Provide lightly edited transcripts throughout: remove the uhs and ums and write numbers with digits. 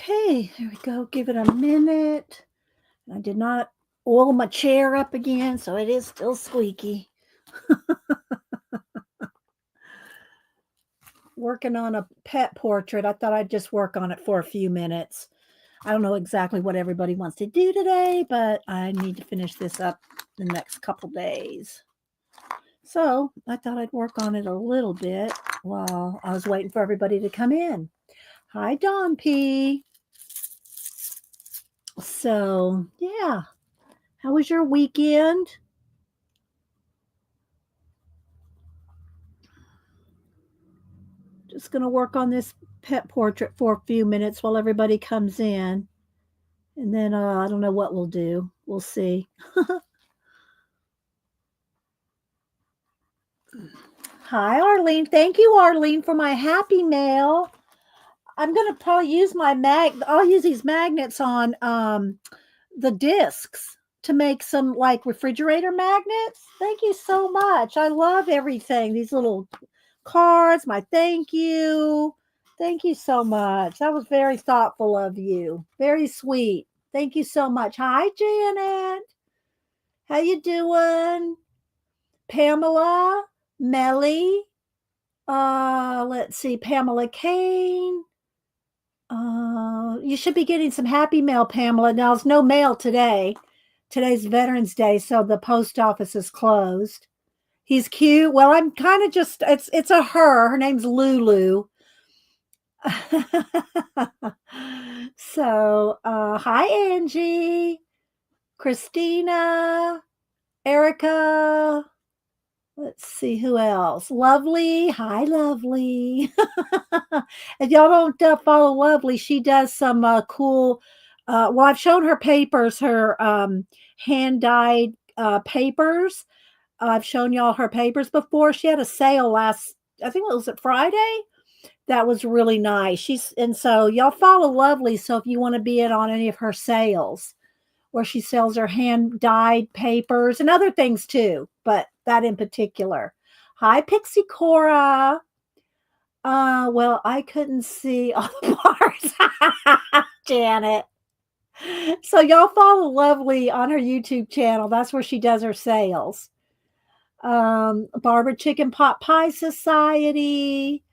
Okay, there we go. Give it a minute. I did not oil my chair up again, so it is still squeaky. Working on a pet portrait. I thought I'd just work on it for a few minutes. I don't know exactly what everybody wants to do today, but I need to finish this up the next couple days. So I thought I'd work on it a little bit while I was waiting for everybody to come in. Hi, Dawn P. So, yeah. How was your weekend? Just going to work on this pet portrait for a few minutes while everybody comes in. And then I don't know what we'll do. We'll see. Hi, Arlene. Thank you, Arlene, for my happy mail. I'm going to probably use I'll use these magnets on the discs to make some like refrigerator magnets. Thank you so much. I love everything. These little cards, my thank you. Thank you so much. That was very thoughtful of you. Very sweet. Thank you so much. Hi, Janet. How you doing? Pamela, Melly. Let's see, Pamela Kane. You should be getting some happy mail, Pamela. Now, there's no mail today. Today's Veterans Day, so the post office is closed. He's cute. Well, I'm kind of just, it's a her. Her name's Lulu. So, hi, Angie, Christina, Erica. Let's see who else. Lovely. Hi, Lovely. If y'all don't follow Lovely, she does some cool. Well, I've shown her papers, her hand dyed papers. I've shown y'all her papers before. She had a sale I think it was Friday. That was really nice. And so y'all follow Lovely. So if you want to be in on any of her sales, where she sells her hand dyed papers and other things too, but that in particular. Hi, Pixie Cora. Well, I couldn't see all the bars. Janet. So y'all follow Lovely on her YouTube channel. That's where she does her sales. Barbara Chicken Pot Pie Society.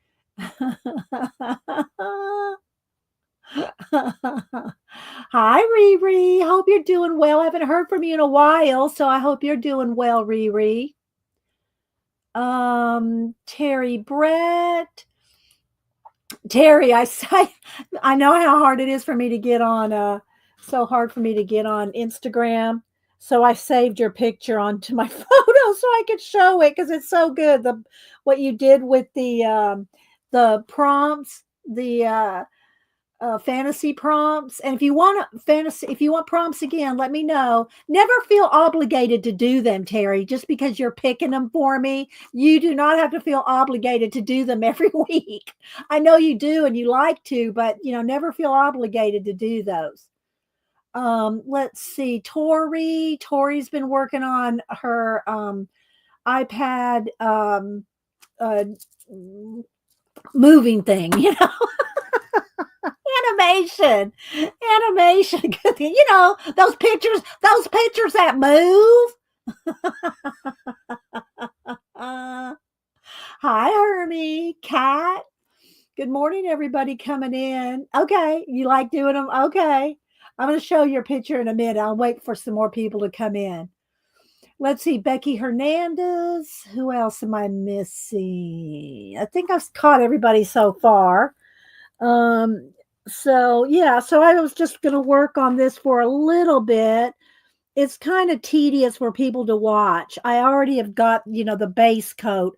Hi, Riri. Hope you're doing well. I haven't heard from you in a while, so I hope you're doing well, Riri. Terry Brett. Terry, I know how hard it is for me to get on. So hard for me to get on Instagram. So I saved your picture onto my photo so I could show it because it's so good. What you did with the prompts, the fantasy prompts. And if you want prompts again, let me know. Never feel obligated to do them, Terry, just because you're picking them for me. You do not have to feel obligated to do them every week. I know you do and you like to, but never feel obligated to do those. Let's see, Tori's been working on her iPad moving thing, animation, those pictures that move. Hi, Hermie, Kat. Good morning, everybody coming in. Okay, you like doing them? Okay, I'm going to show your picture in a minute. I'll wait for some more people to come in. Let's see, Becky Hernandez. Who else am I missing? I think I've caught everybody so far. So I was just going to work on this for a little bit. It's kind of tedious for people to watch. I already have got, the base coat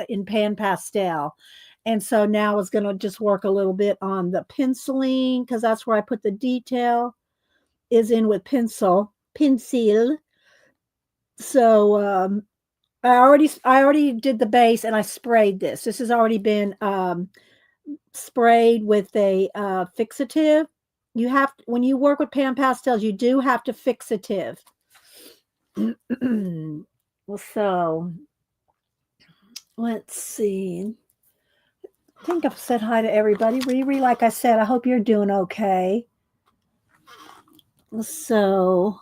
in Pan Pastel. And so now I was going to just work a little bit on the penciling because that's where I put the detail is in with pencil. So I already did the base and I sprayed this. This has already been sprayed with a fixative. When you work with Pan Pastels, you do have to fixative. So let's see. I think I've said hi to everybody. Riri, like I said, I hope you're doing okay. So,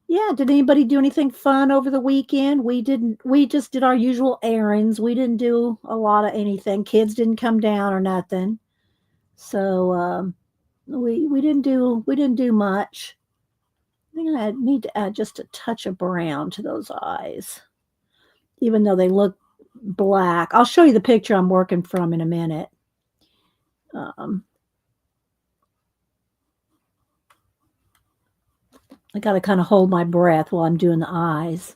yeah, did anybody do anything fun over the weekend? We didn't. We just did our usual errands. We didn't do a lot of anything. Kids didn't come down or nothing. So, we didn't do much. I think I need to add just a touch of brown to those eyes, even though they look black. I'll show you the picture I'm working from in a minute. Um, I got to kind of hold my breath while I'm doing the eyes.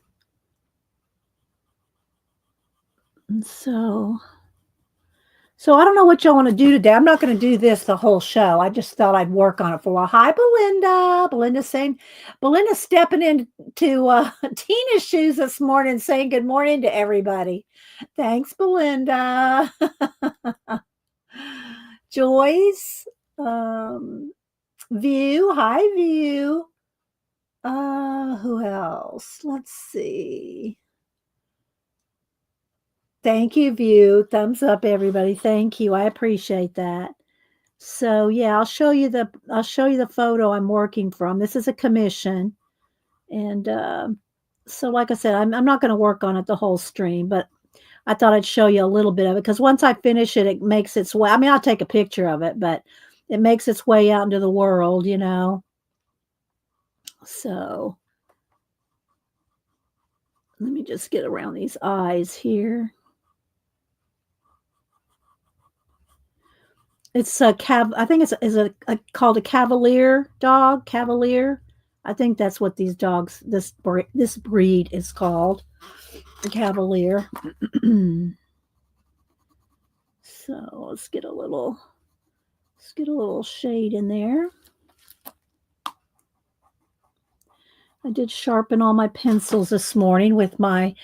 And so I don't know what y'all want to do today. I'm not going to do this the whole show. I just thought I'd work on it for a while. Hi, Belinda. Belinda's stepping into Tina's shoes this morning, saying good morning to everybody. Thanks, Belinda. Joyce, View. Hi, View. Who else? Let's see. Thank you, View. Thumbs up, everybody. Thank you. I appreciate that. So yeah, I'll show you the photo I'm working from. This is a commission, and so like I said, I'm not going to work on it the whole stream, but I thought I'd show you a little bit of it because once I finish it, it makes its way. I mean, I'll take a picture of it, but it makes its way out into the world. So let me just get around these eyes here. It's a I think it's called a Cavalier dog. Cavalier. I think that's what these dogs. This breed is called a Cavalier. So let's get a little shade in there. I did sharpen all my pencils this morning with my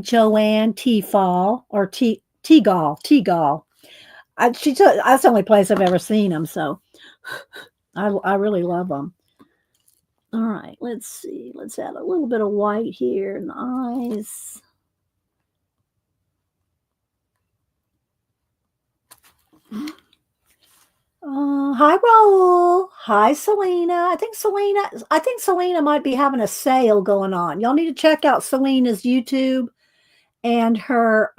Joanne Teafall or Teagal. That's the only place I've ever seen them, so I really love them. All right, let's see. Let's add a little bit of white here in the eyes. Hi, Raul. Hi, Selena. I think Selena might be having a sale going on. Y'all need to check out Selena's YouTube and her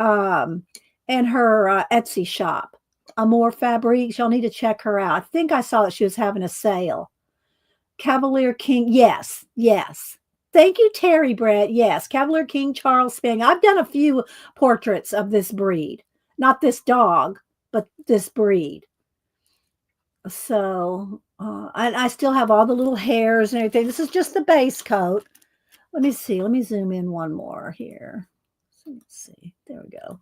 Etsy shop. Amore Fabriques. Y'all need to check her out. I think I saw that she was having a sale. Cavalier King. Yes. Thank you, Terry Brett. Yes, Cavalier King Charles Spaniel. I've done a few portraits of this breed. Not this dog, but this breed. So, I still have all the little hairs and everything. This is just the base coat. Let me see. Let me zoom in one more here. Let's see. There we go.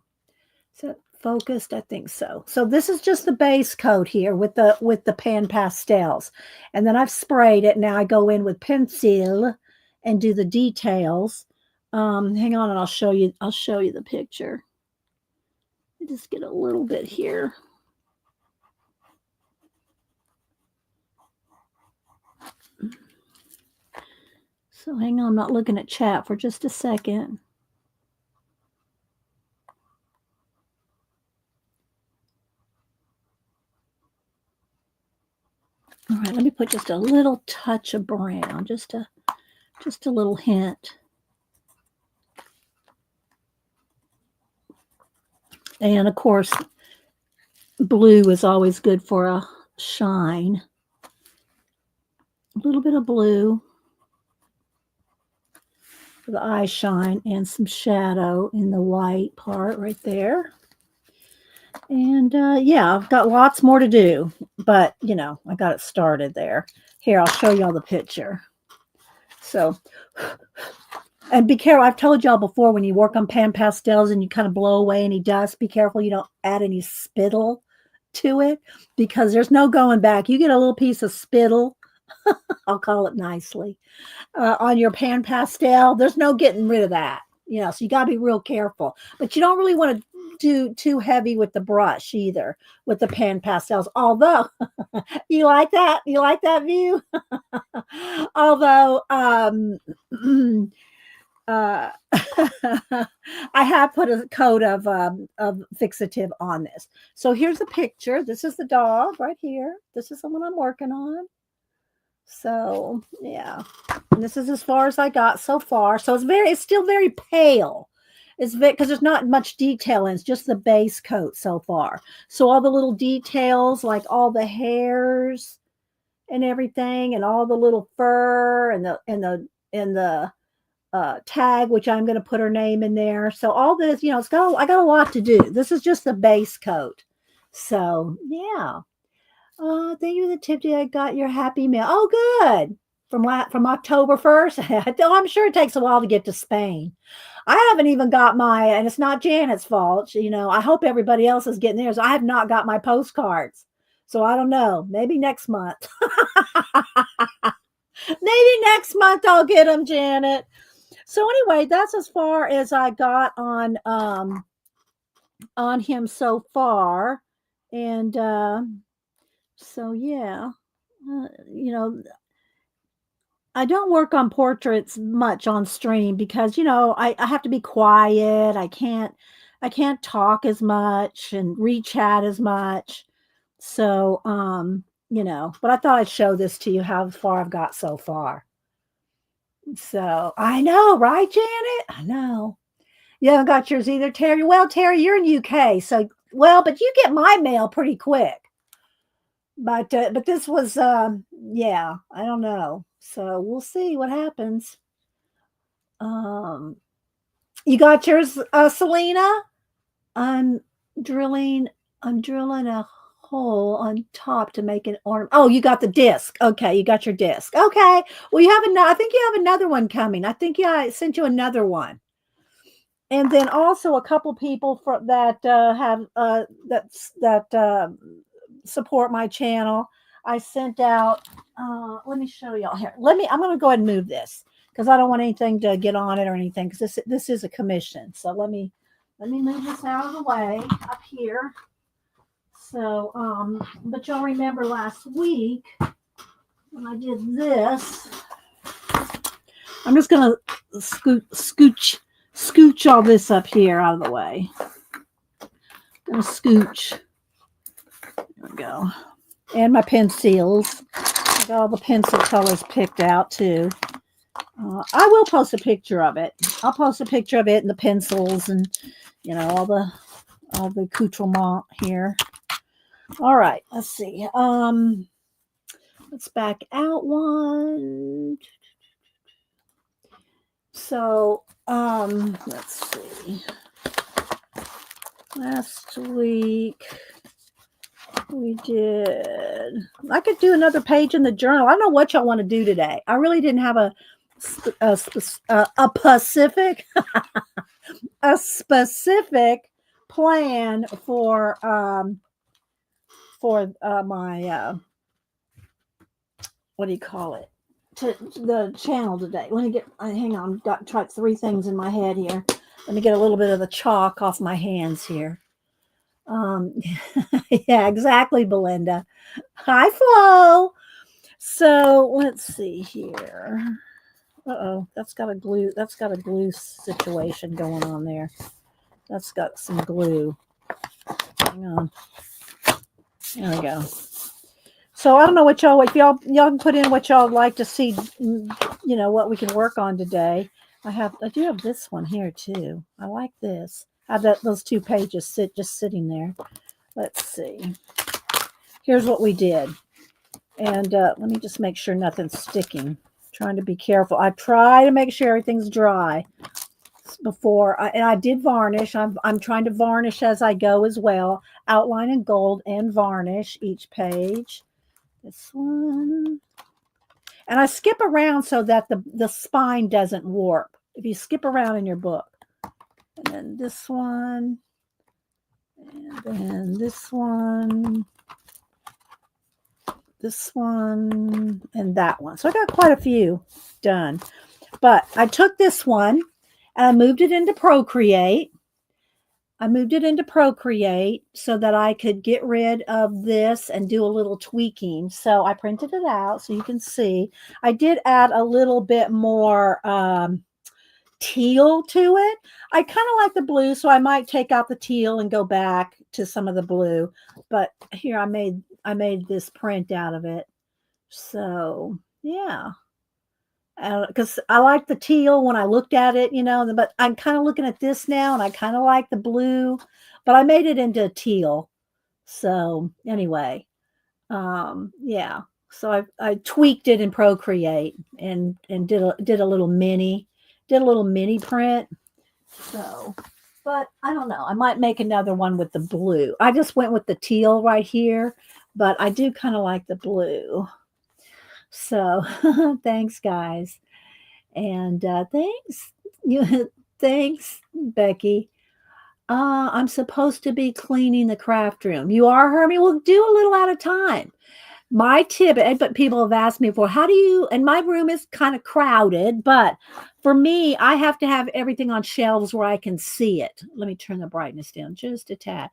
Is that focused? I think so. So this is just the base coat here with the pan pastels. And then I've sprayed it. Now I go in with pencil and do the details. Hang on and I'll show you the picture. Let me just get a little bit here. So hang on, I'm not looking at chat for just a second. All right, let me put just a little touch of brown, just a little hint. And of course, blue is always good for a shine. A little bit of blue for the eye shine and some shadow in the white part right there. And yeah, I've got lots more to do, but I got it started there. Here, I'll show y'all the picture. So, and be careful. I've told y'all before, when you work on pan pastels and you kind of blow away any dust, be careful you don't add any spittle to it, because there's no going back. You get a little piece of spittle, I'll call it nicely, on your pan pastel, there's no getting rid of that. So you got to be real careful. But you don't really want to do too heavy with the brush either, with the pan pastels. Although, you like that? You like that View? Although, uh, I have put a coat of fixative on this. So here's a picture. This is the dog right here. This is the one I'm working on. So yeah, and this is as far as I got so far. So it's still very pale. It's because there's not much detail in. It's just the base coat so far. So all the little details, like all the hairs and everything, and all the little fur and the tag, which I'm going to put her name in there. So all this, I got a lot to do. This is just the base coat. So yeah. Thank you for the tip. I got your happy mail. Oh, good. From October 1st. I'm sure it takes a while to get to Spain. I haven't even got and it's not Janet's fault. I hope everybody else is getting theirs. I have not got my postcards. So I don't know. Maybe next month. Maybe next month I'll get them, Janet. So anyway, that's as far as I got on him so far. And so yeah. Uh, you know, I don't work on portraits much on stream because I have to be quiet. I can't talk as much and chat as much. So but I thought I'd show this to you how far I've got so far. So I know, right, Janet? I know. You haven't got yours either, Terry. Well, Terry, you're in UK, so but you get my mail pretty quick. But this was yeah, I don't know. So we'll see what happens. You got yours, Selena? I'm drilling I'm drilling a hole on top to make an ornament. Oh, you got the disc. Okay, you got your disc. Okay. Well, I think you have another one coming. I think I sent you another one. And then also a couple people that have that support my channel. I sent out. Let me show y'all here. I'm going to go ahead and move this because I don't want anything to get on it or anything because this is a commission. So let me move this out of the way up here. So but y'all remember last week when I did this. I'm just going to scooch all this up here out of the way. Gonna scooch. There we go. And my pencils. I got all the pencil colors picked out too. I will post a picture of it. I'll post a picture of it and the pencils and all the accoutrement here. All right, let's see. Let's back out one. So let's see. Last week we did. I could do another page in the journal. I don't know what y'all want to do today. I really didn't have a specific a specific plan for my what do you call it? To the channel today. Let me get. Hang on. Got tried 3 things in my head here. Let me get a little bit of the chalk off my hands here. Yeah, exactly, Belinda. Hi, Flo. So let's see here. Uh-oh, that's got a glue situation going on there. That's got some glue. Hang on. There we go. So I don't know if y'all can put in what y'all like to see, what we can work on today. I do have this one here too. I like this. I have those 2 pages sitting there. Let's see. Here's what we did. And let me just make sure nothing's sticking. Trying to be careful. I try to make sure everything's dry before. And I did varnish. I'm trying to varnish as I go as well. Outline in gold and varnish each page. This one. And I skip around so that the spine doesn't warp. If you skip around in your book. And then this one. And then this one. This one. And that one. So I got quite a few done. But I took this one and I moved it into Procreate. So that I could get rid of this and do a little tweaking. So I printed it out so you can see. I did add a little bit more teal to it. I kind of like the blue, so I might take out the teal and go back to some of the blue. But here I made this print out of it. So yeah, because I like the teal when I looked at it, but I'm kind of looking at this now, and I kind of like the blue, but I made it into teal. So anyway, yeah. So I tweaked it in Procreate and did a little mini print. So, but I don't know. I might make another one with the blue. I just went with the teal right here, but I do kind of like the blue. So, thanks, guys, and thanks, you, thanks, Becky. I'm supposed to be cleaning the craft room. You are, Hermie. We'll do a little at a time. My tip, but people have asked me before, how do you, and my room is kind of crowded, but for me, I have to have everything on shelves where I can see it. Let me turn the brightness down just a tad.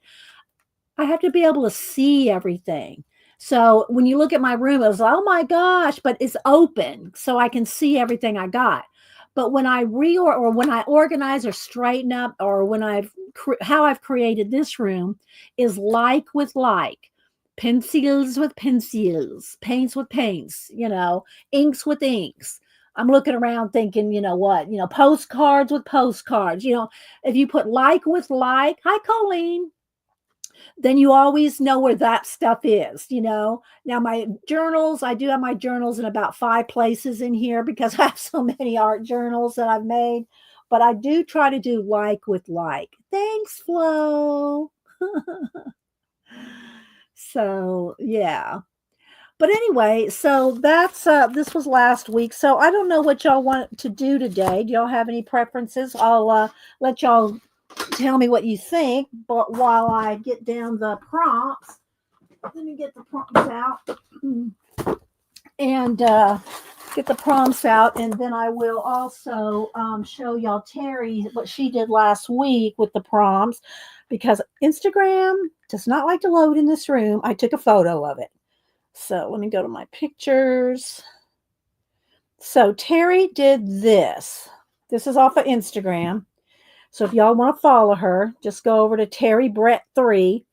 I have to be able to see everything. So when you look at my room, it was like, oh my gosh, but it's open so I can see everything I got. But when I or when I organize or straighten up, or when how I've created this room is like with like, pencils with pencils, paints with paints, inks with inks. I'm looking around thinking, postcards with postcards. If you put like with like, hi Colleen, then you always know where that stuff is. Now my journals, I do have my journals in about 5 places in here because I have so many art journals that I've made, but I do try to do like with like. Thanks, Flo. So, yeah. But anyway, so that's this was last week. So I don't know what y'all want to do today. Do y'all have any preferences? I'll let y'all tell me what you think, but while I get down the prompts, let me get the prompts out and get the prompts out, and then I will also show y'all Terry what she did last week with the prompts, because Instagram does not like to load in this room. I took a photo of it. So let me go to my pictures. So Terry did this. This is off of Instagram. So if y'all want to follow her, just go over to Terry Brett 3.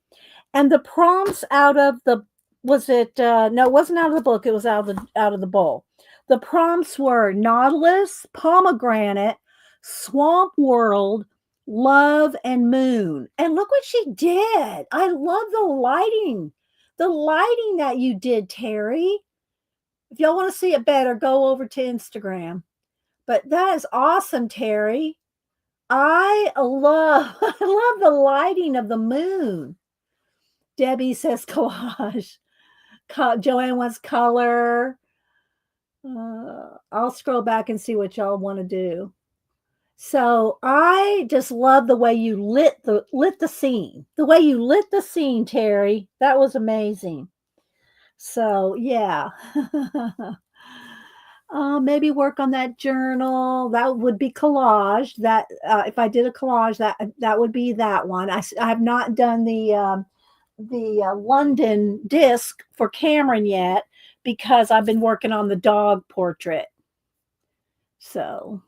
And the prompts out of the no, it wasn't out of the book, it was out of the bowl. The prompts were Nautilus, Pomegranate, Swamp World, Love, and Moon. And look what she did. I love the lighting. The lighting that you did, Terry. If y'all want to see it better, go over to Instagram. But that is awesome, Terry. I love the lighting of the moon. Debbie says collage. Joanne wants color. I'll scroll back and see what y'all want to do. So I just love the way you lit the scene. The way you lit the scene, Terry. That was amazing. So yeah. Maybe work on that journal. That would be collage. That if I did a collage, that would be that one. I have not done the London disc for Cameron yet because I've been working on the dog portrait. So,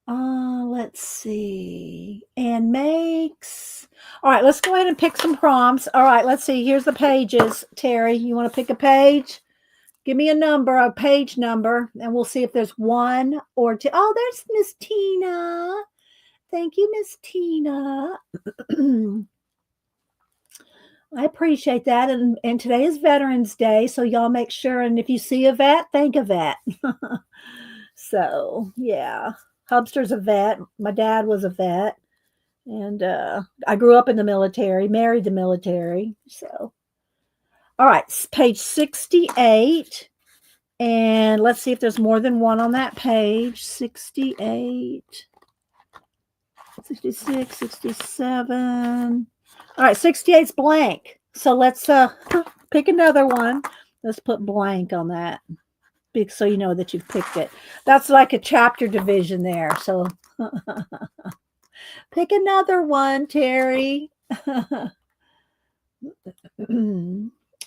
let's see. And makes. All right, let's go ahead and pick some prompts. All right, let's see. Here's the pages. Terry, you want to pick a page? Give me a page number, and we'll see if there's 1 or 2. Oh, there's Miss Tina. Thank you, Miss Tina. I appreciate that. And today is Veterans Day, so y'all make sure, and if you see a vet, thank a vet. So, yeah. Hubster's a vet. My dad was a vet. And I grew up in the military, married the military. So, all right, page 68. And let's see if there's more than one on that page. 68, 66, 67. All right, 68's blank. So let's pick another one. Let's put blank on that, so you know that you've picked it. That's like a chapter division there. So pick another one, Terry.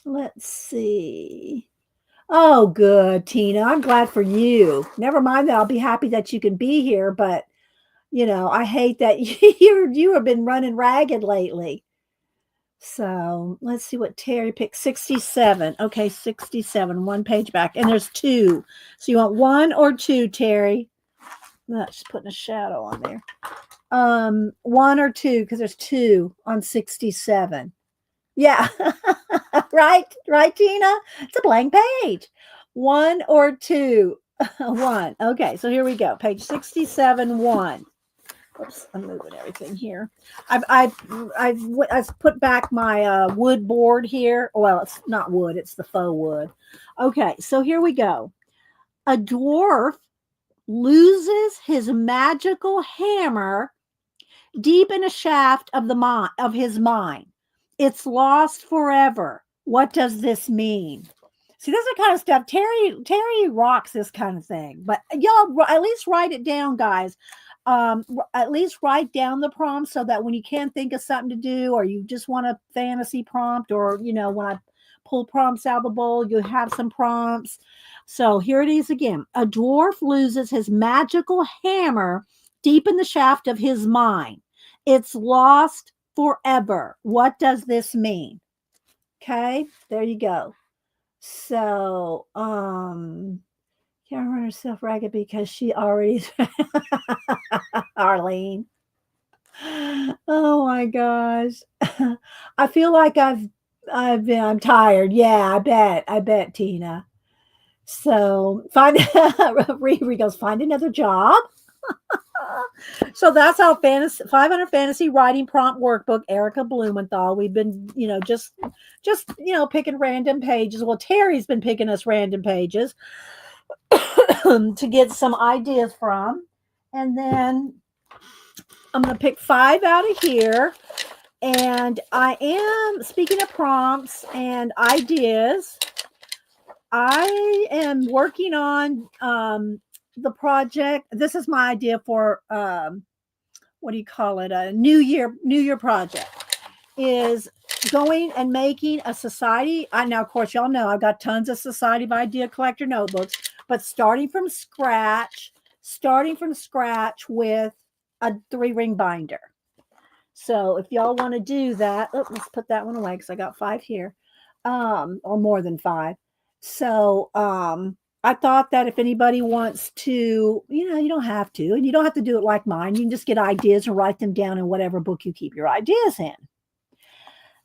Let's see. Oh, good, Tina. I'm glad for you. Never mind that I'll be happy that you can be here, but I hate that you have been running ragged lately. So let's see what Terry picked. 67. Okay, 67. One page back. And there's two. So you want one or two, Terry? No, just putting a shadow on there. One or two, because there's two on 67. Yeah. Right, Tina? It's a blank page. One or two. One. Okay, so here we go. Page 67, one. Oops, I'm moving everything here. I've put back my wood board here. Well, it's not wood, it's the faux wood. Okay, so here we go. A dwarf loses his magical hammer deep in a shaft of his mind. It's lost forever. What does this mean? See, this is the kind of stuff Terry rocks this kind of thing. But y'all at least write it down, guys. At least write down the prompt so that when you can't think of something to do, or you just want a fantasy prompt, or when I pull prompts out of the bowl, you have some prompts. So here it is again. A dwarf loses his magical hammer deep in the shaft of his mind. It's lost forever. What does this mean? Okay, there you go. So, can't run herself ragged because she already Arlene. Oh my gosh. I feel like I'm tired. Yeah, I bet, Tina. So Riri goes, find another job. So that's how 500 fantasy writing prompt workbook, Erica Blumenthal. We've been, just picking random pages. Well, Terry's been picking us random pages to get some ideas from. And then I'm going to pick 5 out of here. And I am, speaking of prompts and ideas, I am working on the project. This is my idea for what do you call it? A New Year project is going and making a society. Now, of course, y'all know I've got tons of Society of Idea Collector notebooks, but starting from scratch with a 3-ring binder. So if y'all want to do that, let's put that one away because I got 5 here, or more than 5. So I thought that if anybody wants to, you don't have to, and you don't have to do it like mine. You can just get ideas and write them down in whatever book you keep your ideas in.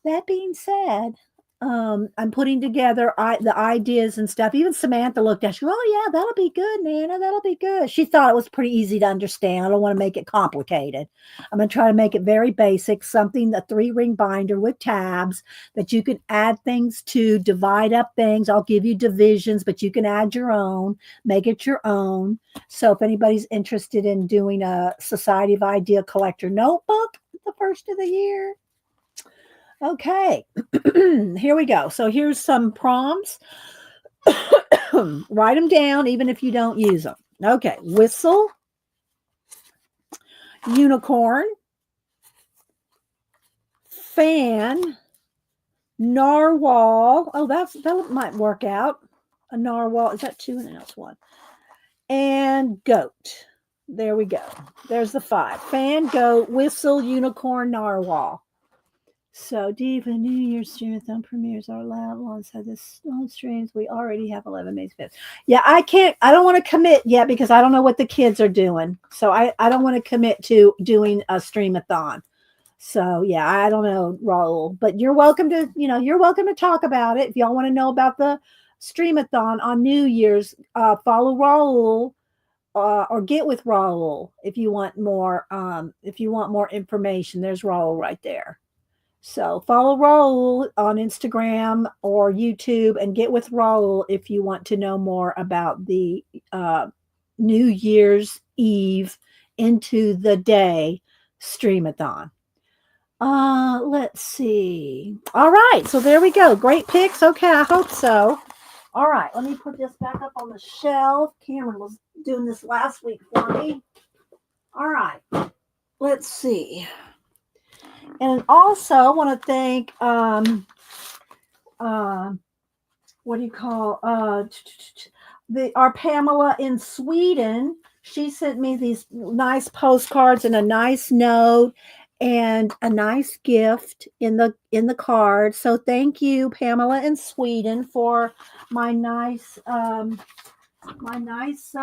That being said, I'm putting together the ideas and stuff. Even Samantha looked at it. She goes, oh, yeah, that'll be good, Nana. That'll be good. She thought it was pretty easy to understand. I don't want to make it complicated. I'm going to try to make it very basic, something, a 3-ring binder with tabs that you can add things to, divide up things. I'll give you divisions, but you can add your own, make it your own. So if anybody's interested in doing a Society of Idea Collector notebook the first of the year, okay, here we go. So here's some prompts. Write them down, even if you don't use them. Okay, whistle, unicorn, fan, narwhal. Oh, that might work out. A narwhal. Is that 2 and that's 1? And goat. There we go. There's the 5. Fan, goat, whistle, unicorn, narwhal. So deep in New Year's streamathon premieres are allowed alongside this long streams. We already have 11 May 5th. Yeah, I don't want to commit yet because I don't know what the kids are doing. So I don't want to commit to doing a streamathon. So yeah, I don't know, Raul, but you're welcome to talk about it. If y'all want to know about the streamathon on New Year's, follow Raul or get with Raul if you want more information. There's Raul right there. So follow Raul on Instagram or YouTube and get with Raul if you want to know more about the New Year's Eve into the day streamathon. Let's see. All right, so there we go. Great picks. Okay, I hope so. All right, let me put this back up on the shelf. Cameron was doing this last week for me. All right, let's see. And also, I want to thank what do you call our Pamela in Sweden. She sent me these nice postcards and a nice note and a nice gift in the card. So thank you, Pamela in Sweden, for my nice my nice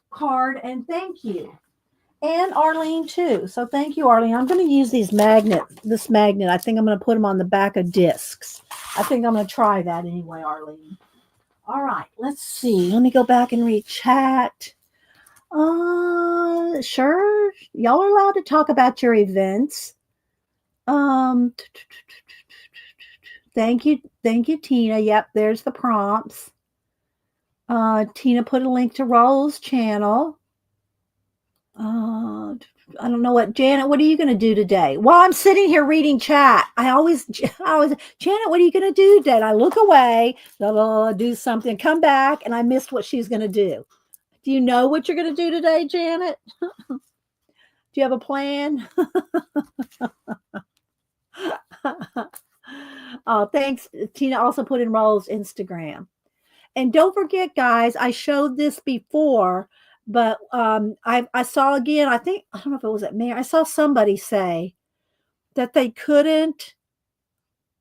card, and thank you. And Arlene too. So thank you, Arlene. I'm going to use this magnet. I think I'm going to put them on the back of discs. I think I'm going to try that anyway, Arlene. All right, let's see. Let me go back and read chat. Sure. Y'all are allowed to talk about your events. Um, thank you, Tina. Yep, there's the prompts. Tina put a link to Raul's channel. I don't know what Janet. What are you going to do today? While I'm sitting here reading chat, I always, Janet. What are you going to do today? And I look away, do something, come back, and I missed what she's going to do. Do you know what you're going to do today, Janet? Do you have a plan? Oh, thanks. Tina also put in Raul's Instagram. And don't forget, guys, I showed this before, but I saw again, I don't know if it was at Mary, I saw somebody say that they couldn't,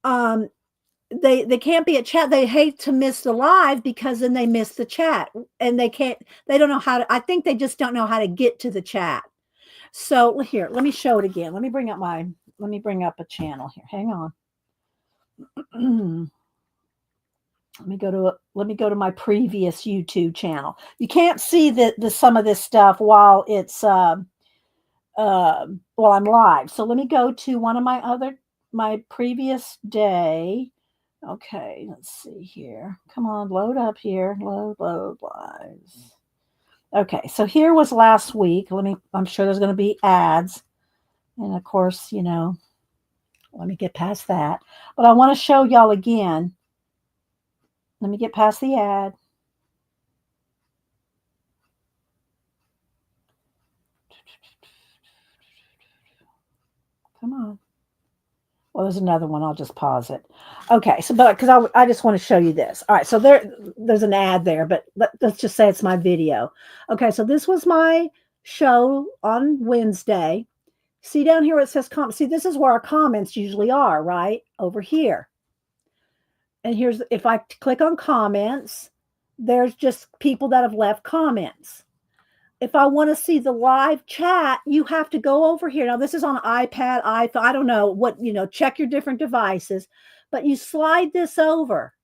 they can't be at chat. They hate to miss the live because then they miss the chat and they don't know how to, I think they just don't know how to get to the chat. So here, let me show it again. Let me bring up a channel here. Hang on. Let me go to my previous YouTube channel. You can't see the some of this stuff while it's while I'm live. So let me go to one of my previous day. Okay, let's see here. Come on, load up here. Load lives. Okay, so here was last week. I'm sure there's going to be ads. And of course, let me get past that. But I want to show y'all again. Let me get past the ad. Come on. Well, there's another one. I'll just pause it. Okay, so because I just want to show you this. All right, so there's an ad there, but let's just say it's my video. Okay, so this was my show on Wednesday. See down here where it says comment. See, this is where our comments usually are, right? Over here. And if I click on comments, there's just people that have left comments. If I want to see the live chat, you have to go over here. Now, this is on iPad, iPhone. I don't know what, check your different devices, but you slide this over.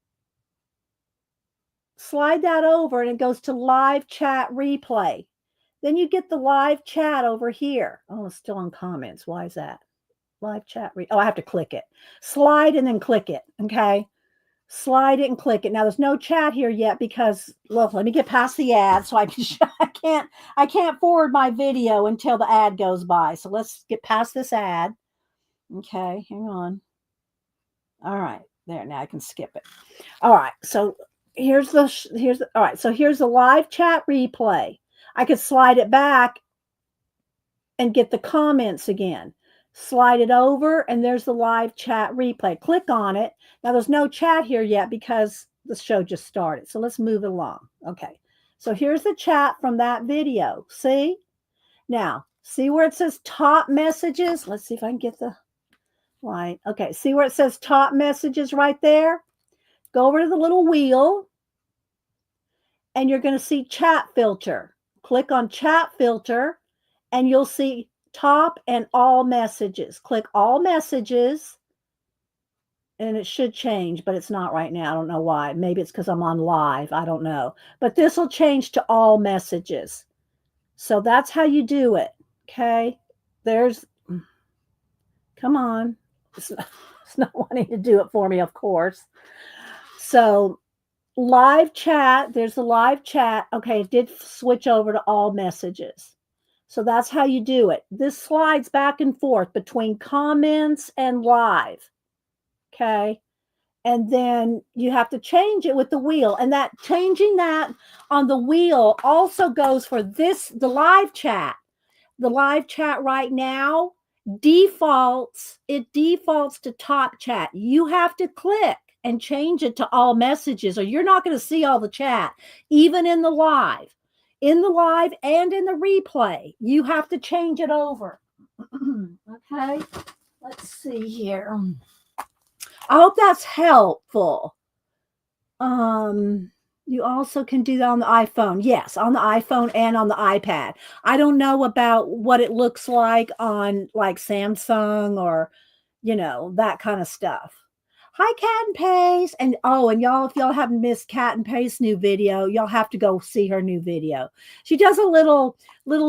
Slide that over and it goes to live chat replay. Then you get the live chat over here. Oh, it's still on comments. Why is that? Live chat. I have to click it. Slide and then click it. Okay. Slide it and click it. Now there's no chat here yet because let me get past the ad so I can't forward my video until the ad goes by. So let's get past this ad. Okay, hang on. All right, there. Now I can skip it. All right, so here's the live chat replay. I could slide it back and get the comments again. Slide it over and there's the live chat replay. Click on it. Now there's no chat here yet because the show just started. So let's move it along. Okay. So here's the chat from that video. See? Now, see where it says top messages? Let's see if I can get the line. Okay. See where it says top messages right there? Go over to the little wheel and you're going to see chat filter. Click on chat filter and you'll see top and all messages. Click all messages and it should change, but it's not right now. I don't know why. Maybe it's because I'm on live. I don't know. But this will change to all messages. So that's how you do it. Okay. Come on. It's not wanting to do it for me, of course. So live chat, there's the live chat. Okay, it did switch over to all messages. So that's how you do it. This slides back and forth between comments and live. Okay. And then you have to change it with the wheel. And that changing that on the wheel also goes for the live chat. The live chat right now defaults to top chat. You have to click and change it to all messages, or you're not going to see all the chat, even in the live. In the live and in the replay, you have to change it over. Okay, let's see here. I hope that's helpful. You also can do that on the iPhone. Yes, on the iPhone and on the iPad. I don't know about what it looks like on like Samsung or, that kind of stuff. Hi, Cat and Pace. And and y'all, if y'all haven't missed Cat and Pace's new video, y'all have to go see her new video. She does a little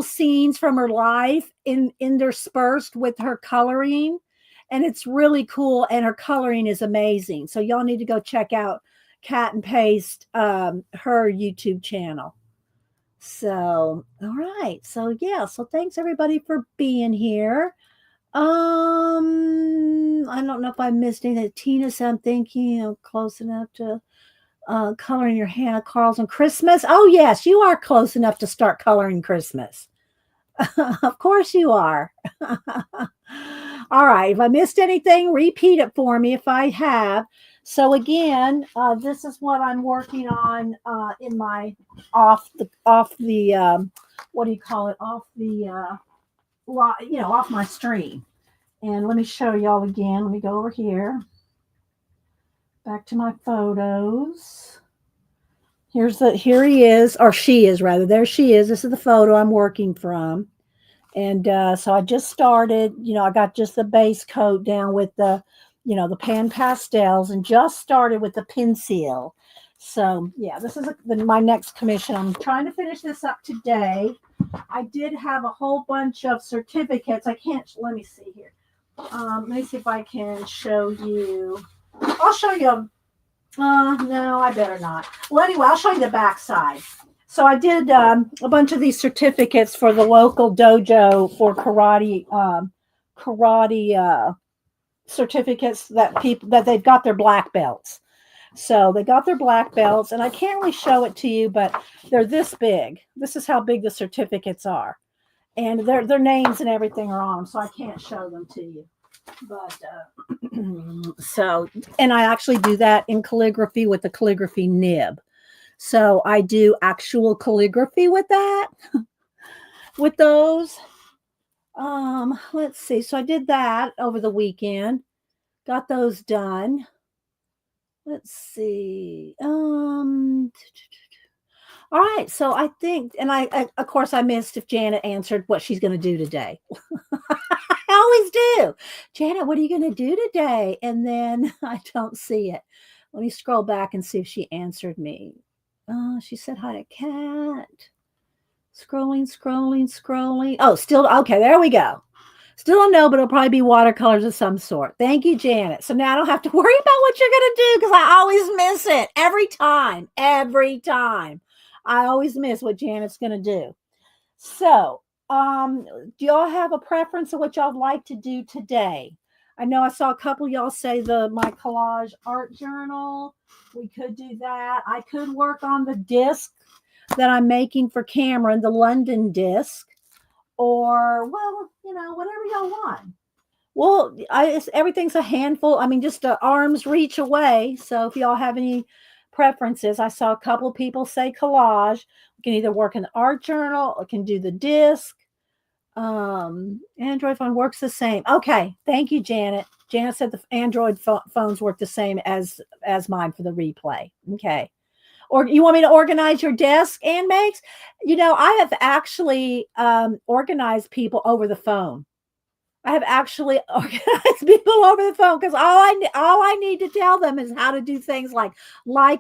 scenes from her life interspersed with her coloring, and it's really cool. And her coloring is amazing. So y'all need to go check out Cat and Paste, her YouTube channel. So, all right. So yeah. So thanks everybody for being here. I don't know if I missed anything. Tina said, I'm thinking close enough to coloring your Hannah Carl's on Christmas. Oh yes, you are close enough to start coloring Christmas. Of course you are. All right. If I missed anything, repeat it for me if I have. So again, this is what I'm working on in my off the what do you call it? Off my stream. And let me show y'all again. Let me go over here. Back to my photos. Here he is, or she is rather. There she is. This is the photo I'm working from. And so I just started, I got just the base coat down with the pan pastels, and just started with the pencil. So yeah, this is my next commission. I'm trying to finish this up today. I did have a whole bunch of certificates. Let me see here. Let me see if I can show you. I'll show you. No, I better not. Well, anyway, I'll show you the back side. So I did a bunch of these certificates for the local dojo for karate certificates that they've got their black belts. So they got their black belts, and I can't really show it to you, but they're this big. This is how big the certificates are, and their names and everything are on them. So I can't show them to you. But so, and I actually do that in calligraphy with the calligraphy nib. So I do actual calligraphy with that, with those. Let's see. So I did that over the weekend. Got those done. Let's see. All right. So I think, and I of course I missed if Janet answered what she's going to do today. I always do. Janet, what are you going to do today? And then I don't see it. Let me scroll back and see if she answered me. She said hi to Cat. Scrolling. Oh, still, okay, there we go. Still don't know, but it'll probably be watercolors of some sort. Thank you, Janet. So now I don't have to worry about what you're going to do, because I always miss it. Every time. I always miss what Janet's going to do. So, do y'all have a preference of what y'all would like to do today? I know I saw a couple of y'all say my collage art journal. We could do that. I could work on the disc that I'm making for Cameron, the London disc, or, well, whatever y'all want. Well, everything's a handful. I mean, just arm's reach away. So if y'all have any preferences, I saw a couple of people say collage. We can either work in the art journal or can do the disc. Android phone works the same. Okay. Thank you, Janet. Janet said the Android phones work the same as mine for the replay. Okay. Or you want me to organize your desk, Ann Makes? I have actually organized people over the phone. I have actually organized people over the phone, because all I need to tell them is how to do things like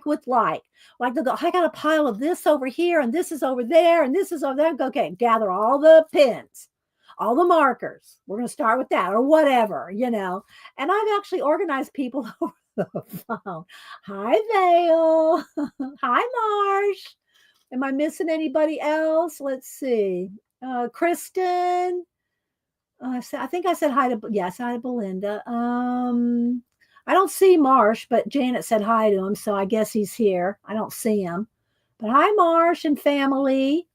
with like. Like they'll go, I got a pile of this over here, and this is over there, and this is over there. Okay, gather all the pens, all the markers. We're going to start with that, or whatever, And I've actually organized people over the phone. Hi, Vale. Hi, Marsh. Am I missing anybody else? Let's see. Kristen. I think I said hi to, yes, hi to Belinda. I don't see Marsh, but Janet said hi to him, so I guess he's here. I don't see him. But hi, Marsh and family.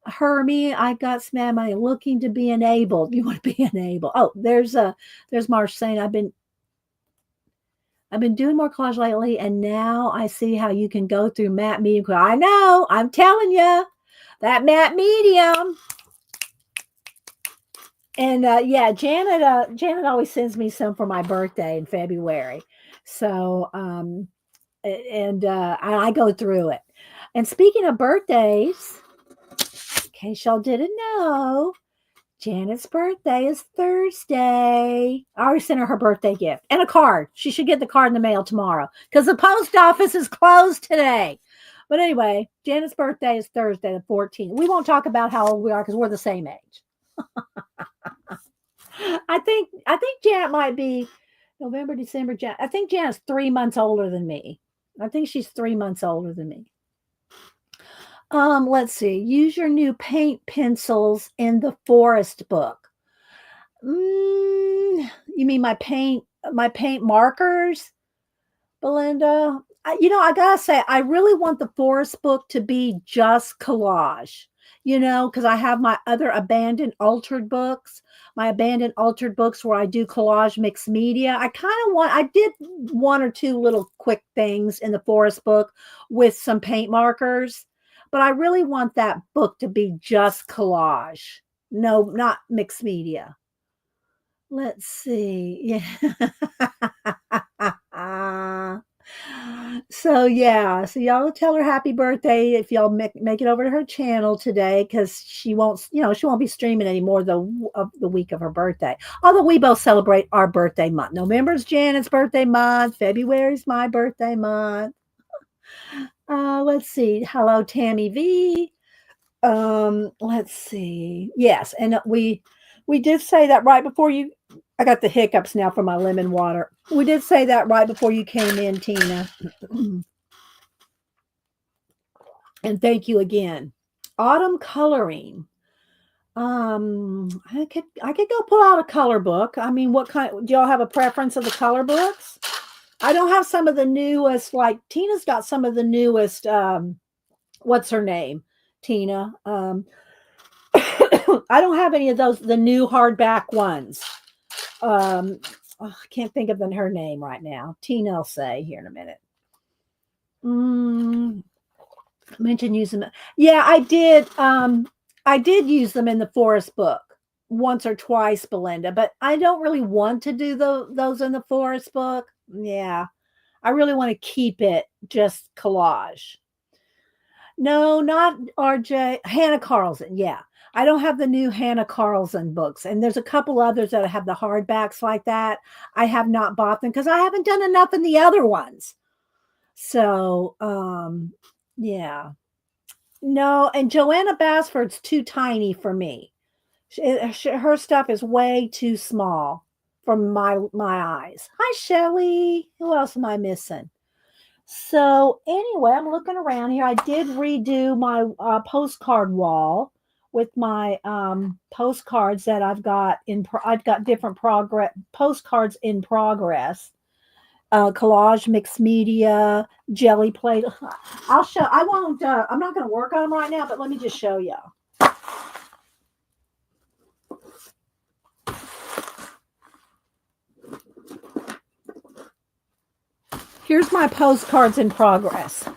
Hermie, I got Smammy looking to be enabled. You want to be enabled. Oh, there's Marsh saying I've been I've been doing more collage lately, and now I see how you can go through matte medium. I know, I'm telling you, that matte medium. And yeah, Janet always sends me some for my birthday in February. So and I go through it. And speaking of birthdays, in case y'all didn't know, Janet's birthday is Thursday. I already sent her birthday gift and a card. She should get the card in the mail tomorrow because the post office is closed today. But anyway, Janet's birthday is Thursday, the 14th. We won't talk about how old we are because we're the same age. I think Janet might be November, December. I think Janet's 3 months older than me. I think she's 3 months older than me. Let's see. Use your new paint pencils in the forest book. You mean my paint markers, Belinda? I gotta say, I really want the forest book to be just collage, because I have my other abandoned altered books, where I do collage mixed media. I did one or two little quick things in the forest book with some paint markers, but I really want that book to be just collage. No, not mixed media. Let's see. Yeah. So yeah, so y'all tell her happy birthday if y'all make it over to her channel today, because she won't be streaming anymore of the week of her birthday. Although we both celebrate our birthday month. November's Janet's birthday month. February's my birthday month. Let's see. Hello, Tammy V. Let's see. Yes, and we did say that right before you. I got the hiccups now from my lemon water. We did say that right before you came in, Tina. And thank you again. Autumn coloring. I could go pull out a color book. I mean, what kind? Do y'all have a preference of the color books? I don't have some of the newest. Like Tina's got some of the newest. What's her name? Tina. I don't have any of those. The new hardback ones. I can't think of her name right now. Tina will say here in a minute. Mention using them. Yeah, I did. I did use them in the forest book once or twice, Belinda, but I don't really want to do those in the forest book. Yeah, I really want to keep it just collage. No, not RJ. Hannah Carlson. Yeah. I don't have the new Hannah Carlson books. And there's a couple others that have the hardbacks like that. I have not bought them because I haven't done enough in the other ones. So, yeah. No, and Joanna Basford's too tiny for me. Her stuff is way too small for my eyes. Hi, Shelly. Who else am I missing? So anyway, I'm looking around here. I did redo my postcard wall with my postcards that I've got I've got different postcards in progress. Collage, mixed media, jelly plate. I'll show. I won't. I'm not going to work on them right now, but let me just show you. Here's my postcards in progress.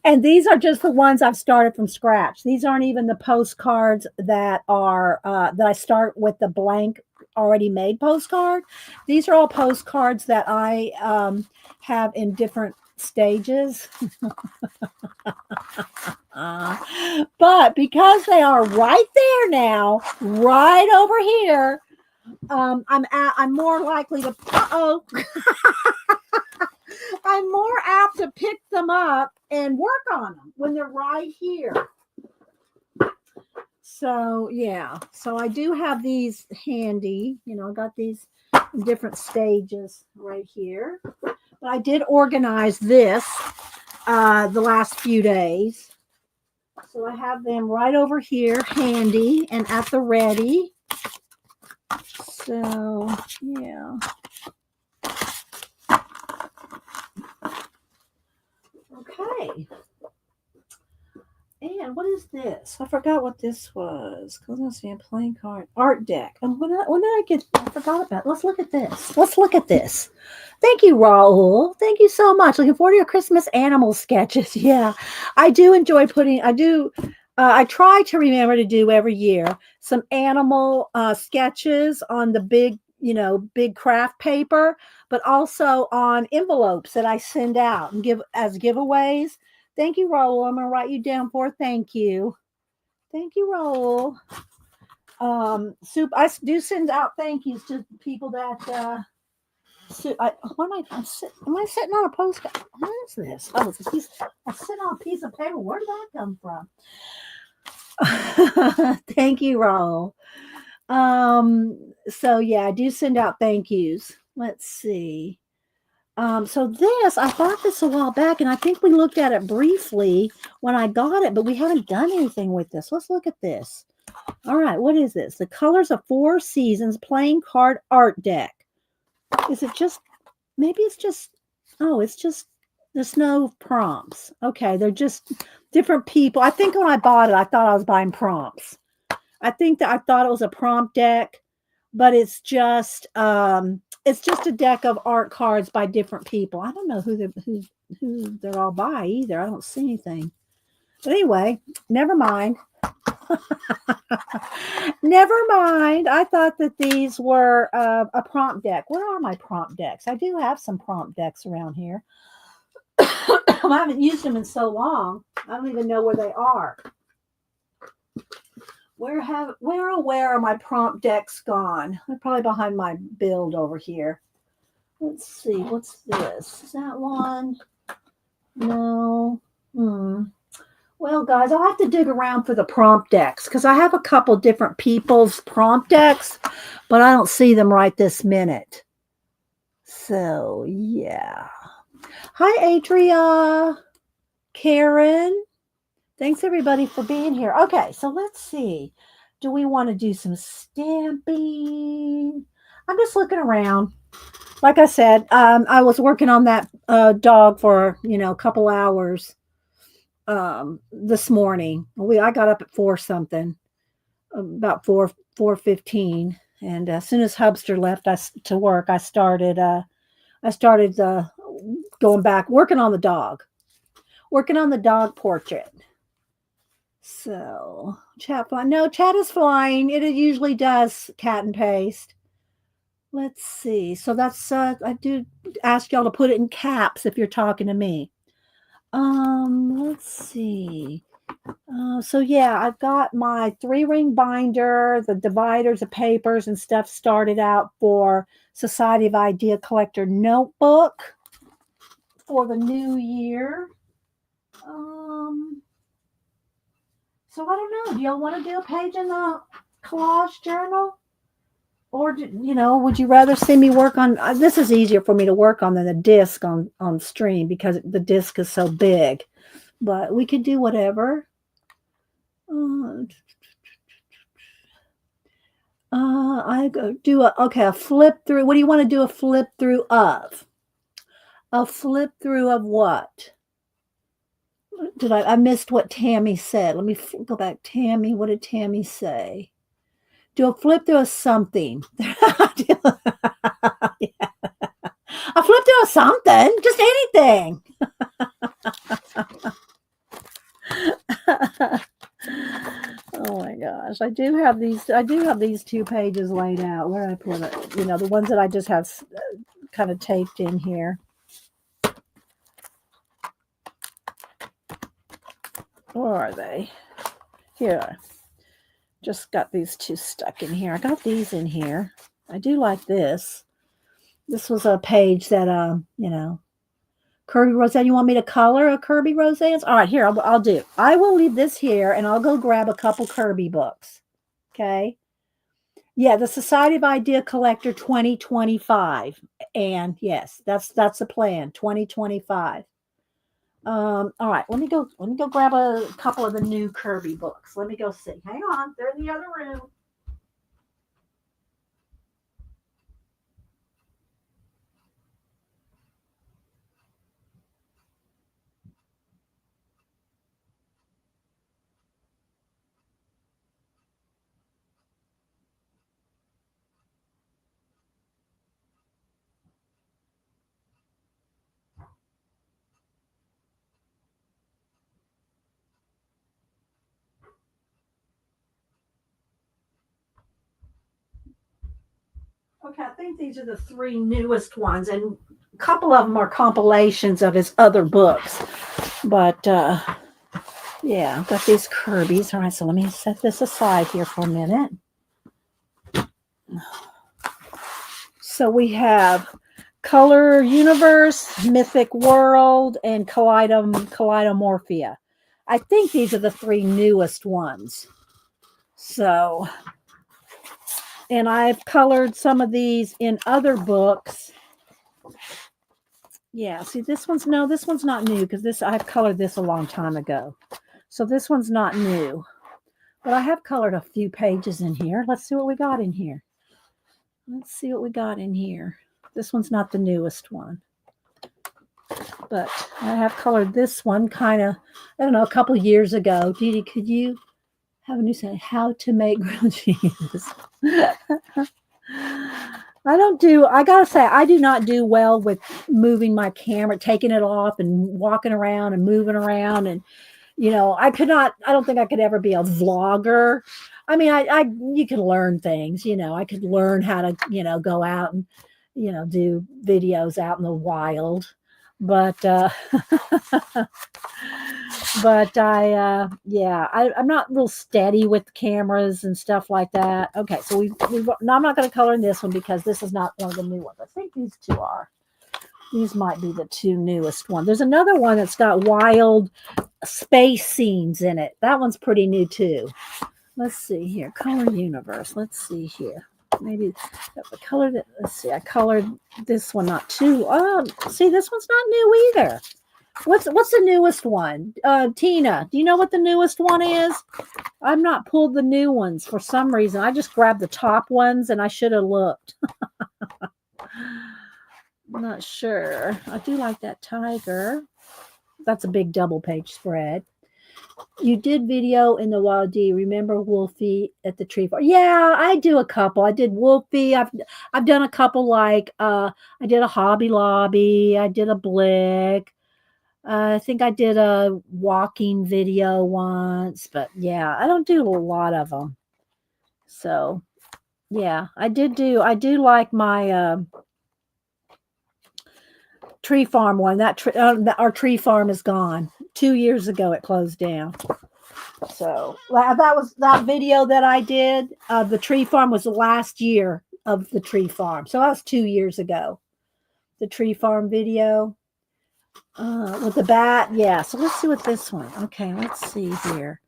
And these are just the ones I've started from scratch. These aren't even the postcards that are that I start with the blank already made postcard. These are all postcards that I have in different stages. But because they are right there now, right over here, I'm more likely to I'm more apt to pick them up and work on them when they're right here. So yeah, so I do have these handy. I got these in different stages right here. But I did organize this the last few days. So I have them right over here handy and at the ready. So yeah. Okay. And what is this? this? I forgot what this was. Cause I playing card art deck. And when did I get? I forgot about it. Let's look at this. Let's look at this. Thank you, Raul. Thank you so much. Looking forward to your Christmas animal sketches. Yeah, I do enjoy putting. I do. I try to remember to do every year some animal sketches on the big, big craft paper, but also on envelopes that I send out and give as giveaways. Thank you, Raul. I'm going to write you down for thank you. Thank you, Raul. I do send out thank yous to people that. What am I sitting on a postcard? What is this? Oh, it's a piece. I sit on a piece of paper. Where did that come from? Thank you, Raul. So yeah, I do send out thank yous. Let's see. So this, I bought this a while back, and I think we looked at it briefly when I got it, but we haven't done anything with this. Let's look at this. All right, what is this? The Colors of Four Seasons Playing Card Art Deck. Is it just, maybe it's just, oh, it's just, there's no prompts. Okay, they're just different people. I think when I bought it, I thought I was buying prompts. I think that I thought it was a prompt deck, but it's just a deck of art cards by different people. I don't know who they're all by either. I don't see anything. But anyway, never mind. Never mind. I thought that these were a prompt deck. Where are my prompt decks? I do have some prompt decks around here. I haven't used them in so long. I don't even know where they are. Where are my prompt decks gone? They're probably behind my build over here. Let's see. What's this? Is that one? No. Well, guys, I'll have to dig around for the prompt decks because I have a couple different people's prompt decks, but I don't see them right this minute. So, yeah. Hi, Adria. Karen. Thanks, everybody, for being here. Okay, so let's see. Do we want to do some stamping? I'm just looking around. Like I said, I was working on that dog for, a couple hours this morning. I got up at 4 something, about 4:15. And as soon as Hubster left to work, I started going back, working on the dog portrait. So, chat flying. No, chat is flying. It usually does cat and paste. Let's see. So that's, I do ask y'all to put it in caps if you're talking to me. Let's see. So yeah, I've got my 3-ring binder, the dividers of papers and stuff started out for Society of Idea Collector notebook for the new year. So I don't know. Do y'all want to do a page in the collage journal? Or, would you rather see me work on, this is easier for me to work on than the disc on stream because the disc is so big. But we could do whatever. I do a flip through. What do you want to do a flip through of? A flip through of what? I missed what Tammy said. Let me go back. Tammy, what did Tammy say? Do a flip through of something. Yeah. A flip through of something. Just anything. Oh my gosh. I do have these 2 pages laid out. Where did I put it? The ones that I just have kind of taped in here. Where are they? Here. Just got these 2 stuck in here. I got these in here. I do like this. This was a page that, Kirby Roseanne. You want me to color a Kirby Roseanne's? All right, here, I'll do. I will leave this here, and I'll go grab a couple Kirby books. Okay? Yeah, the Society of Idea Collector 2025. And yes, that's the plan, 2025. All right, let me go grab a couple of the new Kirby books. Let me go see. Hang on, they're in the other room. Okay, I think these are the three newest ones, and a couple of them are compilations of his other books. But yeah, I've got these Kirby's. All right, so let me set this aside here for a minute. So we have Color Universe, Mythic World, and Kaleidomorphia. I think these are the three newest ones. So, and I've colored some of these in other books. Yeah, see, this one's not new because I've colored this a long time ago. So this one's not new. But I have colored a few pages in here. Let's see what we got in here. Let's see what we got in here. This one's not the newest one. But I have colored this one kind of, I don't know, a couple years ago. Dee Dee, could you have a new saying? How to make grilled cheese. I gotta say, I do not do well with moving my camera, taking it off and walking around and moving around. And, I don't think I could ever be a vlogger. I mean, you can learn things, I could learn how to, go out and, do videos out in the wild. But, I'm not real steady with cameras and stuff like that. Okay, so now I'm not going to color in this one because this is not one of the new ones. I think these two are. These might be the two newest ones. There's another one that's got wild space scenes in it. That one's pretty new too. Let's see here. Color Universe. Let's see here. Maybe the color that, let's see. I colored this one not too. See, this one's not new either. What's the newest one? Tina, do you know what the newest one is? I've not pulled the new ones for some reason. I just grabbed the top ones and I should have looked. I'm not sure. I do like that tiger. That's a big double page spread. You did video in the wild. Do you remember Wolfie at the tree farm? Yeah, I do a couple. I did Wolfie. I've done a couple like I did a Hobby Lobby. I did a Blick. I think I did a walking video once, but yeah, I don't do a lot of them. So yeah, I do like my tree farm one. Our tree farm is gone. 2 years ago it closed down. So that video that I did. The tree farm was the last year of the tree farm. So that was 2 years ago. The tree farm video. With the bat, yeah. So let's see what this one. Okay, let's see here.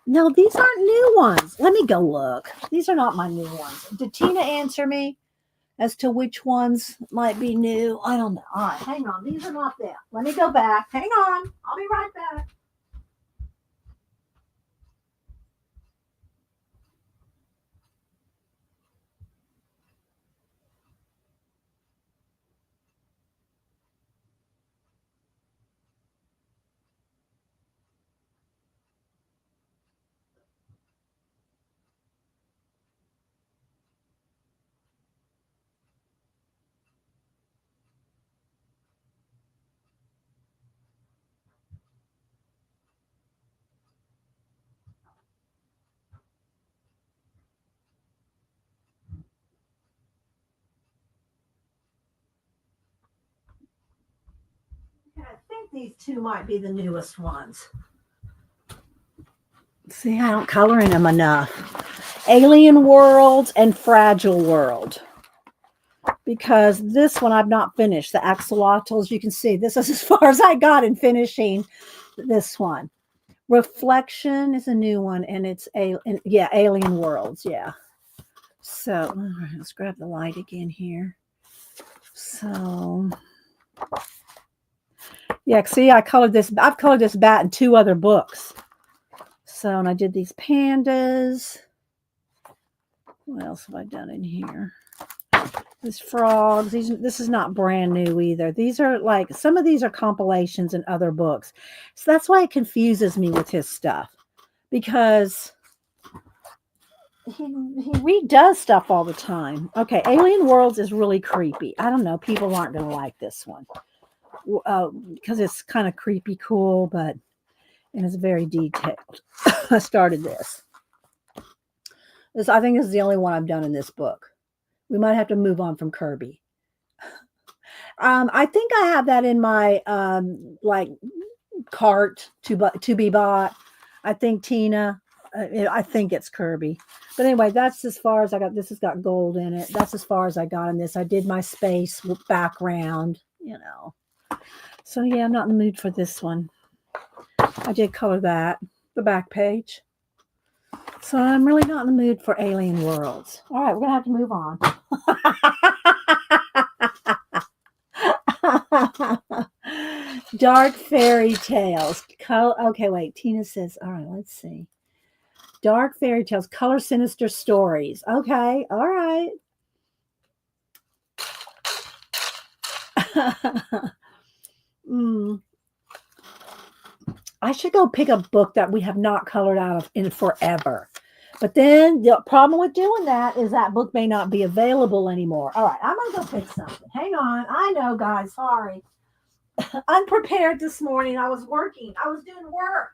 No, these aren't new ones. Let me go look. These are not my new ones. Did Tina answer me as to which ones might be new? I don't know. All right, hang on. These are not them. Let me go back. Hang on. I'll be right back. I think these two might be the newest ones. See, I don't color in them enough. Alien World and Fragile World. Because this one I've not finished. The axolotls, you can see, this is as far as I got in finishing this one. Reflection is a new one, and it's Alien Worlds, yeah. So, all right, let's grab the light again here. So, yeah, see, I've colored this bat in 2 other books. So, and I did these pandas. What else have I done in here? These frogs. This is not brand new either. These are like, some of these are compilations in other books. So that's why it confuses me with his stuff. Because he redoes stuff all the time. Okay, Alien Worlds is really creepy. I don't know. People aren't going to like this one. Because it's kind of creepy cool, and it's very detailed. I started this. I think this is the only one I've done in this book. We might have to move on from Kirby. I think I have that in my like cart to be bought. I think Tina. I think it's Kirby. But anyway, that's as far as I got. This has got gold in it. That's as far as I got in this. I did my space background, you know. So yeah, I'm not in the mood for this one. I did color that, the back page. So I'm really not in the mood for Alien Worlds. All right, we're going to have to move on. Dark Fairy Tales. Okay, wait. Tina says, all right, let's see. Dark Fairy Tales, Color Sinister Stories. Okay, all right. I should go pick a book that we have not colored out of in forever. But then the problem with doing that is that book may not be available anymore. All right, I'm going to go pick something. Hang on. I know, guys. Sorry. Unprepared this morning. I was working. I was doing work.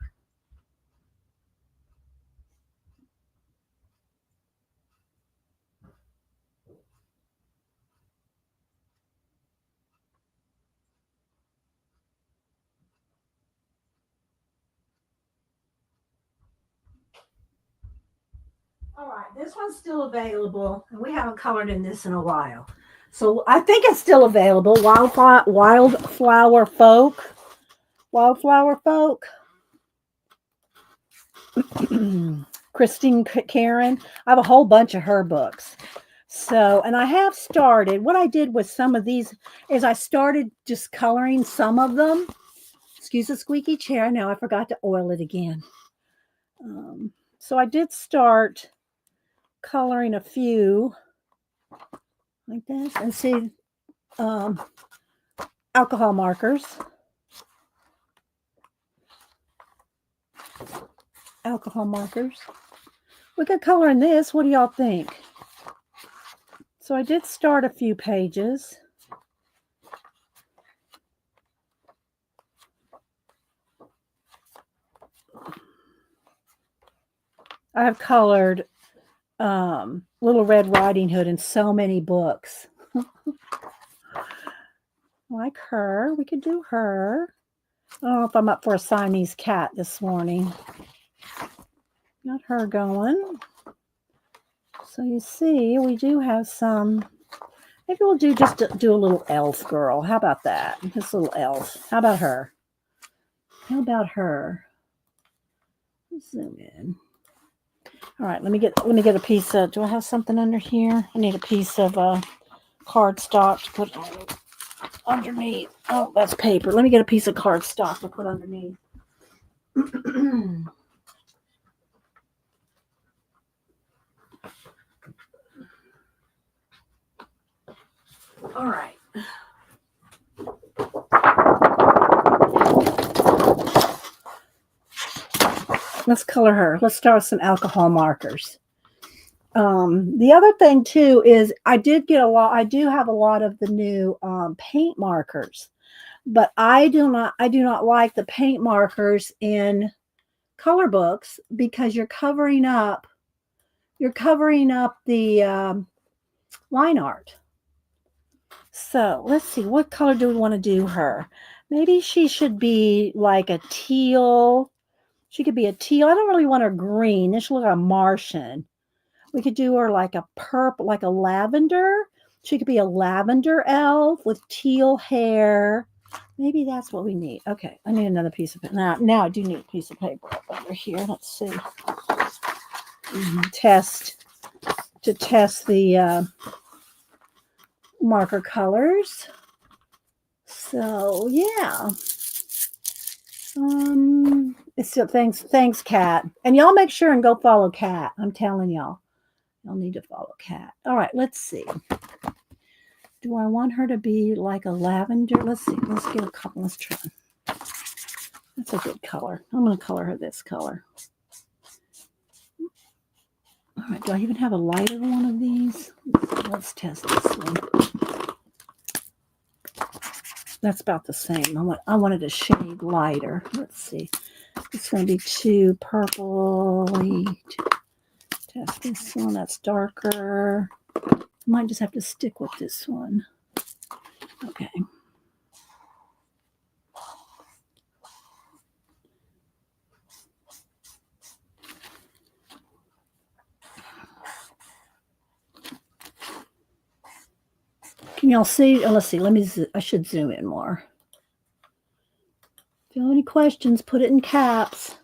All right, this one's still available, and we haven't colored in this in a while. So I think it's still available. Wildflower Folk. Wildflower Folk. Christine Karron. I have a whole bunch of her books. So, and I have started, what I did with some of these is I started just coloring some of them. Excuse the squeaky chair. Now I forgot to oil it again. So I did start coloring a few like this and see alcohol markers. Alcohol markers. We could color in this. What do y'all think? So I did start a few pages. I have colored Little Red Riding Hood in so many books. Like her. We could do her. I don't know if I'm up for a Siamese cat this morning. Got her going. So you see, we do have some. Maybe we'll do do a little elf girl. How about that? This little elf. How about her? How about her? Zoom in. All right, let me get a piece of. Do I have something under here? I need a piece of cardstock to put underneath. Oh, that's paper. Let me get a piece of cardstock to put underneath. All right. Let's color her. Let's start with some alcohol markers. The other thing too is I do have a lot of the new paint markers, but I do not like the paint markers in color books because you're covering up the line art. So let's see, what color do we want to do her? Maybe she should be like a teal. She could be a teal. I don't really want her green. This should look like a Martian. We could do her like a purple, like a lavender. She could be a lavender elf with teal hair. Maybe that's what we need. Okay, I need another piece of it. Now I do need a piece of paper up under here. Let's see. Test the marker colors. So yeah. It's still thanks, Kat. And y'all make sure and go follow Kat. I'm telling y'all. Y'all need to follow Kat. All right, let's see. Do I want her to be like a lavender? Let's see. Let's get a couple. Let's try. That's a good color. I'm going to color her this color. All right. Do I even have a lighter one of these? Let's test this one. That's about the same. I wanted a shade lighter. Let's see. It's going to be too purpley. Test this one. That's darker. Might just have to stick with this one. Okay. Can y'all see? Oh, let's see. I should zoom in more. If you have any questions, put it in caps.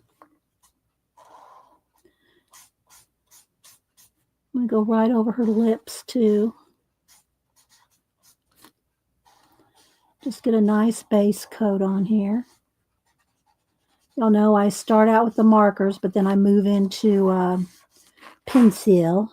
I'm going to go right over her lips too. Just get a nice base coat on here. Y'all know I start out with the markers, but then I move into pencil.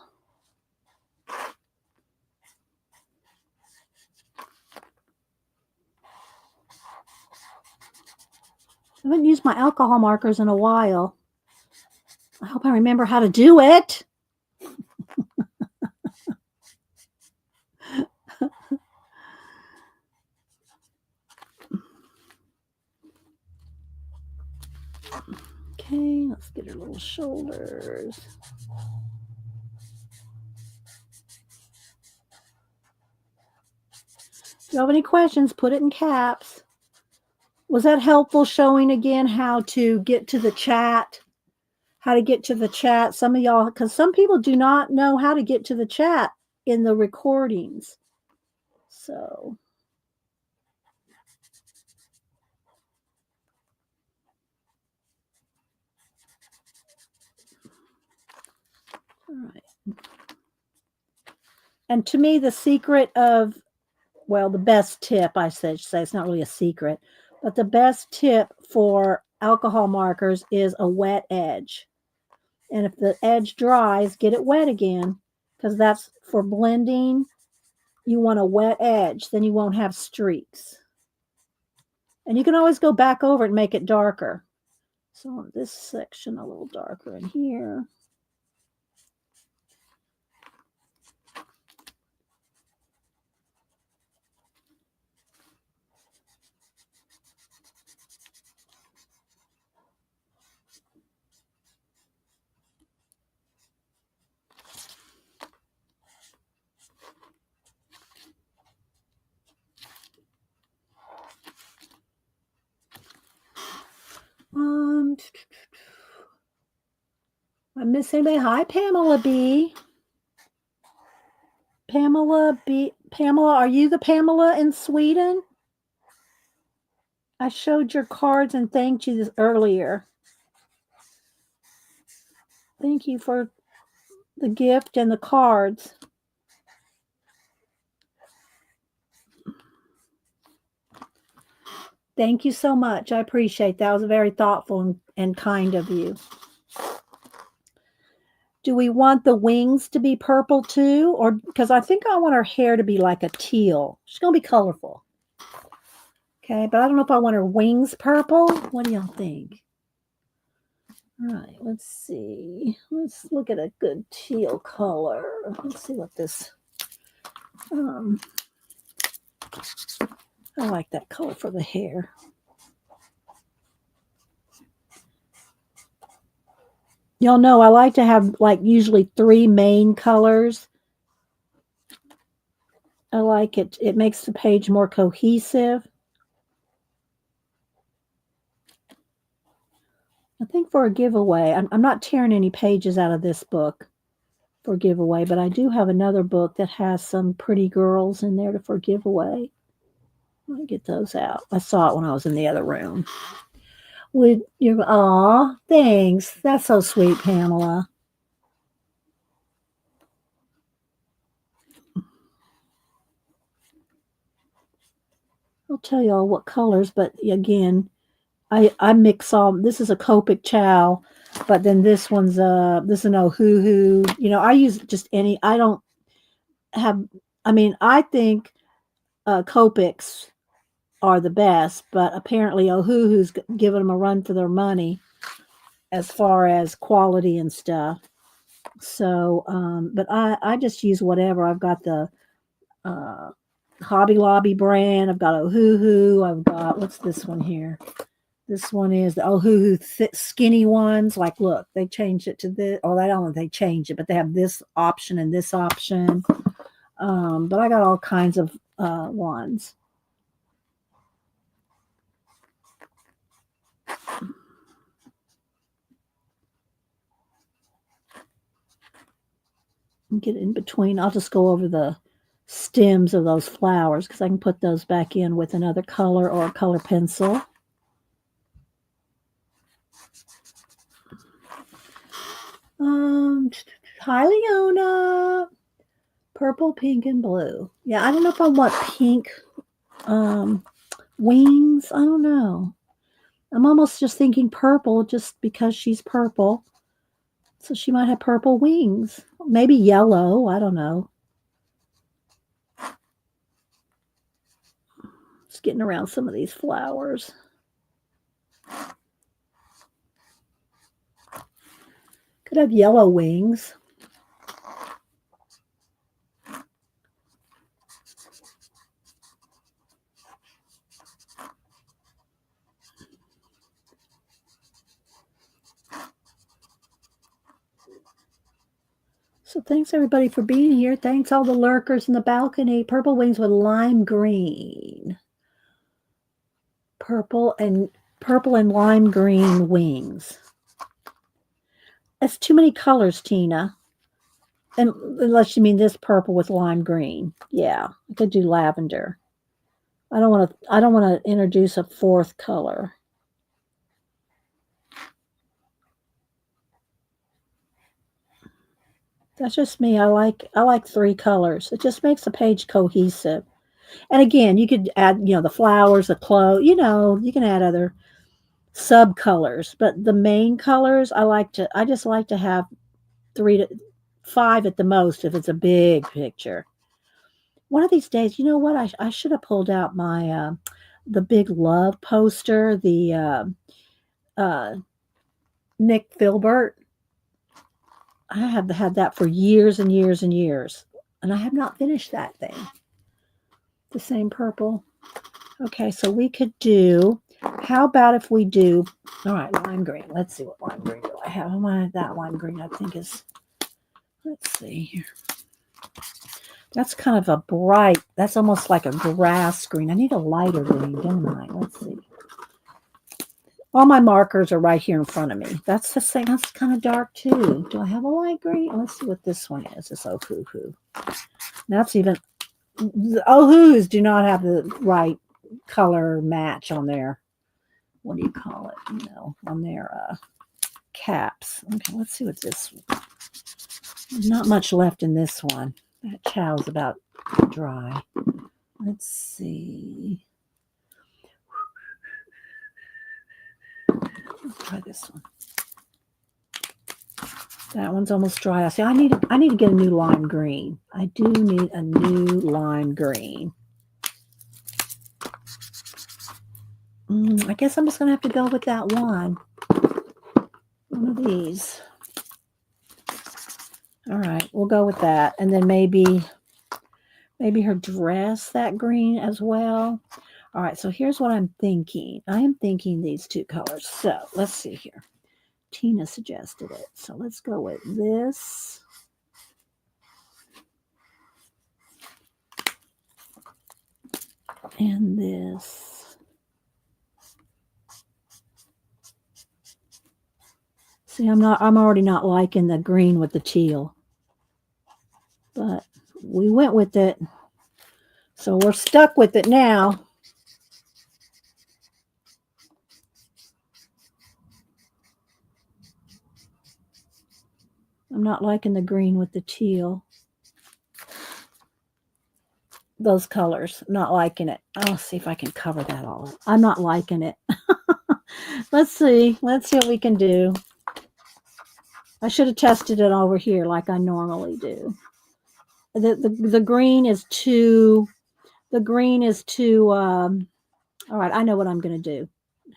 I haven't used my alcohol markers in a while. I hope I remember how to do it. Okay, let's get her little shoulders. If you have any questions, put it in caps. Was that helpful showing again how to get to the chat? How to get to the chat? Some of y'all, because some people do not know how to get to the chat in the recordings. So. All right. And to me, the secret of, well, the best tip, I should say, it's not really a secret, but the best tip for alcohol markers is a wet edge. And if the edge dries, get it wet again, because that's for blending. You want a wet edge, then you won't have streaks. And you can always go back over it and make it darker. So this section a little darker in here. I miss anybody? Hi, Pamela B. Pamela B. Pamela, are you the Pamela in Sweden? I showed your cards and thanked you this earlier. Thank you for the gift and the cards. Thank you so much. I appreciate that. It was very thoughtful and kind of you. Do we want the wings to be purple too? Or because I think I want her hair to be like a teal. She's going to be colorful. Okay, but I don't know if I want her wings purple. What do y'all think? All right, let's see. Let's look at a good teal color. Let's see what this... I like that color for the hair. Y'all know I like to have like usually 3 main colors. I like it. It makes the page more cohesive. I think for a giveaway, I'm not tearing any pages out of this book for giveaway, but I do have another book that has some pretty girls in there for giveaway. Let me get those out. I saw it when I was in the other room. Would you? Aw, thanks. That's so sweet, Pamela. I'll tell y'all what colors, but again, I mix all. This is a Copic Chow, but then this one's this is an Ohuhu. You know, I use just any. I don't have. I mean, I think Copics are the best, but apparently Ohuhu's giving them a run for their money as far as quality and stuff. So, but I just use whatever. I've got the Hobby Lobby brand. I've got Ohuhu. I've got, what's this one here? This one is the Ohuhu skinny ones. Like, look, they changed it to this. Oh, I don't know if they changed it, but they have this option and this option. But I got all kinds of ones. Get in between. I'll just go over the stems of those flowers because I can put those back in with another color or a color pencil. Hi, Leona. Purple, pink, and blue. Yeah, I don't know if I want pink wings. I don't know. I'm almost just thinking purple just because she's purple. So she might have purple wings. Maybe yellow. I don't know. Just getting around some of these flowers. Could have yellow wings. So thanks everybody for being here. Thanks all the lurkers in the balcony. Purple wings with lime green. Purple and lime green wings. That's too many colors, Tina. And unless you mean this purple with lime green. Yeah, I could do lavender. I don't want to introduce a fourth color. That's just me. I like three colors. It just makes the page cohesive. And again, you could add, the flowers, the clothes, you can add other sub colors, but the main colors I just like to have 3 to 5 at the most if it's a big picture. One of these days, you know what? I should have pulled out my the big love poster, the Nick Filbert. I have had that for years and years and years, and I have not finished that thing. The same purple. Okay, so we could do. How about if we do? All right, lime green. Let's see what lime green do I have. That lime green I think is. Let's see here. That's kind of a bright. That's almost like a grass green. I need a lighter green, don't I? Let's see. All my markers are right here in front of me. That's the same. That's kind of dark too. Do I have a light green? Let's see what this one is. This Ohuhu. That's even. The Ohus do not have the right color match on their. What do you call it? On their caps. Okay, let's see what this. There's not much left in this one. That chow's about dry. Let's see. Let's try this one. That one's almost dry. See, I need to get a new lime green. I do need a new lime green. I guess I'm just going to have to go with that one. One of these. All right, we'll go with that. And then maybe her dress, that green as well. All right, so here's what I'm thinking. I am thinking these two colors. So let's see here. Tina suggested it. So let's go with this. And this. See, I'm already not liking the green with the teal. But we went with it. So we're stuck with it now. I'm not liking the green with the teal. Those colors, not liking it. I'll see if I can cover that all up. I'm not liking it. Let's see what we can do. I should have tested it over here like I normally do. The green is too. All right, I know what I'm going to do.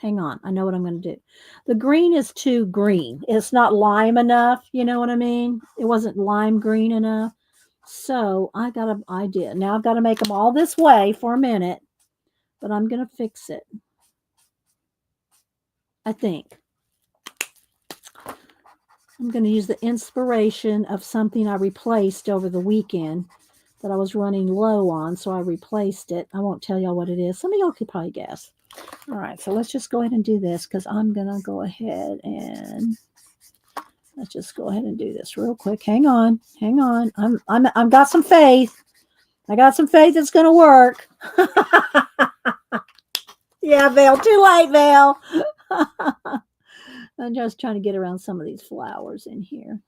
Hang on, I know what I'm going to do. The green is too green. It's not lime enough. You know what I mean? It wasn't lime green enough. So I got an idea. Now I've got to make them all this way for a minute, but I'm going to fix it. I think. I'm going to use the inspiration of something I replaced over the weekend that I was running low on, so I replaced it. I won't tell y'all what it is. Some of y'all could probably guess. All right, so let's just go ahead and do this because I'm going to go ahead and let's just go ahead and do this real quick. Hang on. Hang on. I've got some faith. I got some faith it's going to work. Yeah, Val. Too late, Val. I'm just trying to get around some of these flowers in here.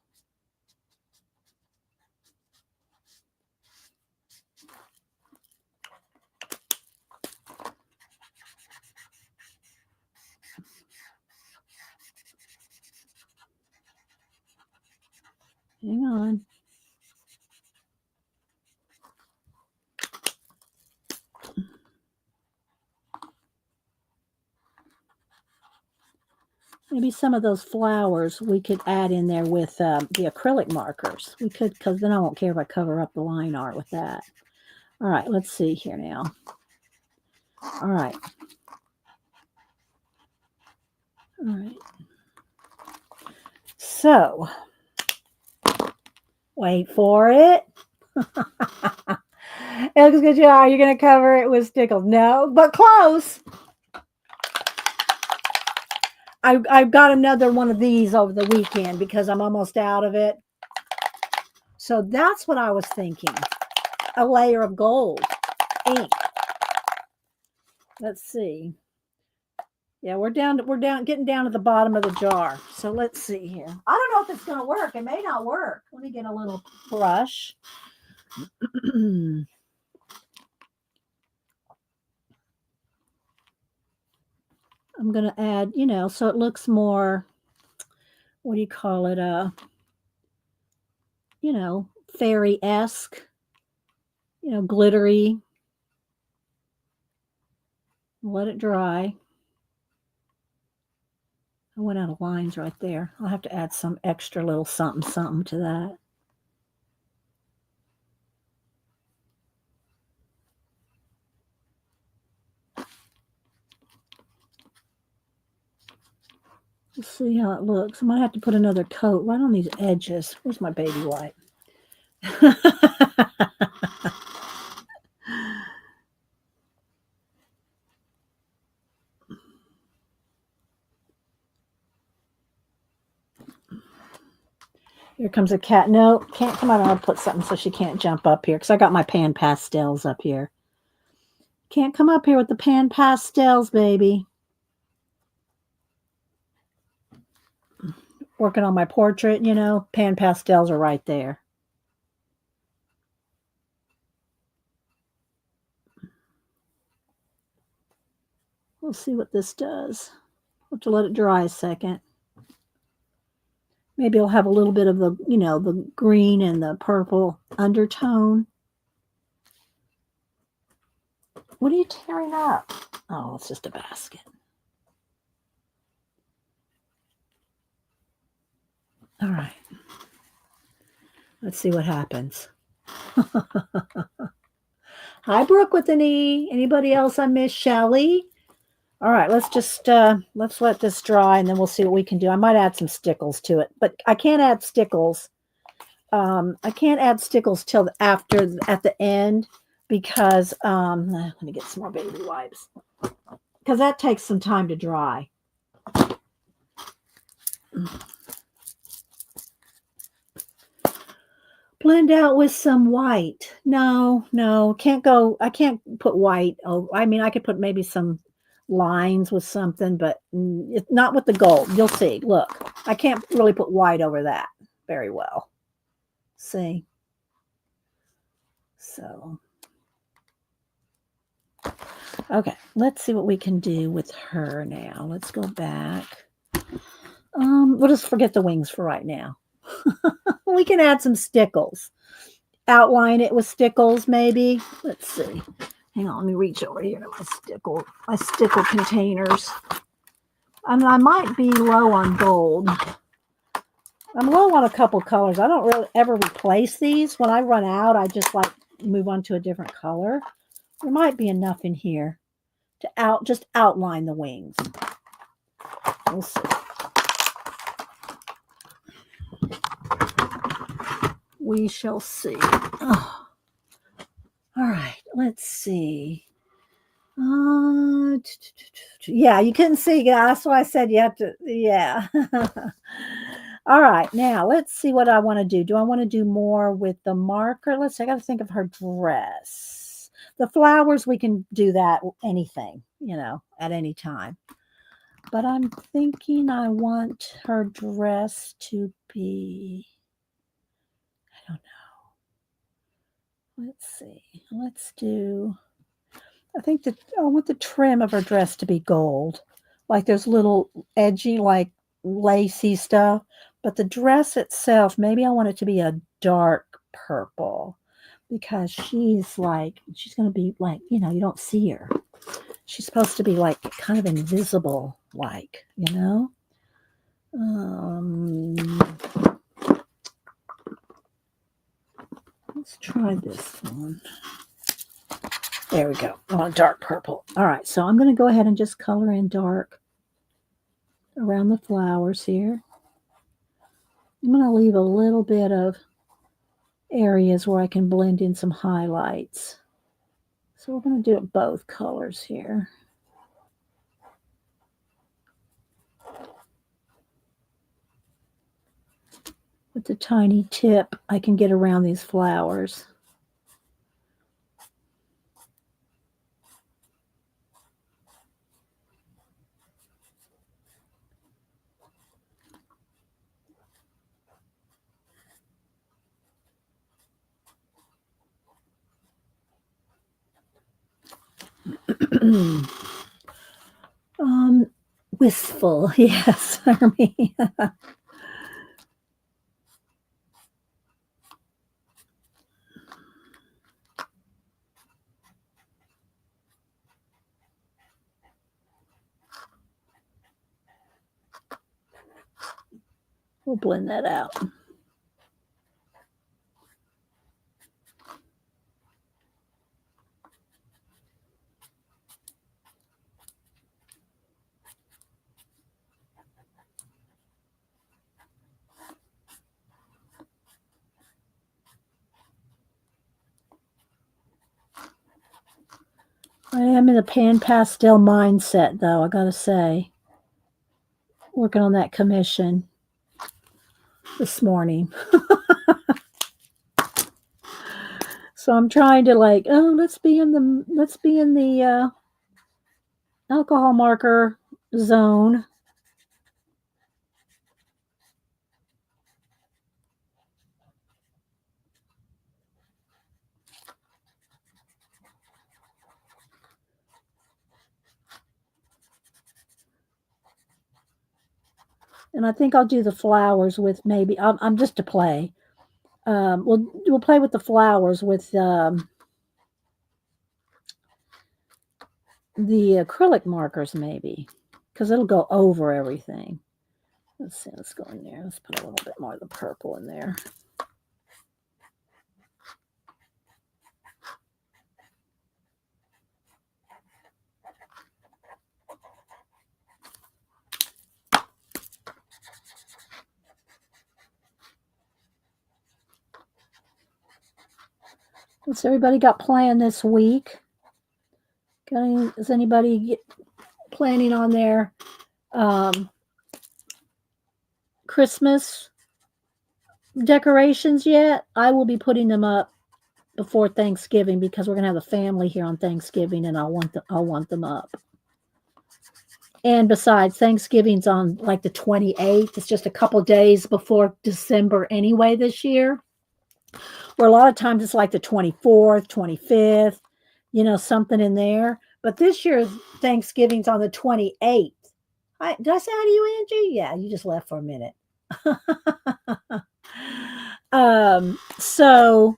Hang on. Maybe some of those flowers we could add in there with the acrylic markers. We could, because then I won't care if I cover up the line art with that. All right, let's see here now. All right. All right. So, wait for it. It looks good. Are you going to cover it with stickles? No, but close. I've got another one of these over the weekend because I'm almost out of it. So that's what I was thinking. A layer of gold ink. Let's see. Yeah, we're getting down to the bottom of the jar. So let's see here. I don't know if it's going to work. It may not work. Let me get a little brush. I'm going to add, so it looks more, what do you call it? Fairy-esque, glittery. Let it dry. I went out of lines right there. I'll have to add some extra little something to that. Let's see how it looks. I might have to put another coat right on these edges. Where's my baby wipe? Here comes a cat. No, can't come out. I'll put something so she can't jump up here because I got my pan pastels up here. Can't come up here with the pan pastels, baby. Working on my portrait, pan pastels are right there. We'll see what this does. We'll have to let it dry a second. Maybe I'll have a little bit of the, the green and the purple undertone. What are you tearing up? Oh, it's just a basket. All right. Let's see what happens. Hi, Brooke with an E. Anybody else I miss? Shelly? All right, let's just let's let this dry and then we'll see what we can do. I might add some stickles to it, but I can't add stickles. I can't add stickles till at the end because let me get some more baby wipes because that takes some time to dry. Blend out with some white. No, can't go. I can't put white. Oh, I mean, I could put maybe some lines with something, but not with the gold. You'll see. Look, I can't really put white over that very well. See? So, okay, let's see what we can do with her now. Let's go back. We'll just forget the wings for right now. We can add some stickles. Outline it with stickles, maybe. Let's see. Hang on, let me reach over here to my stickle containers. I might be low on gold. I'm low on a couple colors. I don't really ever replace these. When I run out, I just like move on to a different color. There might be enough in here to just outline the wings. We'll see. We shall see. Oh. All right, let's see. Yeah, you couldn't see. Yeah, that's why I said you have to. Yeah. All right, now let's see what I want to do. Do I want to do more with the marker? Let's see. I got to think of her dress. The flowers, we can do that anything, at any time. But I'm thinking I want her dress to be, I don't know. Let's see. I think that I want the trim of her dress to be gold. Like there's little edgy, like lacy stuff. But the dress itself, maybe I want it to be a dark purple because she's going to be like, you don't see her. She's supposed to be like kind of invisible, Let's try this one. There we go. I want a dark purple. All right, so I'm going to go ahead and just color in dark around the flowers here. I'm going to leave a little bit of areas where I can blend in some highlights. So we're going to do it both colors here. With the tiny tip, I can get around these flowers. Wistful, yes, Army. We'll blend that out. I am in a pan pastel mindset, though, I gotta say. Working on that commission this morning. So I'm trying to let's be in the alcohol marker zone. And I think I'll do the flowers with maybe I'm just to play. We'll play with the flowers with the acrylic markers maybe, because it'll go over everything. Let's see. Let's go in there. Let's put a little bit more of the purple in there. What's everybody got planned this week? Is anybody planning on their Christmas decorations yet? I will be putting them up before Thanksgiving because we're gonna have the family here on Thanksgiving, and I'll want them up. And besides, Thanksgiving's on like the 28th. It's just a couple days before December anyway this year. Where a lot of times it's like the 24th, 25th, something in there. But this year, Thanksgiving's on the 28th. Did I say hi to you, Angie? Yeah, you just left for a minute. So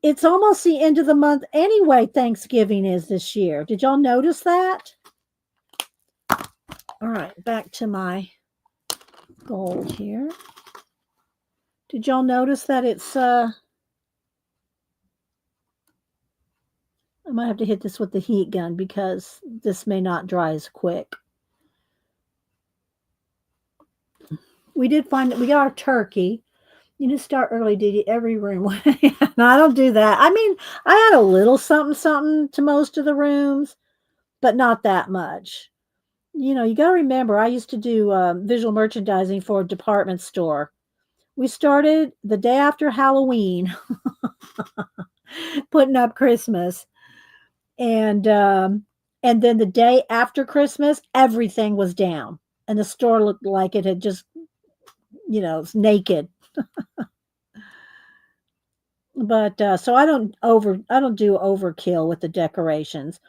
it's almost the end of the month anyway, Thanksgiving is this year. Did y'all notice that? All right, back to my gold here. Did y'all notice that it's I might have to hit this with the heat gun because this may not dry as quick. We did find that we got our turkey. You just start early, Dee every room. No, I don't do that. I mean, I had a little something something to most of the rooms, but not that much. You gotta remember, I used to do, visual merchandising for a department store. We started the day after Halloween putting up Christmas, and, and then the day after Christmas, everything was down, and the store looked like it had just, it's naked. But, so I don't do overkill with the decorations.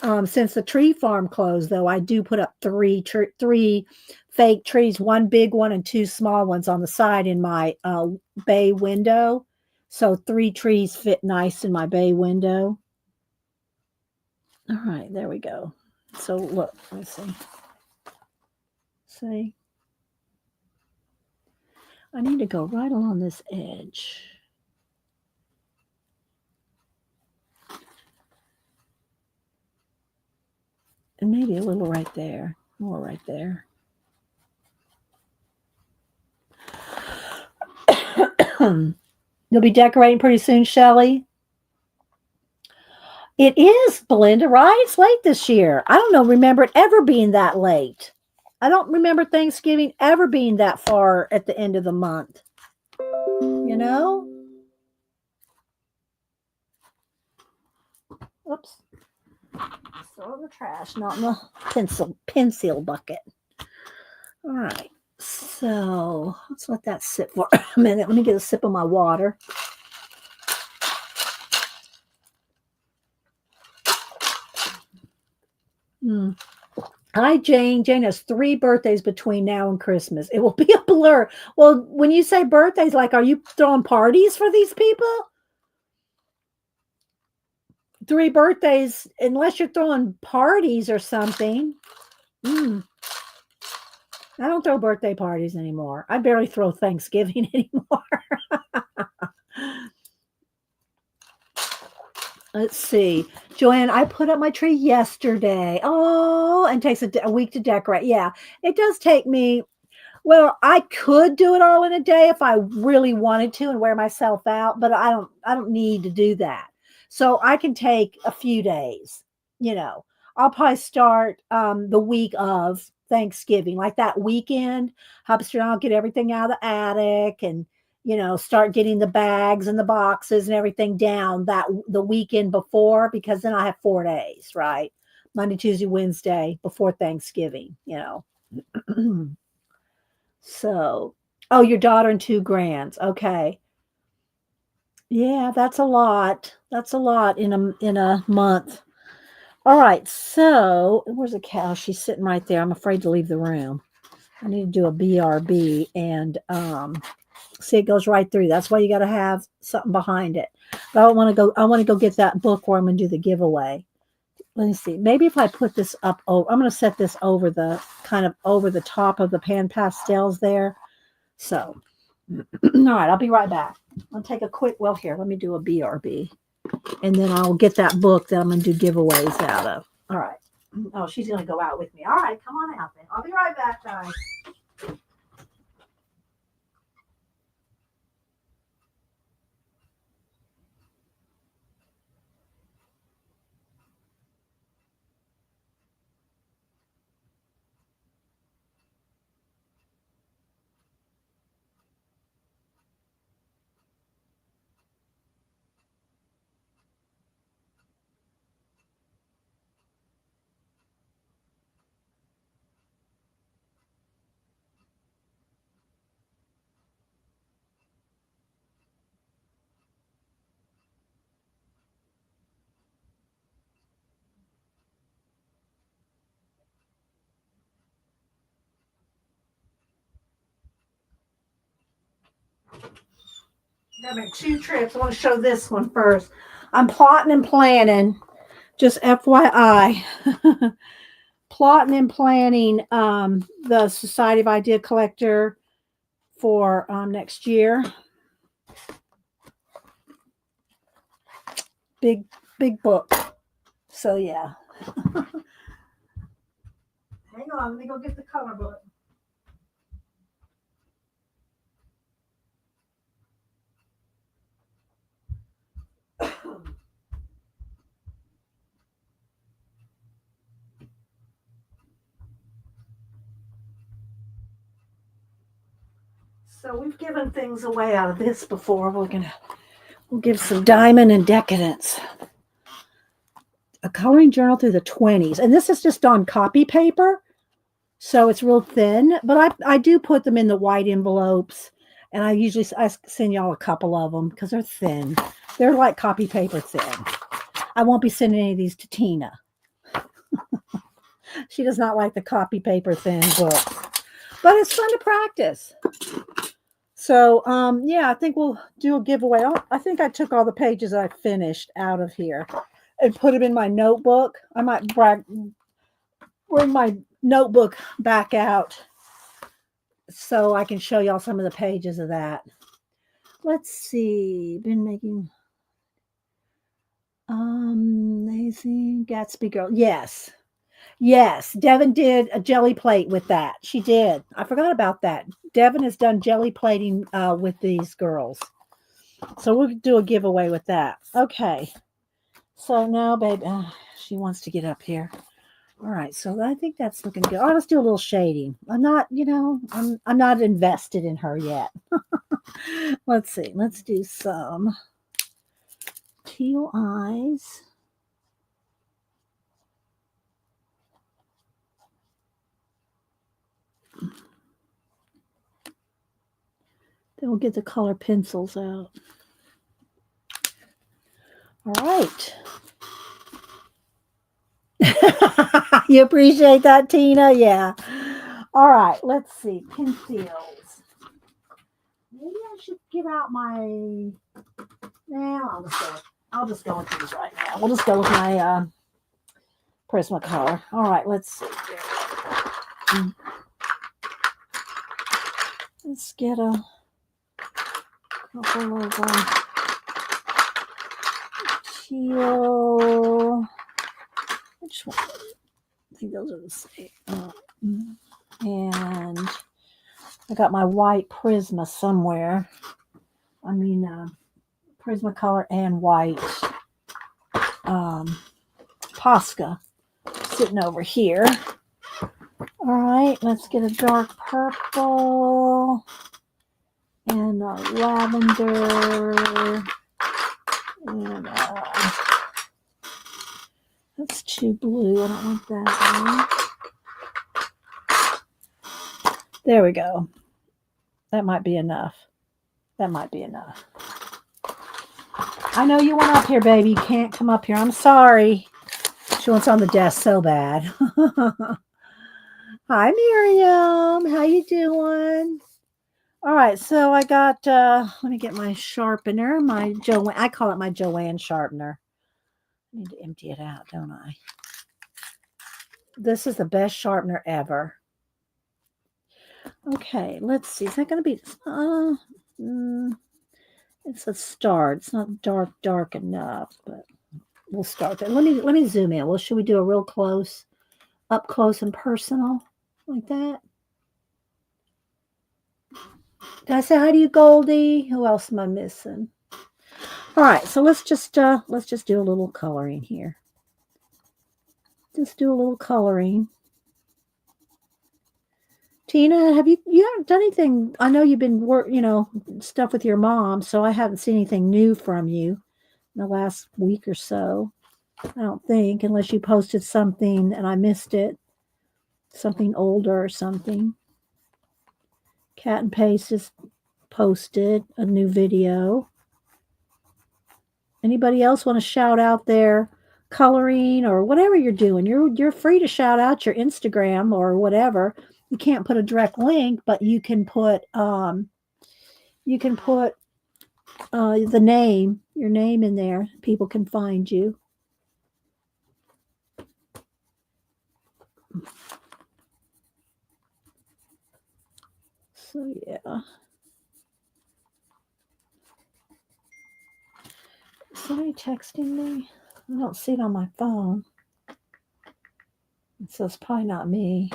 Since the tree farm closed, though, I do put up three fake trees, one big one and two small ones on the side in my bay window. So three trees fit nice in my bay window. All right, there we go. So look, let's see. See, I need to go right along this edge. And maybe a little right there, more right there. You'll be decorating pretty soon, Shelley. It is, Belinda, right? It's late this year. I don't know, remember it ever being that late. I don't remember Thanksgiving ever being that far at the end of the month. You know? Oops. Throw in the trash, not in the pencil bucket. All right. So let's let that sit for a minute. Let me get a sip of my water. Hi, Jane. Jane has 3 birthdays between now and Christmas. It will be a blur. Well, when you say birthdays, like, are you throwing parties for these people? 3 birthdays, unless you're throwing parties or something. I don't throw birthday parties anymore. I barely throw Thanksgiving anymore. Let's see. Joanne, I put up my tree yesterday. Oh, and takes a week to decorate. Yeah, it does take me. Well, I could do it all in a day if I really wanted to and wear myself out, but I don't need to do that. So I can take a few days, you know. I'll probably start the week of Thanksgiving, like that weekend. I'll get everything out of the attic and start getting the bags and the boxes and everything down the weekend before, because then I have 4 days, right? Monday, Tuesday, Wednesday before Thanksgiving. So, oh, your daughter and 2 grands. Okay. Yeah, that's a lot. That's a lot in a month. All right. So, where's the cow? She's sitting right there. I'm afraid to leave the room. I need to do a BRB and see, it goes right through. That's why you got to have something behind it. But I want to go get that book where I'm going to do the giveaway. Let me see. Maybe if I put this up, I'm going to set this over the top of the pan pastels there. So, all right, I'll be right back. I'll take a quick, here, let me do a BRB. And then I'll get that book that I'm going to do giveaways out of. All right. Oh, she's going to go out with me. All right, come on out then. I'll be right back, guys. I'm going to make 2 trips. I want to show this one first. I'm plotting and planning, just FYI. Plotting and planning the Society of Idea Collector for next year. Big book. So yeah. Hang on, let me go get the color book. So we've given things away out of this before. We'll give some Diamond and Decadence. A coloring journal through the 20s. And this is just on copy paper. So it's real thin. But I do put them in the white envelopes. And I send y'all a couple of them because they're thin. They're like copy paper thin. I won't be sending any of these to Tina. She does not like the copy paper thin books. But it's fun to practice. So, yeah, I think we'll do a giveaway. I think I took all the pages I finished out of here and put them in my notebook. I might bring my notebook back out so I can show y'all some of the pages of that. Let's see. Been making Amazing Gatsby Girl. Yes. Yes, Devin did a jelly plate with that. She did. I forgot about that. Devin has done jelly plating with these girls. So we'll do a giveaway with that. Okay. So now, babe, she wants to get up here. All right. So I think that's looking good. Oh, let's do a little shading. I'm not, I'm not invested in her yet. Let's see. Let's do some teal eyes. Then we'll get the color pencils out. All right. You appreciate that, Tina? Yeah. All right. Let's see. Pencils. Maybe I should give out my... Now I'll just go with these right now. We'll just go with my Prismacolor. All right. Let's see. Let's get a couple of teal. Which one? I think those are the same. And I got my white Prisma somewhere. I mean, Prismacolor and white Posca sitting over here. All right, let's get a dark purple and a lavender. And that's too blue. I don't want that one. There we go. That might be enough. That might be enough. I know you want up here, baby. You can't come up here. I'm sorry. She wants on the desk so bad. Hi, Miriam. How you doing? All right, so I got, let me get my sharpener, I call it my Joanne sharpener. I need to empty it out, don't I? This is the best sharpener ever. Okay, let's see. Is that going to be, it's a start. It's not dark enough, but we'll start there. Let me zoom in. Well, should we do a real close, up close and personal like that? Did I say hi to you, Goldie? Who else am I missing? All right, so let's just do a little coloring here. Just do a little coloring. Tina, you haven't done anything? I know you've been stuff with your mom, so I haven't seen anything new from you in the last week or so. I don't think, unless you posted something and I missed it, something older or something. Cat and Paste has posted a new video. Anybody else want to shout out their coloring or whatever you're doing? You're free to shout out your Instagram or whatever. You can't put a direct link, but you can put the name, your name in there. People can find you. So yeah. Is somebody texting me? I don't see it on my phone. So it's probably not me.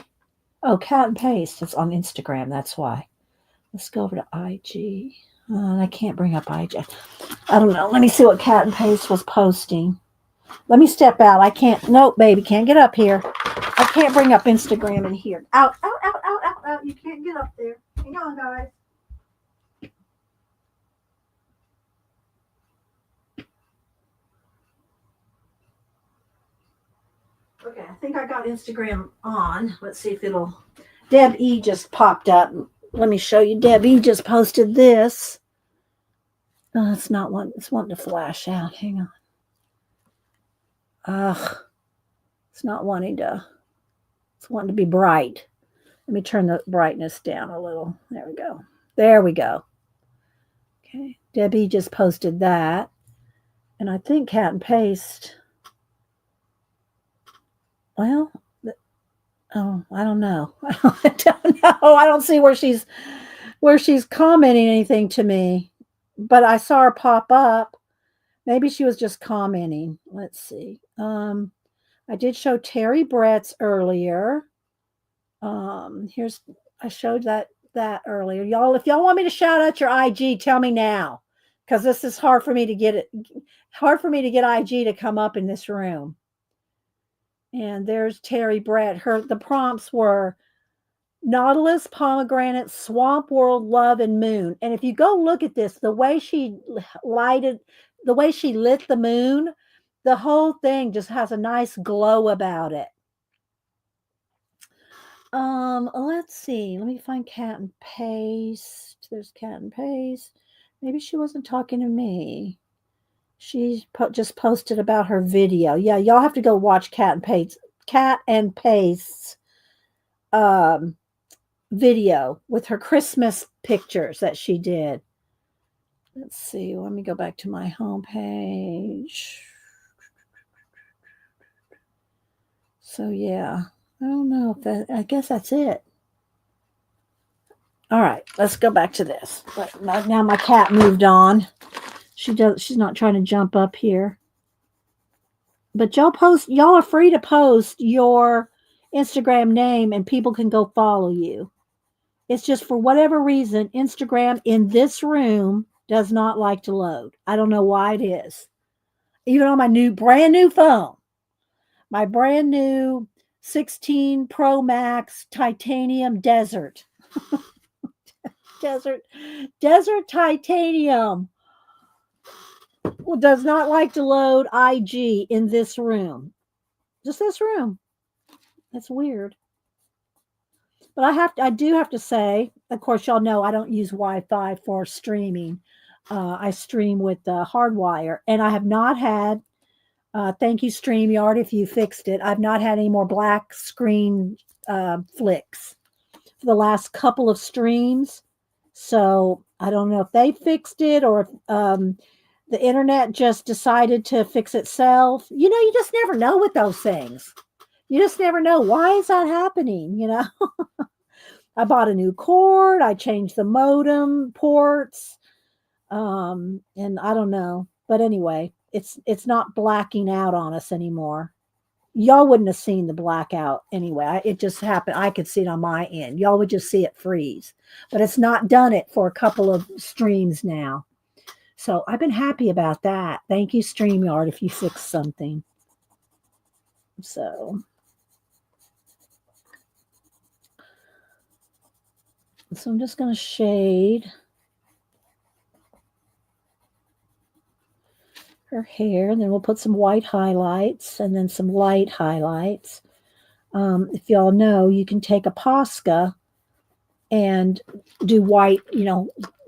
Oh, Cat and Paste is on Instagram. That's why. Let's go over to IG. I can't bring up IG. I don't know. Let me see what Cat and Paste was posting. Let me step out. I can't. Nope, baby. Can't get up here. I can't bring up Instagram in here. Out. You can't get up there. Hang on, guys. Okay, I think I got Instagram on. Let's see if it'll. Deb E just popped up. Let me show you. Deb E just posted this. No, it's not one. It's wanting to flash out. Hang on. Ugh, it's not wanting to. It's wanting to be bright. Let me turn the brightness down a little. There we go. There we go. Okay, Debbie just posted that, and I think Cat and Paste. Well, oh, I don't know. I don't know. I don't see where she's commenting anything to me, but I saw her pop up. Maybe she was just commenting. Let's see. I did show Terry Brett's earlier. Here's I showed that earlier. Y'all, if y'all want me to shout out your IG, tell me now, because this is hard for me to get IG to come up in this room. And there's Terry Brett. The prompts were Nautilus, Pomegranate, Swamp World, Love, and Moon. And if you go look at this, the way she lit the moon, the whole thing just has a nice glow about it. Let's see. Let me find Cat and Paste. There's Cat and Paste. Maybe she wasn't talking to me. She just posted about her video. Yeah, y'all have to go watch Cat and Paste's video with her Christmas pictures that she did. Let's see. Let me go back to my homepage. So yeah, I don't know if I guess that's it. All right, let's go back to this. But now my cat moved on. She's not trying to jump up here. But y'all are free to post your Instagram name and people can go follow you. It's just for whatever reason, Instagram in this room does not like to load. I don't know why it is. Even on my brand new phone, my brand new 16 Pro Max titanium desert. desert titanium does not like to load IG in this room. Just this room. That's weird. But I do have to say, of course, y'all know I don't use Wi-Fi for streaming. I stream with Hardwire, and I have not had. Thank you, StreamYard, if you fixed it. I've not had any more black screen flicks for the last couple of streams. So I don't know if they fixed it or if the internet just decided to fix itself. You just never know with those things. You just never know. Why is that happening? I bought a new cord. I changed the modem ports. And I don't know. But anyway, it's not blacking out on us anymore. Y'all wouldn't have seen the blackout anyway. It just happened. I could see it on my end. Y'all would just see it freeze. But it's not done it for a couple of streams now. So I've been happy about that. Thank you, StreamYard, if you fixed something. So I'm just going to shade her hair, and then we'll put some white highlights and then some light highlights. If y'all know, you can take a Posca and do white,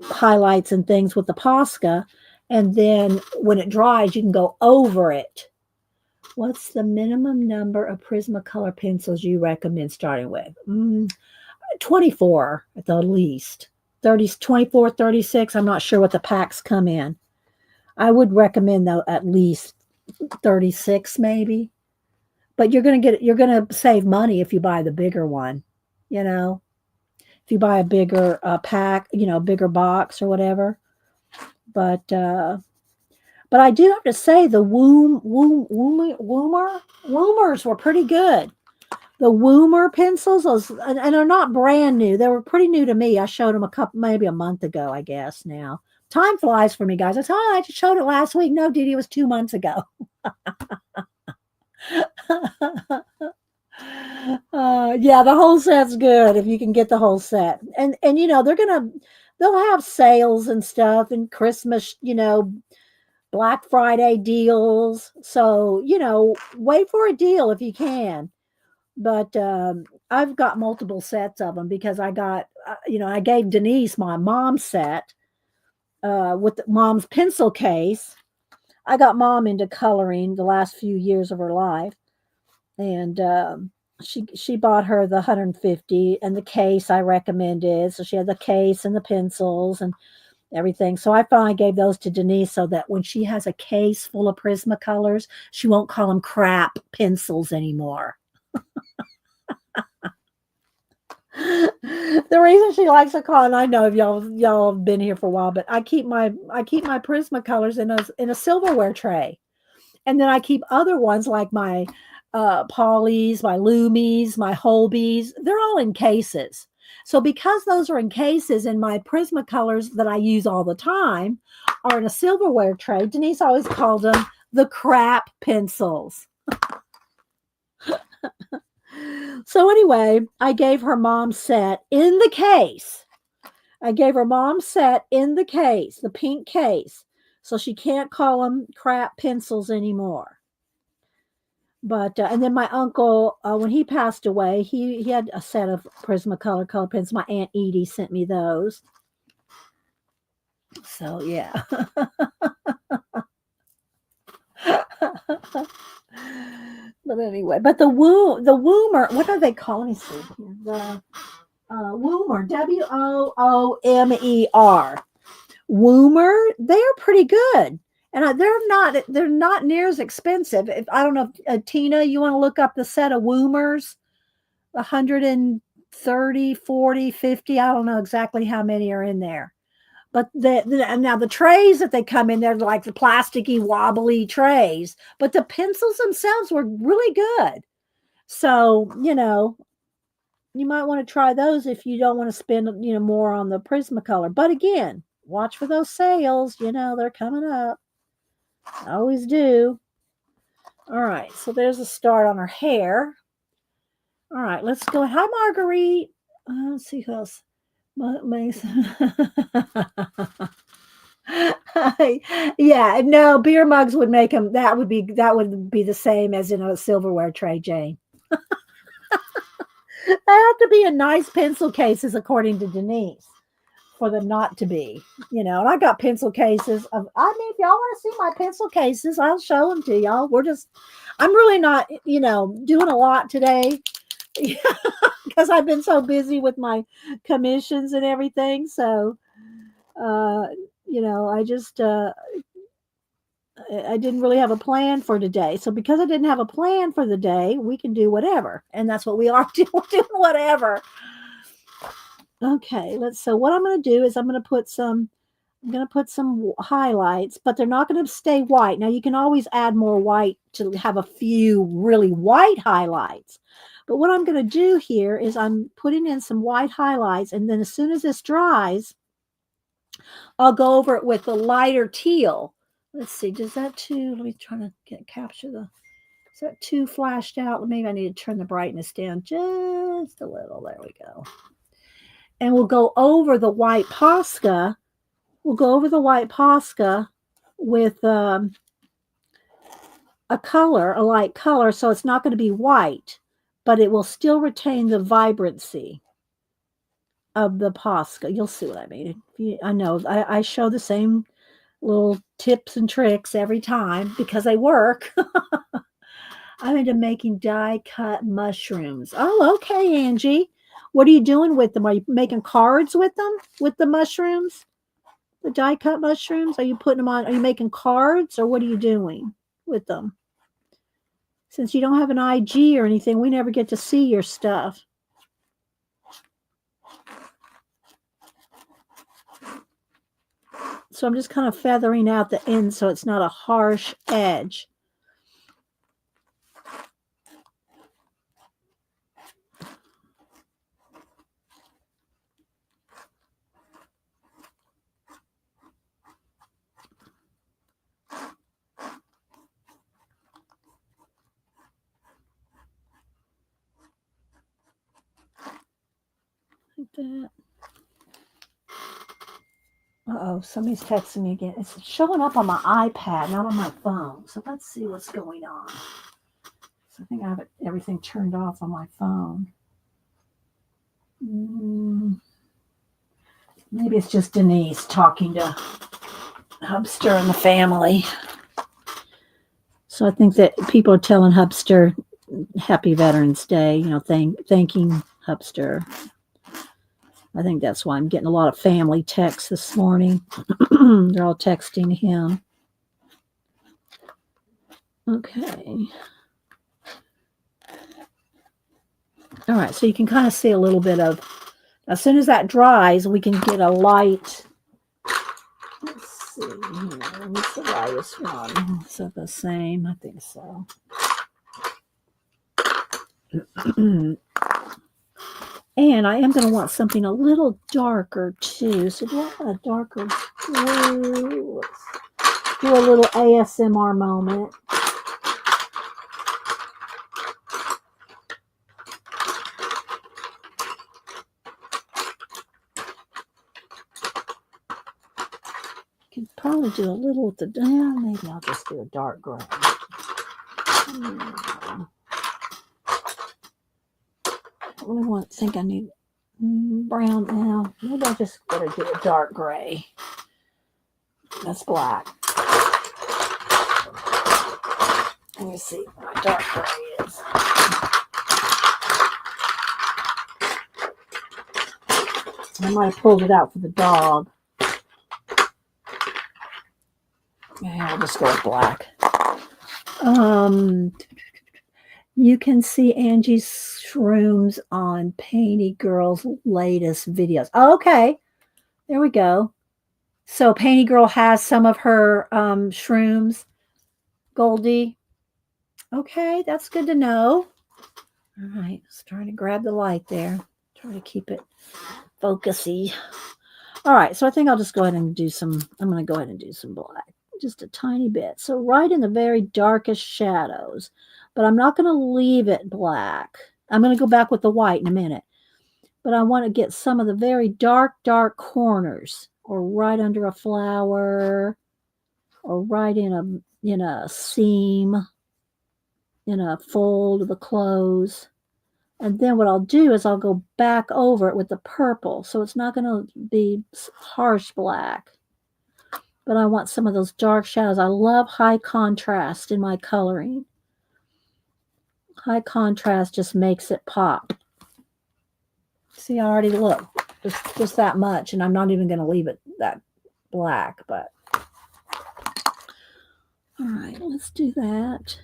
highlights and things with the Posca, and then when it dries, you can go over it. What's the minimum number of Prismacolor pencils you recommend starting with? 24 at the least. 24, 36. I'm not sure what the packs come in. I would recommend though at least 36 maybe. But you're going to save money if you buy the bigger one, If you buy a bigger pack, bigger box or whatever. But I do have to say the Woomers were pretty good. The Woomer pencils, and they're not brand new. They were pretty new to me. I showed them maybe a month ago, I guess now. Time flies for me, guys. I just showed it last week. No, Didi, it was 2 months ago. Yeah, the whole set's good if you can get the whole set. And they'll have sales and stuff and Christmas, Black Friday deals. So, wait for a deal if you can. But I've got multiple sets of them because I gave Denise my mom's set with mom's pencil case. I got mom into coloring the last few years of her life, and she bought her the 150 and the case I recommended. So she had the case and the pencils and everything. So I finally gave those to Denise so that when she has a case full of Prismacolors, she won't call them crap pencils anymore. The reason she likes to call, and I know if y'all have been here for a while, but I keep my Prismacolors in a silverware tray, and then I keep other ones like my Polly's, my Loomies, my Holbees. They're all in cases. So because those are in cases, and my Prismacolors that I use all the time are in a silverware tray, Denise always called them the crap pencils. So anyway, I gave her mom's set in the case. I gave her mom's set in the case, the pink case. So she can't call them crap pencils anymore. But and then my uncle, when he passed away, he had a set of Prismacolor color pens. My Aunt Edie sent me those. So yeah. But anyway, but the Woomer, what are they calling? Let me see here. The Woomer, Woomer. Woomer, they're pretty good, and they're not near as expensive. If I don't know, if, Tina, you want to look up the set of Woomers, 130, 40, 50. I don't know exactly how many are in there. But now the trays that they come in, they're like the plasticky, wobbly trays. But the pencils themselves were really good. So, you might want to try those if you don't want to spend, more on the Prismacolor. But again, watch for those sales. They're coming up. I always do. All right. So there's a start on her hair. All right. Let's go. Hi, Marguerite. Let's see who else. Yeah, no, beer mugs would make them. That would be the same as in a silverware tray, Jane. They have to be in nice pencil cases, according to Denise, for them not to be. And I got pencil cases of. I mean, if y'all want to see my pencil cases, I'll show them to y'all. I'm really not, doing a lot today because I've been so busy with my commissions and everything. So, I just I didn't really have a plan for today. So because I didn't have a plan for the day, we can do whatever. And that's what we are doing, whatever. Okay, so what I'm going to do is I'm going to put some highlights, but they're not going to stay white. Now you can always add more white to have a few really white highlights. But what I'm going to do here is I'm putting in some white highlights, and then as soon as this dries, I'll go over it with the lighter teal. Let's see, does that too? Let me try to capture is that too flashed out? Maybe I need to turn the brightness down just a little. There we go. And we'll go over the white Posca. We'll go over the white Posca with a light color, so it's not going to be white, but it will still retain the vibrancy of the Posca. You'll see what I mean. I know I show the same little tips and tricks every time because they work. I'm into making die cut mushrooms. Oh, okay, Angie. What are you doing with them? Are you making cards with them, with the mushrooms? The die cut mushrooms? Are you putting them on? Are you making cards, or what are you doing with them? Since you don't have an IG or anything, we never get to see your stuff. So I'm just kind of feathering out the end so it's not a harsh edge. Like that. Uh-oh, somebody's texting me again. It's showing up on my iPad, not on my phone. So let's see what's going on. So I think I have everything turned off on my phone. Maybe it's just Denise talking to Hubster and the family. So I think that people are telling Hubster Happy Veterans Day, thanking Hubster. I think that's why I'm getting a lot of family texts this morning. They're all texting him. Okay. All right, so you can kind of see a little bit of, as soon as that dries, we can get a light. Let's see here. What's the lightest one? Is that the same? I think so. And I am going to want something a little darker too. So do I want a darker blue? Let's do a little ASMR moment. Can probably do a little with the down. Maybe I'll just do a dark gray. I really think I need brown now. Maybe I'll just gotta do a dark gray. That's black. Let me see what my dark gray is. I might have pulled it out for the dog. Yeah, I'll just go with black. You can see Angie's shrooms on Painty Girl's latest videos. Oh, okay. There we go. So Painty Girl has some of her shrooms, Goldie. Okay, that's good to know. All right, just trying to grab the light there. Try to keep it focusy. All right, so I think I'll just go ahead and I'm going to go ahead and do some black. Just a tiny bit. So right in the very darkest shadows. But I'm not going to leave it black. I'm going to go back with the white in a minute. But I want to get some of the very dark, dark corners. Or right under a flower. Or right in a seam. In a fold of the clothes. And then what I'll do is I'll go back over it with the purple. So it's not going to be harsh black. But I want some of those dark shadows. I love high contrast in my coloring. High contrast just makes it pop. See, I already look. Just that much. And I'm not even going to leave it that black. But all right, let's do that.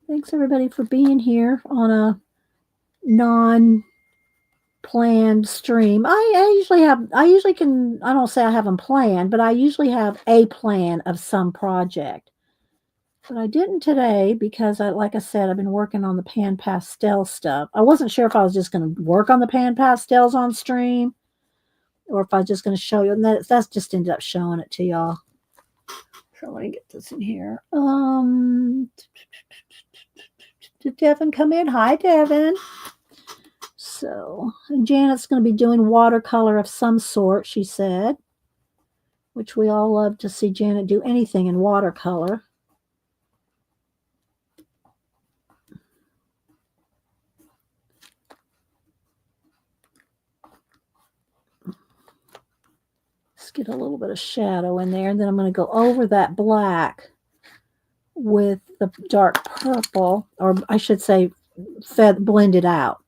Thanks, everybody, for being here on a non-planned stream. I don't say I have them planned, but I usually have a plan of some project. But I didn't today because, like I said, I've been working on the pan pastel stuff. I wasn't sure if I was just going to work on the pan pastels on stream or if I was just going to show you. And that's just ended up showing it to y'all. So let me get this in here. Did Devin come in? Hi, Devin. So, Janet's going to be doing watercolor of some sort, she said, which we all love to see Janet do anything in watercolor. Let's get a little bit of shadow in there, and then I'm going to go over that black with the dark purple, or I should say blend it out,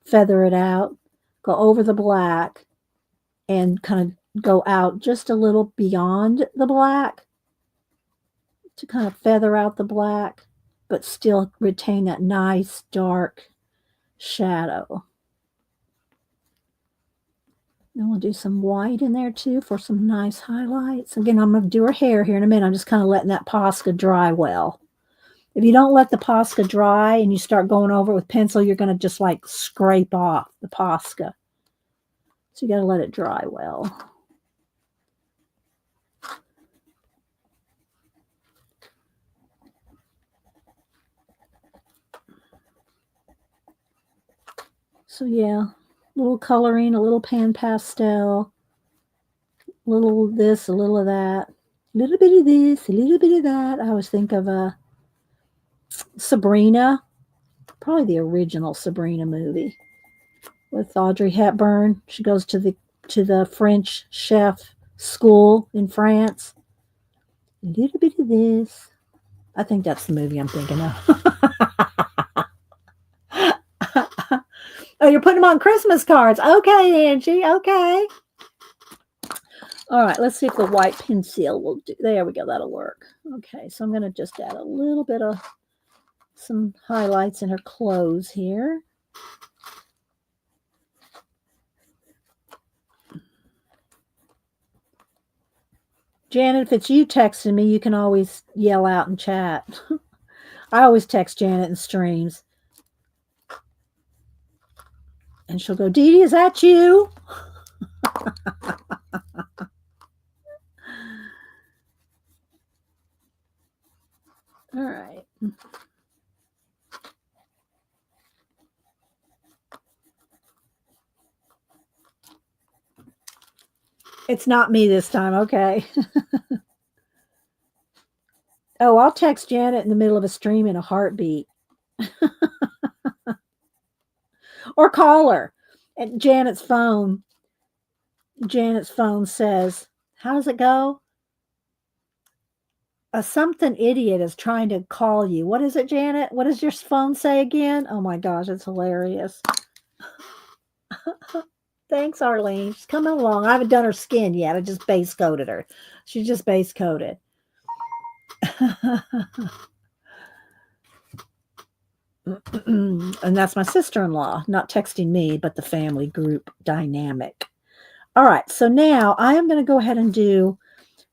feather it out, go over the black, and kind of go out just a little beyond the black to kind of feather out the black, but still retain that nice dark shadow. Then we'll do some white in there too for some nice highlights. Again, I'm going to do her hair here in a minute. I'm just kind of letting that Posca dry well. If you don't let the Posca dry and you start going over it with pencil, you're going to just like scrape off the Posca. So you got to let it dry well. So yeah, little coloring, a little pan pastel, a little this, a little of that, a little bit of this, a little bit of that. I always think of Sabrina, probably the original Sabrina movie with Audrey Hepburn. She goes to the French chef school in France. A little bit of this. I think that's the movie I'm thinking of. Oh, you're putting them on Christmas cards. Okay, Angie. Okay. All right, let's see if the white pencil will do. There we go. That'll work. Okay, so I'm going to just add a little bit of some highlights in her clothes here. Janet, if it's you texting me, you can always yell out in chat. I always text Janet in streams. And she'll go, Dee Dee, is that you? All right. It's not me this time. Okay. Oh, I'll text Janet in the middle of a stream in a heartbeat. Or call her. And Janet's phone says, how does it go? Something idiot is trying to call you. What is it, Janet? What does your phone say again? Oh my gosh, it's hilarious. Thanks, Arlene. She's coming along. I haven't done her skin yet. I just base coated her. She's just base coated. And that's my sister-in-law, not texting me, but the family group dynamic. All right, so now I am going to go ahead and do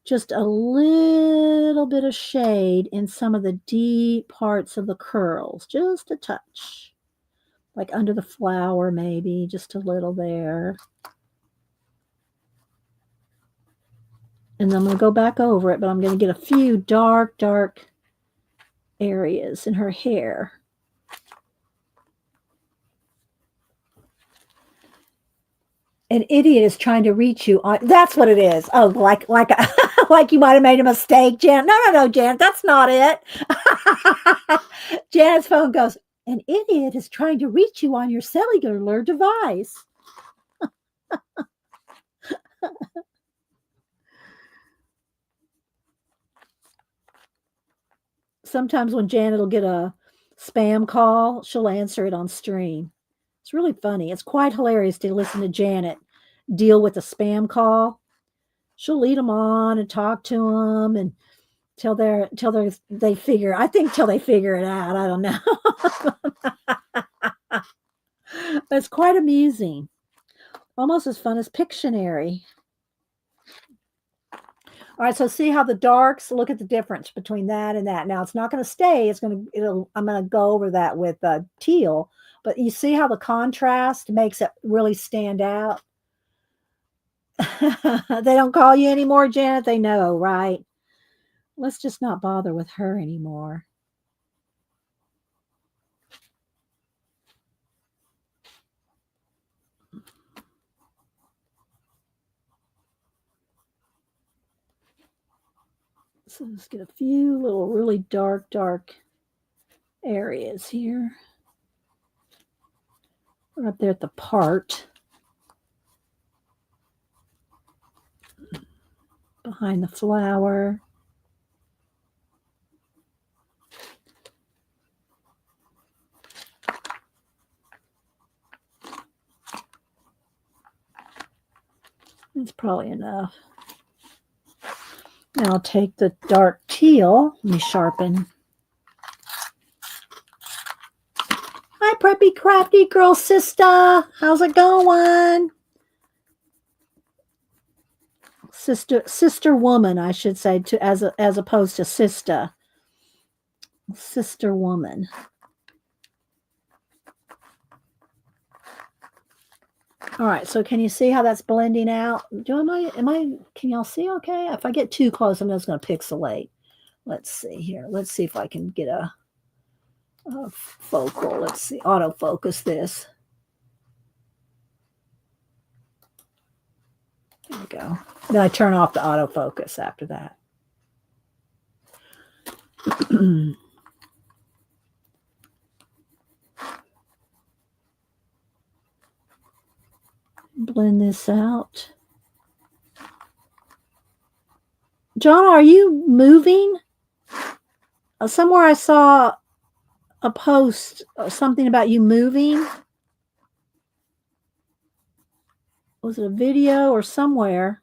just a little bit of shade in some of the deep parts of the curls, just a touch, like under the flower, maybe just a little there. And then I'm going to go back over it, but I'm going to get a few dark areas in her hair. An idiot is trying to reach you on. That's what it is. Oh, like like you might have made a mistake, Jan. No, Jan, that's not it. Jan's phone goes, an idiot is trying to reach you on your cellular device. Sometimes when Janet will get a spam call, she'll answer it on stream. It's really funny. It's quite hilarious to listen to Janet deal with a spam call. She'll lead them on and talk to them and till they figure it out. I don't know. But it's quite amusing. Almost as fun as Pictionary. All right, so see how the darks, look at the difference between that and that. Now it's not going to stay. I'm going to go over that with teal, but you see how the contrast makes it really stand out. They don't call you anymore, Janet. They know, right? Let's just not bother with her anymore. So let's get a few little really dark areas here. We're up there at the part. Behind the flower. That's probably enough. Now I'll take the dark teal. Let me sharpen. Hi, preppy crafty girl sister. How's it going? Sister woman, I should say, as opposed to sister. Sister woman. All right, so can you see how that's blending out? Can y'all see okay? If I get too close, I'm just going to pixelate. Let's see here. Let's see if I can get a focal. Let's see, autofocus this. There we go. Then I turn off the autofocus after that. Blend this out. John, are you moving? Somewhere I saw a post, something about you moving. Was it a video or somewhere?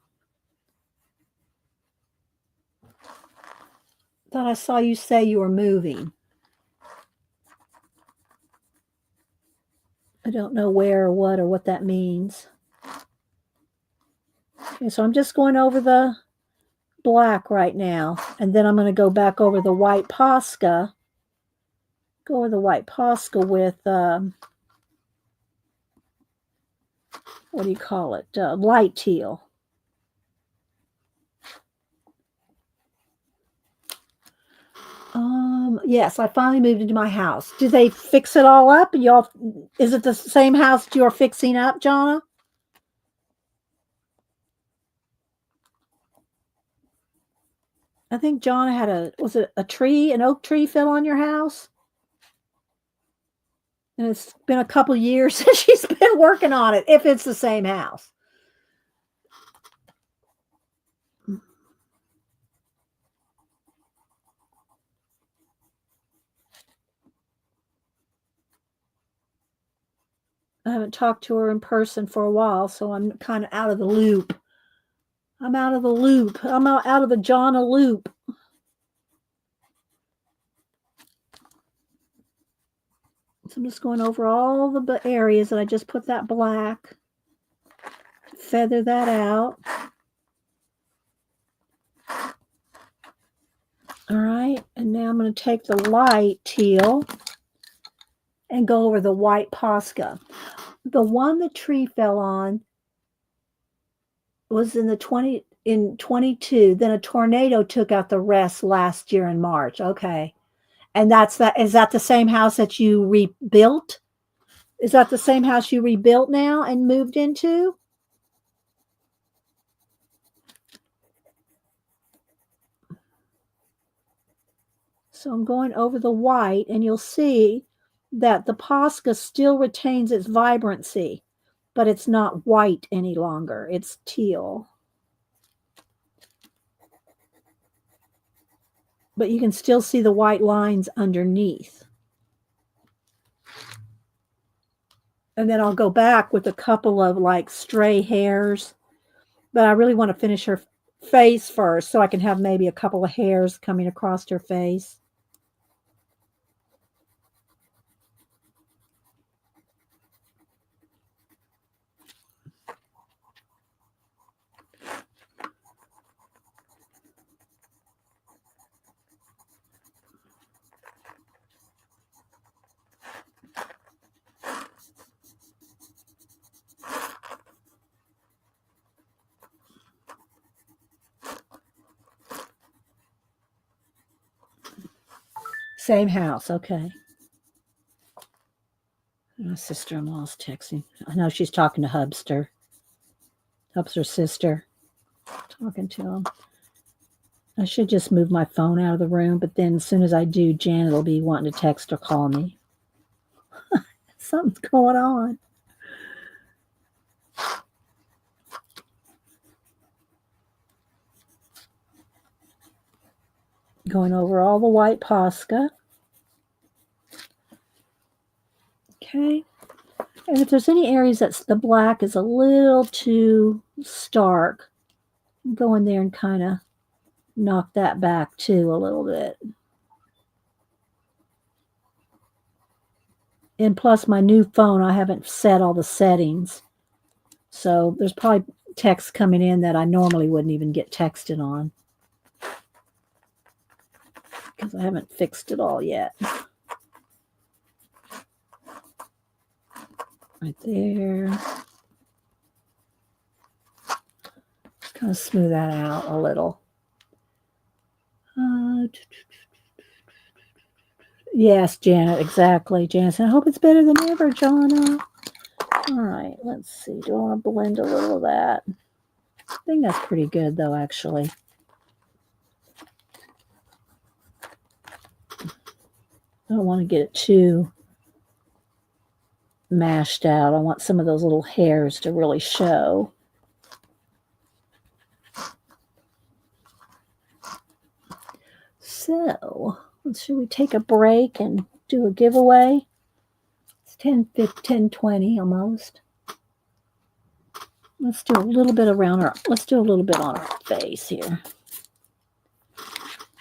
Thought I saw you say you were moving. I don't know where or what that means. Okay, so I'm just going over the black right now, and then I'm going to go back over the white Posca. Go over the white Posca with, what do you call it? Light teal. Yes, I finally moved into my house. Did they fix it all up? Y'all, is it the same house you're fixing up, Jonna? I think Jonna had was it a tree, an oak tree fell on your house? And it's been a couple years since she's been working on it, if it's the same house. I haven't talked to her in person for a while, so I'm kind of out of the loop. I'm out of the loop. I'm out of the Jonna loop. So I'm just going over all the areas that I just put that black. Feather that out. All right, and now I'm going to take the light teal and go over the white Posca. The one the tree fell on was in 22. Then a tornado took out the rest last year in March. Okay. And is that the same house that you rebuilt? Is that the same house you rebuilt now and moved into? So I'm going over the white, and you'll see that the Posca still retains its vibrancy, but it's not white any longer. It's teal. But you can still see the white lines underneath. And then I'll go back with a couple of like stray hairs, but I really want to finish her face first so I can have maybe a couple of hairs coming across her face. Same house, okay. My sister-in-law's texting. I know she's talking to Hubster. Hubster's sister. Talking to him. I should just move my phone out of the room, but then as soon as I do, Janet will be wanting to text or call me. Something's going on. Going over all the white Posca. Okay. And if there's any areas that the black is a little too stark, go in there and kind of knock that back too a little bit. And plus my new phone, I haven't set all the settings. So there's probably text coming in that I normally wouldn't even get texted on. Because I haven't fixed it all yet. Right there. Just kind of smooth that out a little. Yes, Janet, exactly. Janet said, I hope it's better than ever, Jonna. All right, let's see. Do I want to blend a little of that? I think that's pretty good, though, actually. I don't want to get it too mashed out. I want some of those little hairs to really show. So, should we take a break and do a giveaway? It's 10:20 almost. Let's do a little bit around our, let's do a little bit on our face here.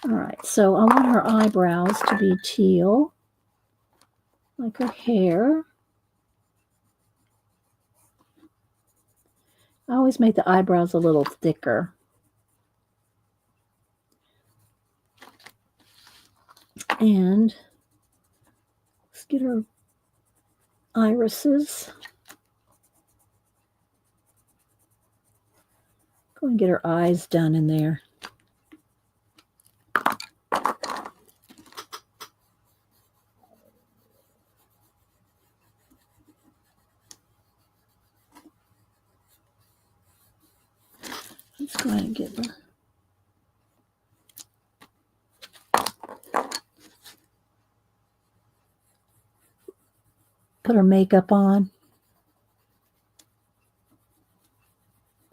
All right, so I want her eyebrows to be teal, like her hair. I always make the eyebrows a little thicker. And let's get her irises. Go and get her eyes done in there. Let's go ahead and get the put her makeup on.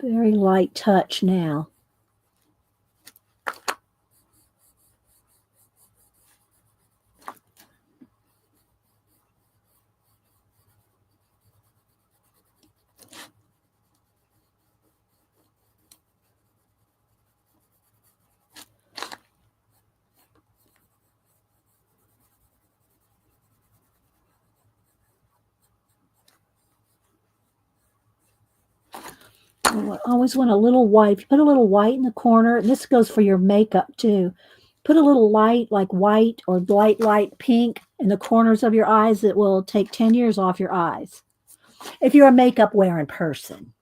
Very light touch now. I always want a little white. If you put a little white in the corner, and this goes for your makeup too. Put a little light, like white or light pink in the corners of your eyes. It will take 10 years off your eyes. If you're a makeup wearing person,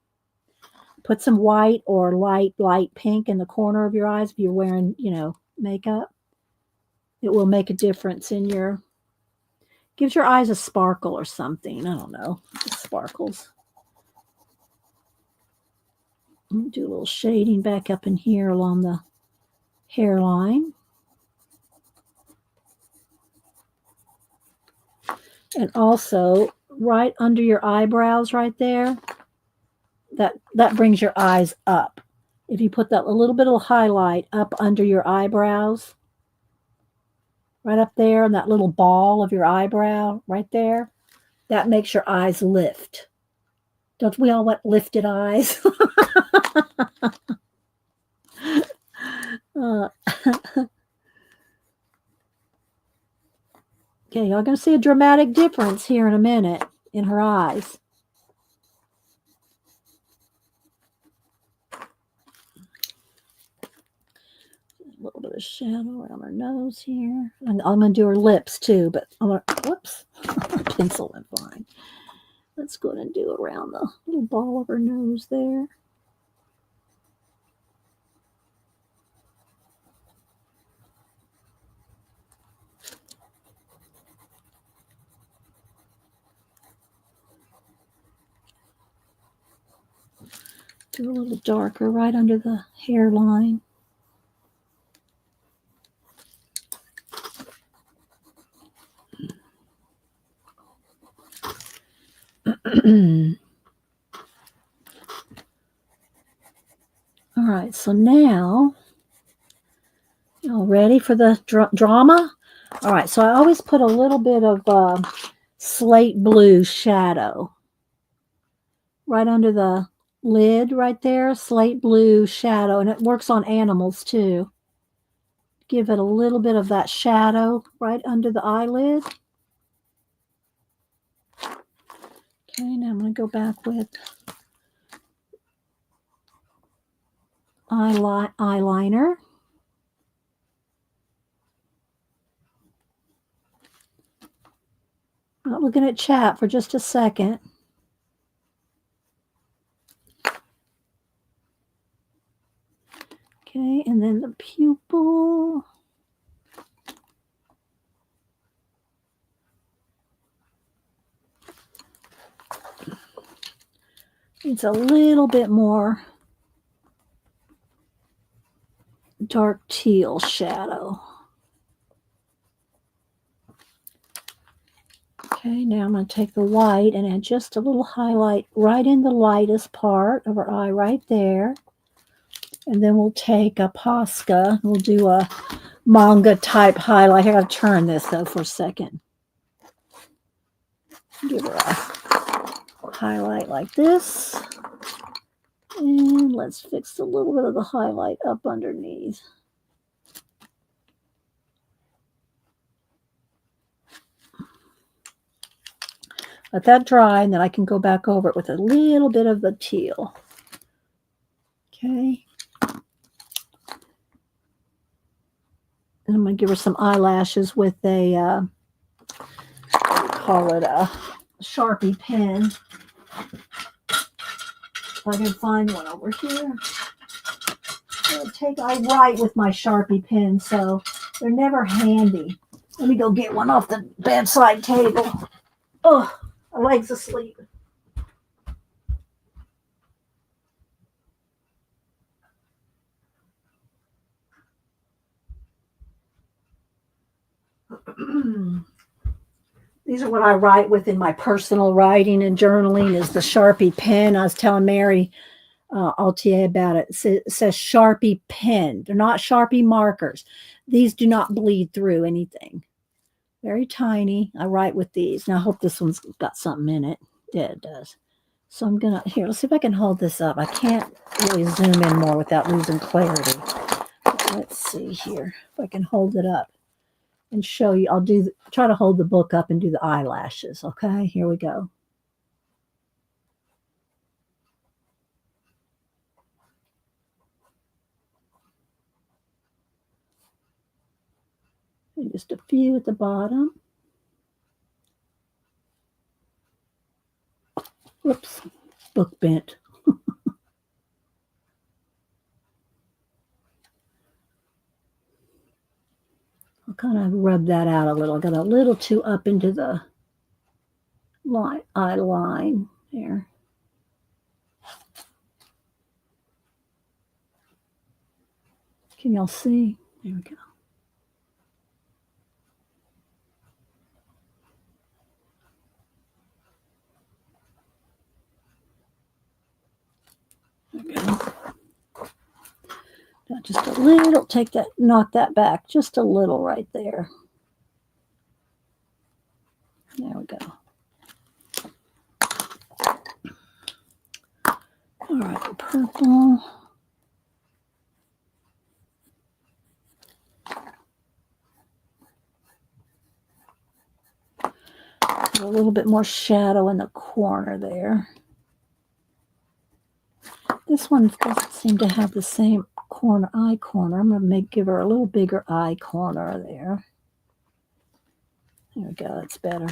put some white or light pink in the corner of your eyes. If you're wearing, makeup, it will make a difference in your, gives your eyes a sparkle or something. I don't know. It sparkles. Do a little shading back up in here along the hairline. And also right under your eyebrows right there, that brings your eyes up. If you put that a little bit of highlight up under your eyebrows, right up there in that little ball of your eyebrow right there, that makes your eyes lift. Don't we all want lifted eyes? Okay, y'all going to see a dramatic difference here in a minute in her eyes. A little bit of shadow around her nose here. And I'm going to do her lips too, but I'm going to, whoops, pencil went fine. Let's go ahead and do around the little ball of her nose there. Do a little darker right under the hairline. All right, so now, y'all ready for the drama? All right, so I always put a little bit of slate blue shadow right under the lid right there, slate blue shadow, and it works on animals too. Give it a little bit of that shadow right under the eyelid. Okay, now I'm going to go back with eyeliner. I'm not looking at chat for just a second. Okay, and then the pupil. Needs a little bit more dark teal shadow. Okay, now I'm going to take the white and add just a little highlight right in the lightest part of her eye right there. And then we'll take a Posca. We'll do a manga type highlight. I got to turn this though for a second. Give her a highlight like this. And let's fix a little bit of the highlight up underneath. Let that dry, and then I can go back over it with a little bit of the teal. Okay. And I'm going to give her some eyelashes with a, what do you call it, a Sharpie pen. If I can find one over here. I write with my Sharpie pen, so they're never handy. Let me go get one off the bedside table. Oh, my leg's asleep. These are what I write with in my personal writing and journaling is the Sharpie pen. I was telling Mary Altier about it. It says Sharpie pen. They're not Sharpie markers. These do not bleed through anything. Very tiny. I write with these. Now I hope this one's got something in it. Yeah, it does. So I'm going to, here, let's see if I can hold this up. I can't really zoom in more without losing clarity. Let's see here if I can hold it up and show you. I'll try to hold the book up and do the eyelashes. Okay, here we go. And just a few at the bottom. Whoops, book bent. I'll kind of rub that out a little. I got a little too up into the eye line there. Can y'all see? There we go. Now just a little, knock that back just a little right there. There we go. All right, purple. A little bit more shadow in the corner there. This one doesn't seem to have the same eye corner. I'm going to give her a little bigger eye corner there. There we go. That's better.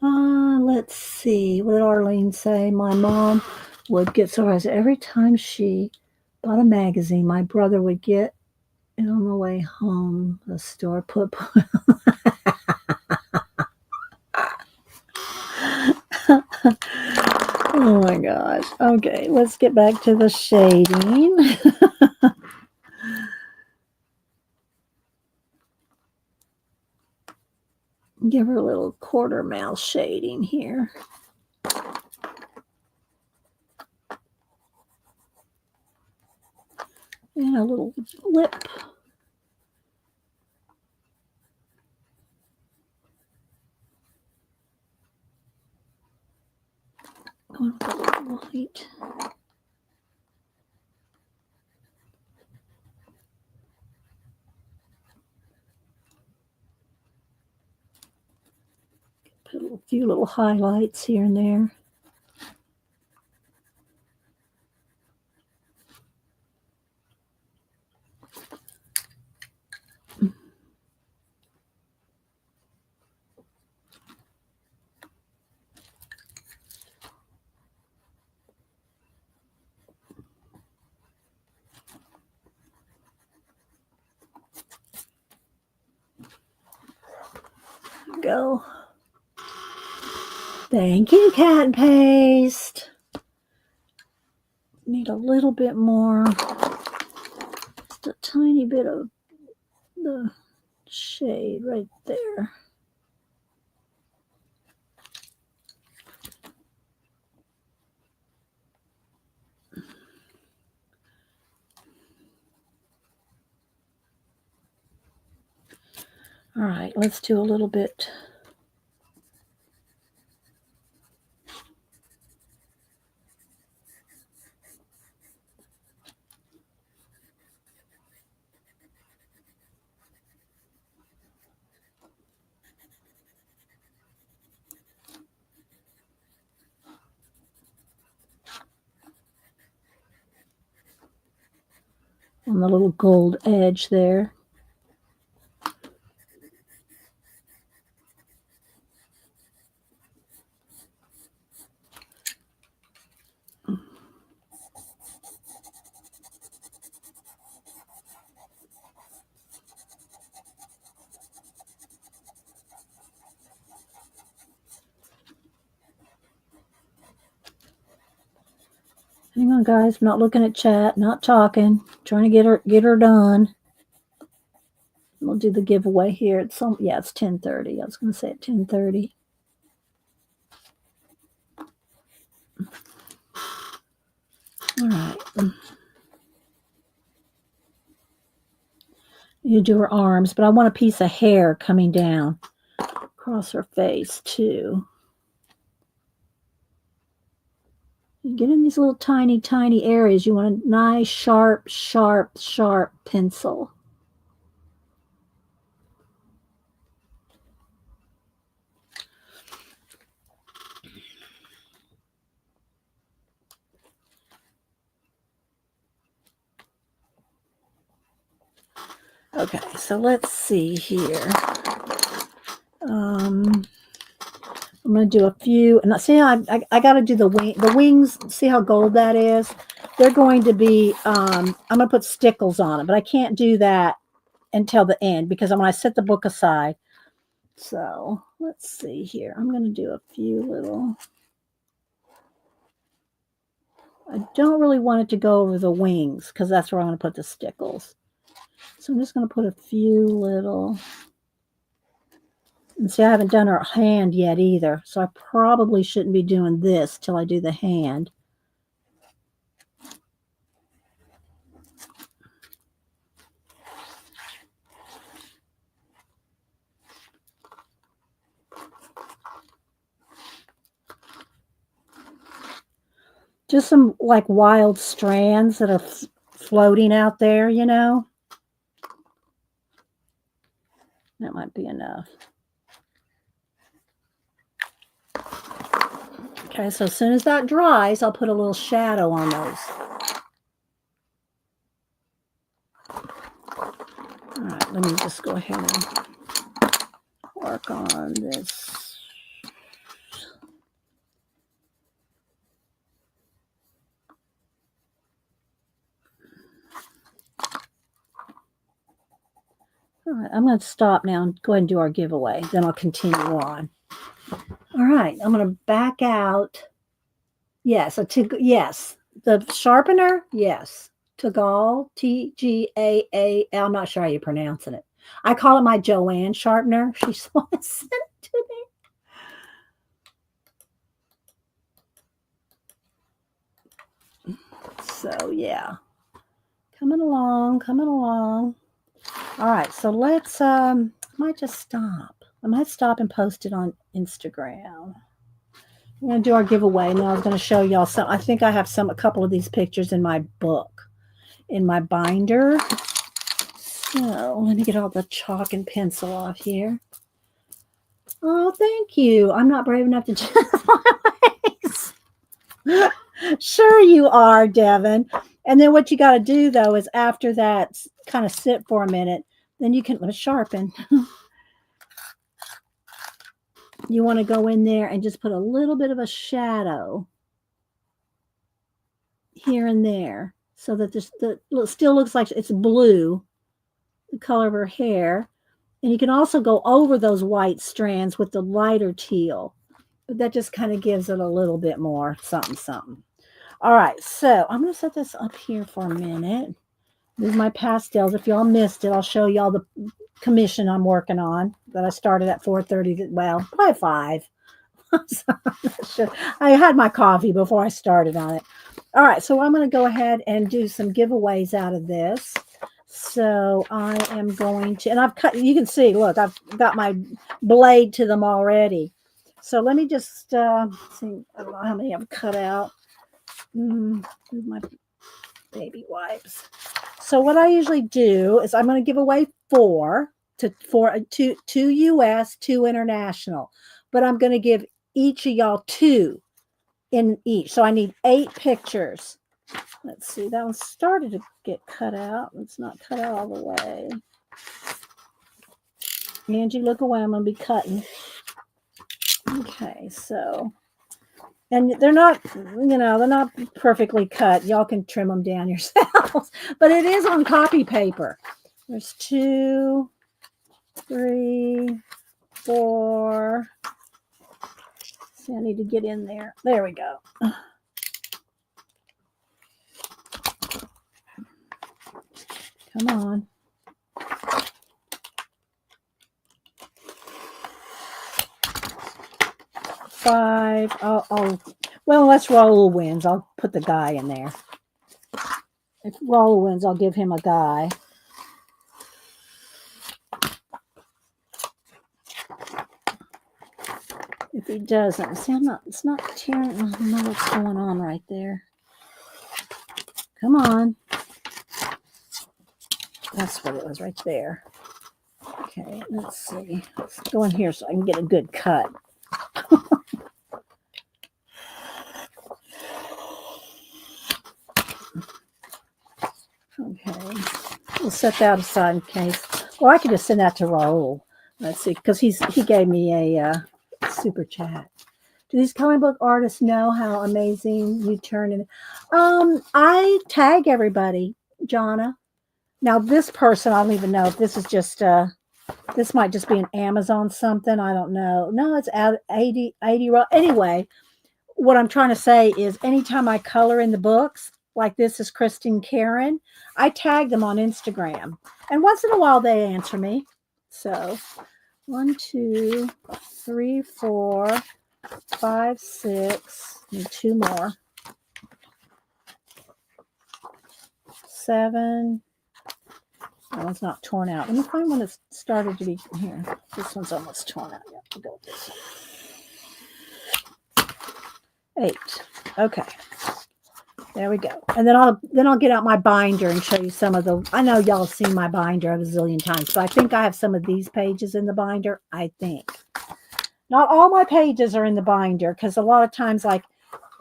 Let's see. What did Arlene say? My mom would get surprised every time she bought a magazine. My brother would get it on the way home. The store put. Oh my gosh. Okay, let's get back to the shading. Give her a little quarter mouth shading here. And a little lip. Going with a little white. Put a few little highlights here and there. Go. Thank you, Cat Paste. Need a little bit more. Just a tiny bit of the shade right there. All right, let's do a little bit. On the little gold edge there. Hang on, guys. I'm not looking at chat, not talking. Trying to get her done. We'll do the giveaway here. It's 10:30. I was going to say at 10:30. All right. You do her arms, but I want a piece of hair coming down across her face too. You get in these little tiny, tiny areas. You want a nice, sharp, sharp, sharp pencil. Okay, so let's see here. I'm going to do a few, and see how I got to do the wings. See how gold that is? They're going to be, I'm going to put stickles on it, but I can't do that until the end because I'm going to set the book aside. So let's see here. I'm going to do a few little. I don't really want it to go over the wings because that's where I'm going to put the stickles. So I'm just going to put a few little. And see, I haven't done her hand yet either. So I probably shouldn't be doing this till I do the hand. Just some like wild strands that are floating out there, you know. That might be enough. Okay, so as soon as that dries, I'll put a little shadow on those. All right, let me just go ahead and work on this. All right, I'm going to stop now and go ahead and do our giveaway. Then I'll continue on. All right, I'm going to back out. Yes, yes. The sharpener, yes. Tagal, Tgaal. I'm not sure how you're pronouncing it. I call it my Joanne sharpener. She's the one that sent it to me. So, yeah. Coming along, coming along. All right, so let's, I might just stop. I might stop and post it on Instagram. We're going to do our giveaway. Now I was going to show y'all some. I think I have a couple of these pictures in my book, in my binder. So let me get all the chalk and pencil off here. Oh, thank you. I'm not brave enough to just my Sure you are, Devin. And then what you got to do, though, is after that, kind of sit for a minute. Then you can sharpen. You want to go in there and just put a little bit of a shadow here and there so that it still looks like it's blue, the color of her hair. And you can also go over those white strands with the lighter teal But that just kind of gives it a little bit more something, something. All right, so I'm going to set this up here for a minute. These are my pastels. If y'all missed it, I'll show y'all the commission I'm working on that I started at 4:30. Well, probably 5. I had my coffee before I started on it. All right, so I'm going to go ahead and do some giveaways out of this. So I am going to, and I've cut, you can see, look, I've got my blade to them already. So let me just see, I don't know how many I've cut out. My baby wipes. So what I usually do is I'm going to give away 4 two US, 2 international, but I'm going to give each of y'all 2 in each. So I need 8 pictures. Let's see, that one started to get cut out. It's not cut out all the way. Angie, look away. I'm going to be cutting. Okay, so, and they're not, they're not perfectly cut. Y'all can trim them down yourselves, but it is on copy paper. There's 2, 3, 4. See, I need to get in there. There we go. Come on. Five. Well, unless Raul wins, I'll put the guy in there. If Raul wins, I'll give him a guy. If he doesn't, see, it's not tearing. I don't know what's going on right there. Come on. That's what it was right there. Okay, let's see. Let's go in here so I can get a good cut. Okay, we'll set that aside in case. Well, I could just send that to Raul. Let's see, because he gave me a super chat. Do these coloring book artists know how amazing you turn in? I tag everybody, Jonna. Now this person, I don't even know if this is just this might just be an Amazon something. I don't know. No, it's 80. Anyway, what I'm trying to say is anytime I color in the books, like this is Kristen Karron, I tag them on Instagram. And once in a while they answer me. So 1, 2, 3, 4, 5, 6, and 2 more. 7. That one's not torn out. Let me find one that's started to be here. This one's almost torn out. Yeah, we'll go with this one. 8. Okay. There we go. And then I'll get out my binder and show you some of the. I know y'all have seen my binder a zillion times, but I think I have some of these pages in the binder. I think not all my pages are in the binder because a lot of times, like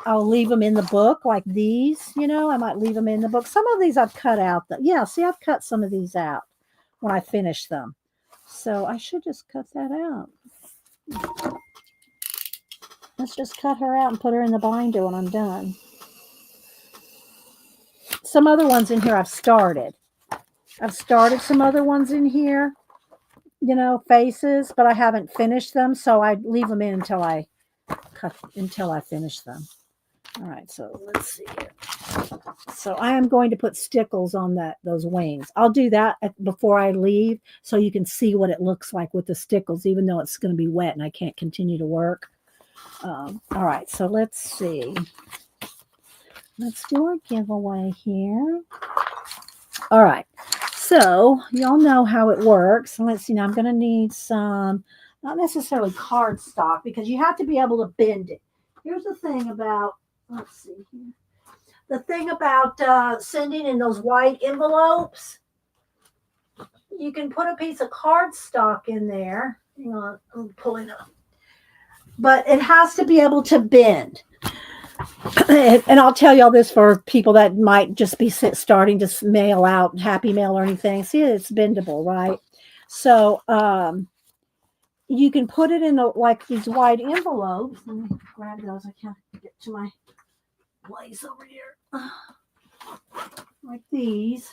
I'll leave them in the book, like these. I might leave them in the book. Some of these I've cut out. Yeah, see, I've cut some of these out when I finish them. So I should just cut that out. Let's just cut her out and put her in the binder when I'm done. Some other ones in here I've started. I've started some other ones in here, faces, but I haven't finished them, so I leave them in until I finish them. All right, so let's see here. So I am going to put stickles on those wings. I'll do that before I leave so you can see what it looks like with the stickles, even though it's going to be wet and I can't continue to work. All right, so let's see. Let's do a giveaway here. All right, so y'all know how it works. Let's see, now I'm going to need some, not necessarily cardstock, because you have to be able to bend it. Here's the thing about, let's see here. The thing about sending in those white envelopes, you can put a piece of cardstock in there. Hang on, I'm pulling up. But it has to be able to bend. And I'll tell y'all this for people that might just be starting to mail out Happy Mail or anything. See, it's bendable, right? So you can put it in like these white envelopes. Let me grab those. I can't get to my place over here. Like these.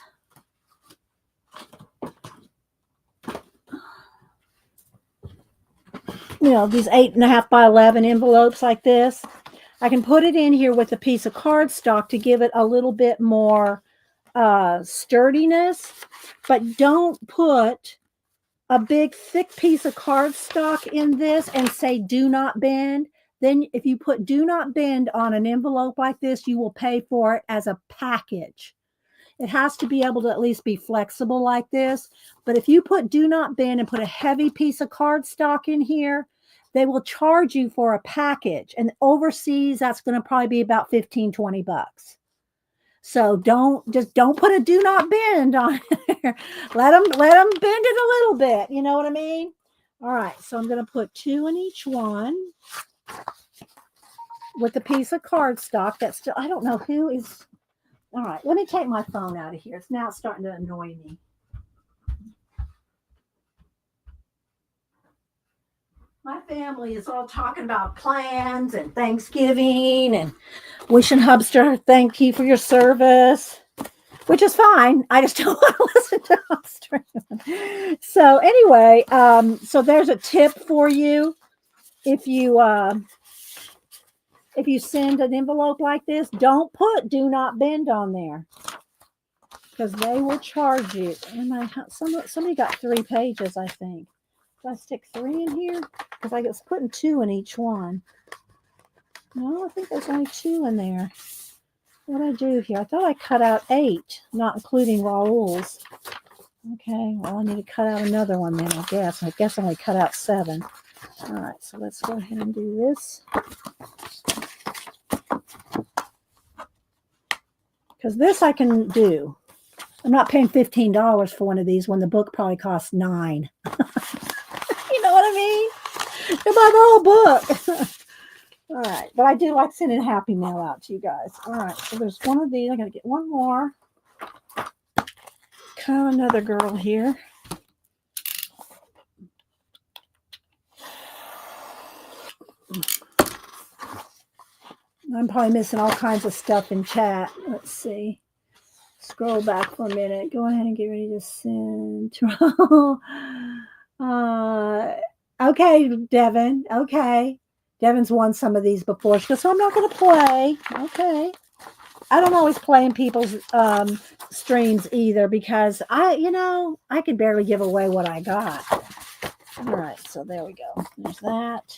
these 8.5 by 11 envelopes like this. I can put it in here with a piece of cardstock to give it a little bit more sturdiness, but don't put a big thick piece of cardstock in this and say do not bend. Then if you put do not bend on an envelope like this, you will pay for it as a package. It has to be able to at least be flexible like this. But if you put do not bend and put a heavy piece of cardstock in here, they will charge you for a package. And overseas, that's going to probably be about 15, 20 bucks. So don't put a do not bend on here. Let them bend it a little bit. You know what I mean? All right. So I'm going to put 2 in each one with a piece of cardstock. That's still, I don't know who is. All right. Let me take my phone out of here. It's now starting to annoy me. My family is all talking about plans and Thanksgiving and wishing Hubster thank you for your service, which is fine. I just don't want to listen to Hubster. So anyway, so there's a tip for you. If you send an envelope like this, don't put do not bend on there because they will charge you. And somebody got 3 pages, I think. Do I stick 3 in here? Because I was putting 2 in each one. No, I think there's only 2 in there. What did I do here? I thought I cut out 8, not including Raoul's. Okay, well, I need to cut out another one then, I guess. I guess I only cut out 7. All right, so let's go ahead and do this. Because this I can do. I'm not paying $15 for one of these when the book probably costs $9. You know what I mean? You buy the whole book. All right. But I do like sending Happy Mail out to you guys. All right. So there's one of these. I got to get one more. Kind of another girl here. I'm probably missing all kinds of stuff in chat. Let's see. Scroll back for a minute. Go ahead and get ready to send. Okay, Devin. Okay. Devin's won some of these before. She goes, so I'm not going to play. Okay. I don't always play in people's streams either because I could barely give away what I got. All right. So there we go. There's that.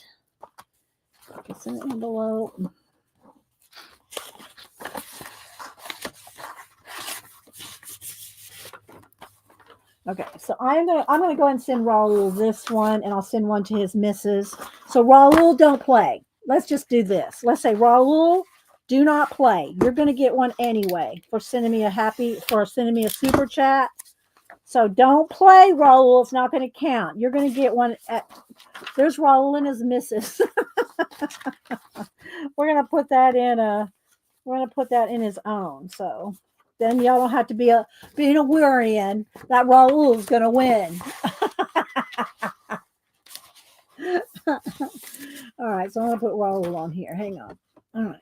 It's an envelope. Okay, so I'm gonna go ahead and send Raoul this one, and I'll send one to his missus. So Raoul, don't play. Let's just do this. Let's say Raoul, do not play. You're gonna get one anyway for sending me a super chat. So don't play, Raoul. It's not gonna count. You're gonna get one. There's Raoul and his missus. We're gonna put that in his own. So. Then y'all don't have to be worrying that Raoul's going to win. All right, so I'm going to put Raoul on here. Hang on. All right.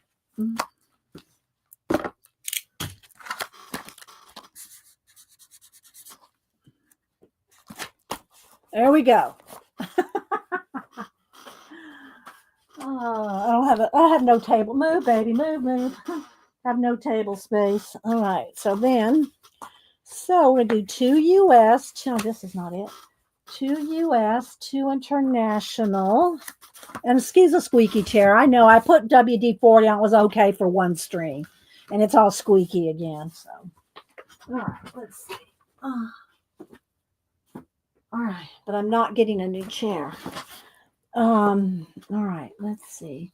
There we go. I have no table. Move, baby, move. Have no table space. All right. So we're going to do 2 US. No, this is not it. 2 US, 2 international. And excuse the squeaky chair. I know I put WD-40 on. It was okay for one string. And it's all squeaky again. So, all right. Let's see. All right. But I'm not getting a new chair. All right. Let's see.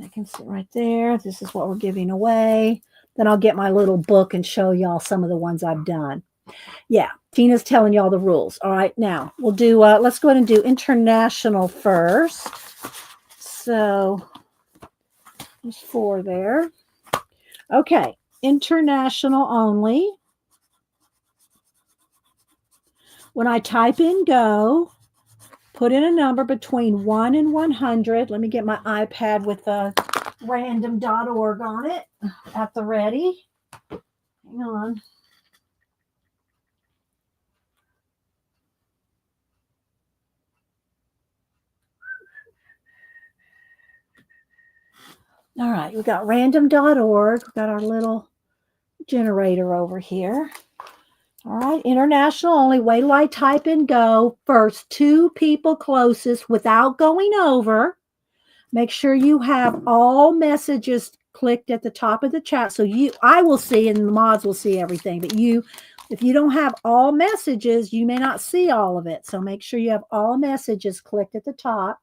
I can sit right there. This is what we're giving away. Then I'll get my little book and show y'all some of the ones I've done. Yeah, Tina's telling y'all the rules. All right, now we'll do, let's go ahead and do international first. So there's 4 there. Okay, international only. When I type in go, put in a number between 1 and 100. Let me get my iPad with random.org on it at the ready. Hang on. All right, we got random.org. We got our little generator over here. All right, international only. Wait till I type in go. First, 2 people closest without going over. Make sure you have all messages clicked at the top of the chat. So I will see and the mods will see everything. But if you don't have all messages, you may not see all of it. So make sure you have all messages clicked at the top.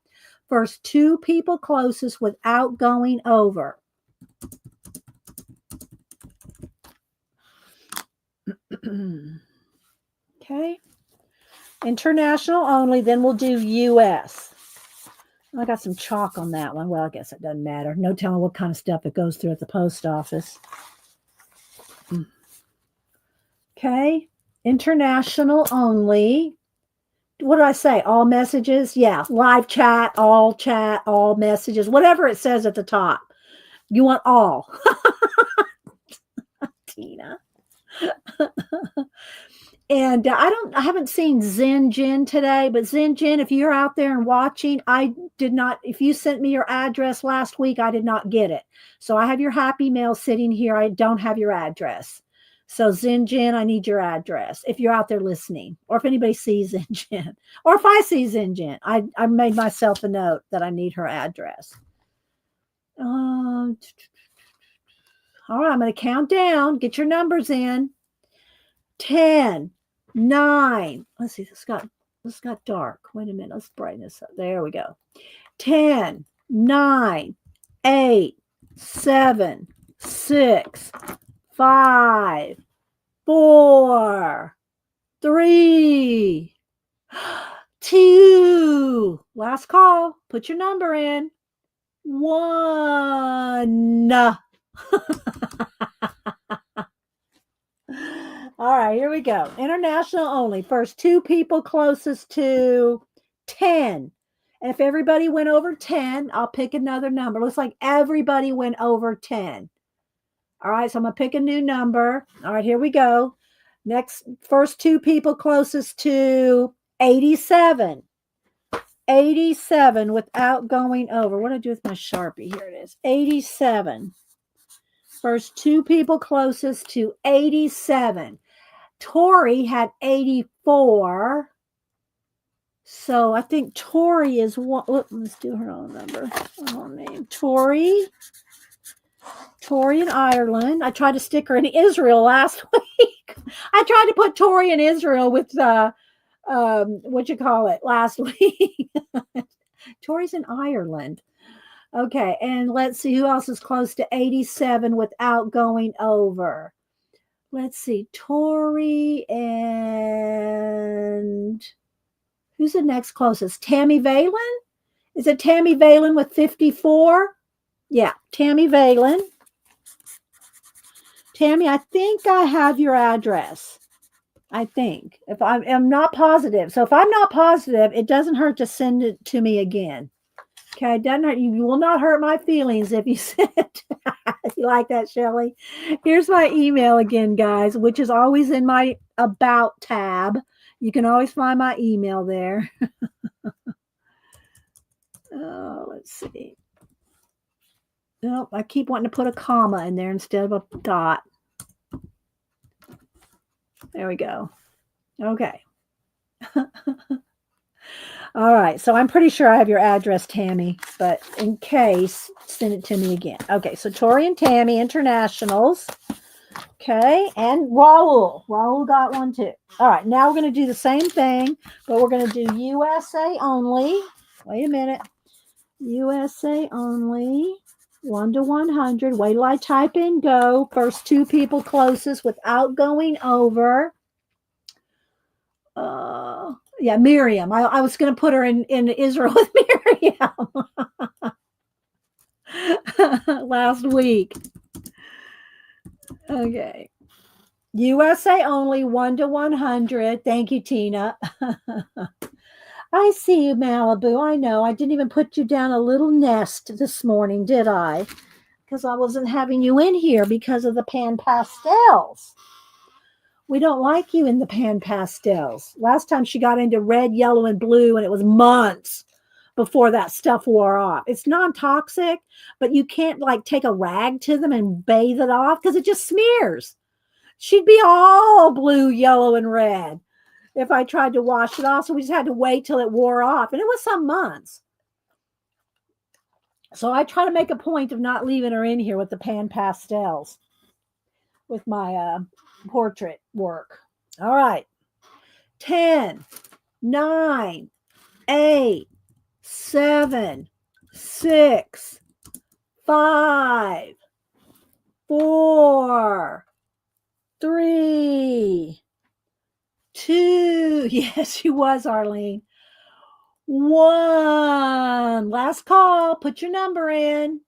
First, 2 people closest without going over. Okay. International only, then we'll do US. I got some chalk on that one. Well, I guess it doesn't matter. No telling what kind of stuff it goes through at the post office. Okay. International only. What did I say? All messages? Yeah. Live chat, all messages, whatever it says at the top. You want all. Tina. And I haven't seen Zen Jin today, but Zen Jin, if you're out there and watching, if you sent me your address last week, I did not get it. So I have your happy mail sitting here. I don't have your address. So Zen Jin, I need your address if you're out there listening, or if anybody sees Zen Jin, or if I see Zen Jin, I made myself a note that I need her address. All right, I'm going to count down. Get your numbers in. 10, 9. Let's see, this got dark. Wait a minute. Let's brighten this up. There we go. 10, 9, 8, 7, 6, 5, 4, 3, 2. Last call. Put your number in. 1. All right, here we go. International only. First, 2 people closest to 10. And if everybody went over 10, I'll pick another number. Looks like everybody went over 10. All right, so I'm going to pick a new number. All right, here we go. First 2 people closest to 87. 87 without going over. What did I do with my Sharpie? Here it is. 87. First 2 people closest to 87. Tori had 84. So I think Tori is one. Let's do her own number. Her own name. Tori in Ireland. I tried to stick her in Israel last week. I tried to put Tori in Israel with last week. Tori's in Ireland. Okay, and let's see who else is close to 87 without going over. Let's see, Tori and who's the next closest? Tammy Valen? Is it Tammy Valen with 54? Yeah, Tammy Valen. Tammy, I think I have your address. I think. If I'm not positive. So if I'm not positive, it doesn't hurt to send it to me again. Okay, doesn't hurt. You will not hurt my feelings if you send it. You like that, Shelly? Here's my email again, guys, which is always in my About tab. You can always find my email there. Oh, let's see. Nope, I keep wanting to put a comma in there instead of a dot. There we go. Okay. All right, so I'm pretty sure I have your address, Tammy, but in case, send it to me again. Okay, so Tori and Tammy, internationals. Okay, and Raul. Raul got one too. All right, now we're going to do the same thing, but we're going to do USA only. Wait a minute. USA only. 1 to 100. Wait till I type in go. First 2 people closest without going over. Yeah, Miriam. I was going to put her in Israel with Miriam last week. Okay. USA only, 1 to 100. Thank you, Tina. I see you, Malibu. I know. I didn't even put you down a little nest this morning, did I? Because I wasn't having you in here because of the pan pastels. We don't like you in the pan pastels. Last time she got into red, yellow, and blue, and it was months before that stuff wore off. It's non-toxic, but you can't like take a rag to them and bathe it off because it just smears. She'd be all blue, yellow, and red if I tried to wash it off. So we just had to wait till it wore off. And it was some months. So I try to make a point of not leaving her in here with the pan pastels with my portrait work. All right. 10, 9, 8, 7, 6, 5, 4, 3, 2. Yes, she was, Arlene. 1. Last call. Put your number in.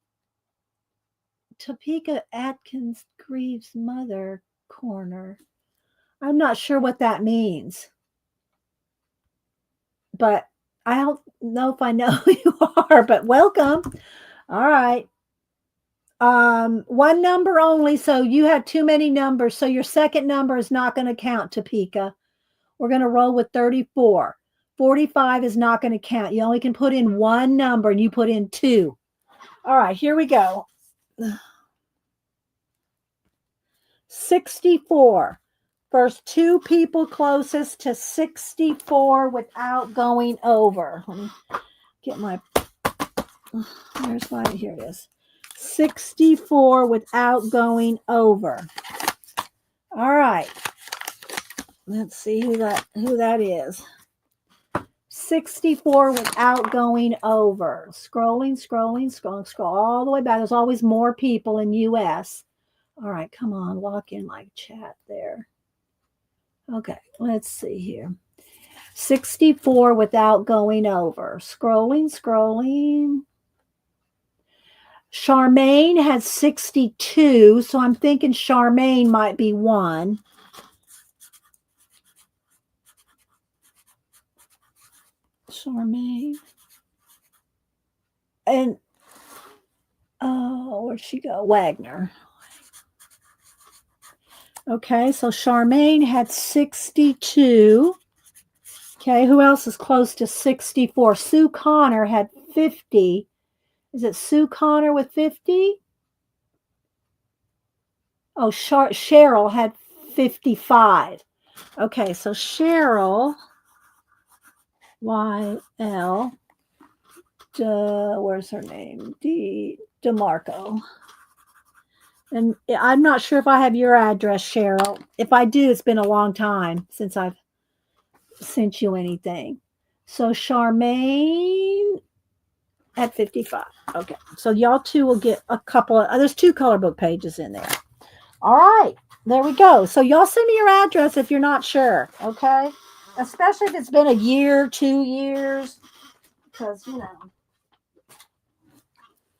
Topeka Atkins Greaves Mother Corner. I'm not sure what that means, but I don't know if I know who you are, but welcome. All right. One number only, so you have too many numbers, so your second number is not going to count, Topeka. We're going to roll with 34. 45 is not going to count. You only can put in one number, and you put in 2. All right, here we go. 64. First 2 people closest to 64 without going over. Let me get my, here's my, here it is. 64 without going over. All right. Let's see who that is. 64 without going over. Scroll all the way back. There's always more people in US. All right, come on, lock in my chat there. Okay, let's see here. 64 without going over. Scrolling. Charmaine had 62, so I'm thinking Charmaine might be 1. Charmaine. And, oh, where'd she go? Wagner. Okay, so Charmaine had 62. Okay, who else is close to 64? Sue Connor had 50. Is it Sue Connor with 50? Oh, Cheryl had 55. Okay, so Cheryl, Y-L, where's her name? DeMarco. And I'm not sure if I have your address, Cheryl. If I do, it's been a long time since I've sent you anything. So Charmaine at 55. Okay. So y'all two will get a couple of, there's 2 color book pages in there. All right. There we go. So y'all send me your address if you're not sure. Okay. Especially if it's been a year, 2 years, because, you know,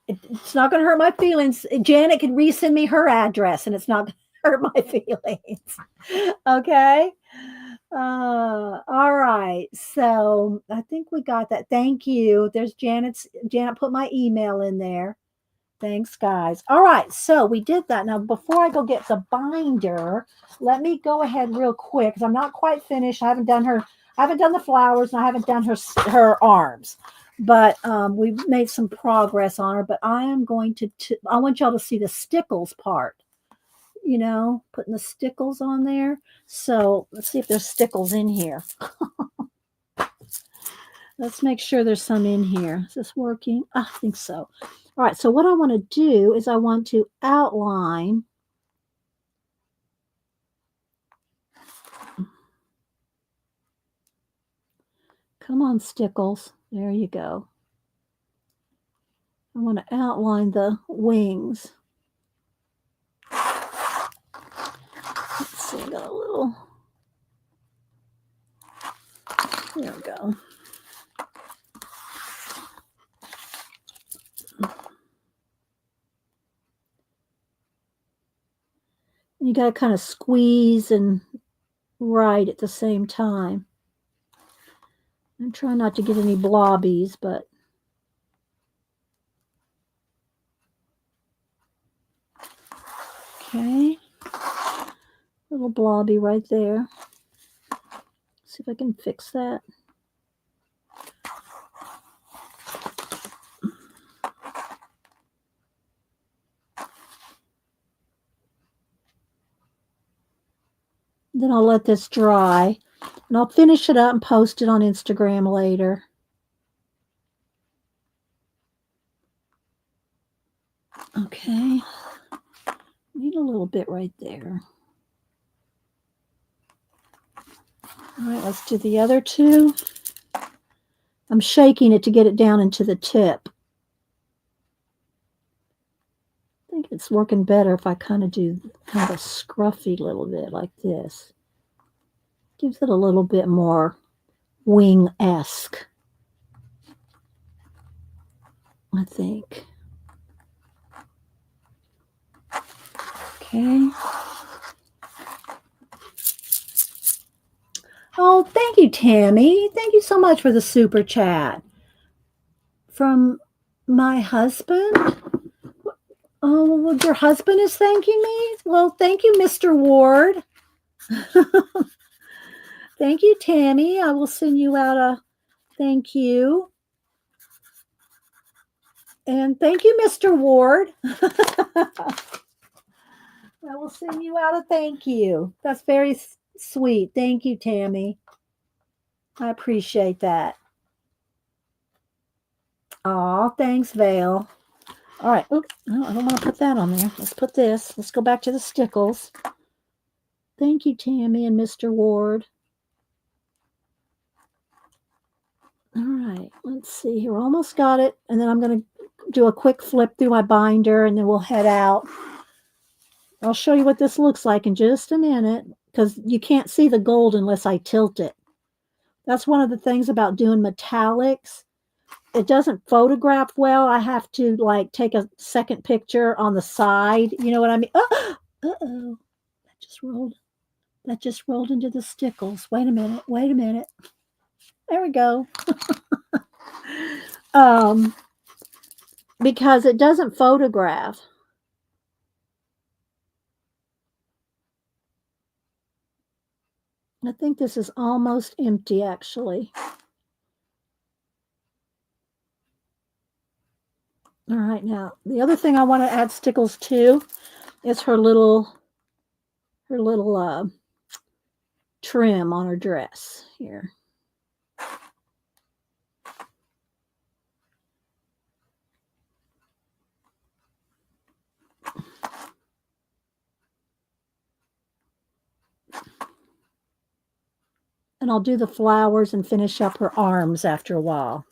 it's not going to hurt my feelings. Janet can resend me her address and it's not going to hurt my feelings. Okay. All right. So I think we got that. Thank you. There's Janet put my email in there. Thanks, guys. All right. So we did that. Now, before I go get the binder, let me go ahead real quick because I'm not quite finished. I haven't done the flowers and I haven't done her arms. But we've made some progress on her. But I am going to I want y'all to see the stickles part. You know, putting the stickles on there. So let's see if there's stickles in here. Let's make sure there's some in here. Is this working? I think so. All right. So what I want to do is I want to outline. Come on, stickles. There you go. I want to outline the wings. Let's see, I got a little. There we go. You got to kind of squeeze and write at the same time. I'm trying not to get any blobbies, but okay. Little blobby right there. See if I can fix that. Then I'll let this dry. And I'll finish it up and post it on Instagram later. Okay. Need a little bit right there. All right, let's do the other two. I'm shaking it to get it down into the tip. I think it's working better if I kind of do kind of a scruffy little bit like this. Gives it a little bit more wing-esque, I think. Okay. Oh, thank you, Tammy. Thank you so much for the super chat. From my husband? Oh, your husband is thanking me? Well, thank you, Mr. Ward. Thank you, Tammy. I will send you out a thank you. And thank you, Mr. Ward. I will send you out a thank you. That's very sweet. Thank you, Tammy. I appreciate that. Aw, thanks, Vale. All right. Oops. No, I don't want to put that on there. Let's put this. Let's go back to the stickles. Thank you, Tammy and Mr. Ward. All right. Let's see here. Almost got it. And then I'm going to do a quick flip through my binder and then we'll head out. I'll show you what this looks like in just a minute because you can't see the gold unless I tilt it. That's one of the things about doing metallics. It doesn't photograph well. I have to like take a second picture on the side. You know what I mean? Uh-oh. That just rolled into the stickles. Wait a minute. Wait a minute. There we go. Because it doesn't photograph. I think this is almost empty, actually. All right, now the other thing I want to add stickles to is her little trim on her dress here. And I'll do the flowers and finish up her arms after a while.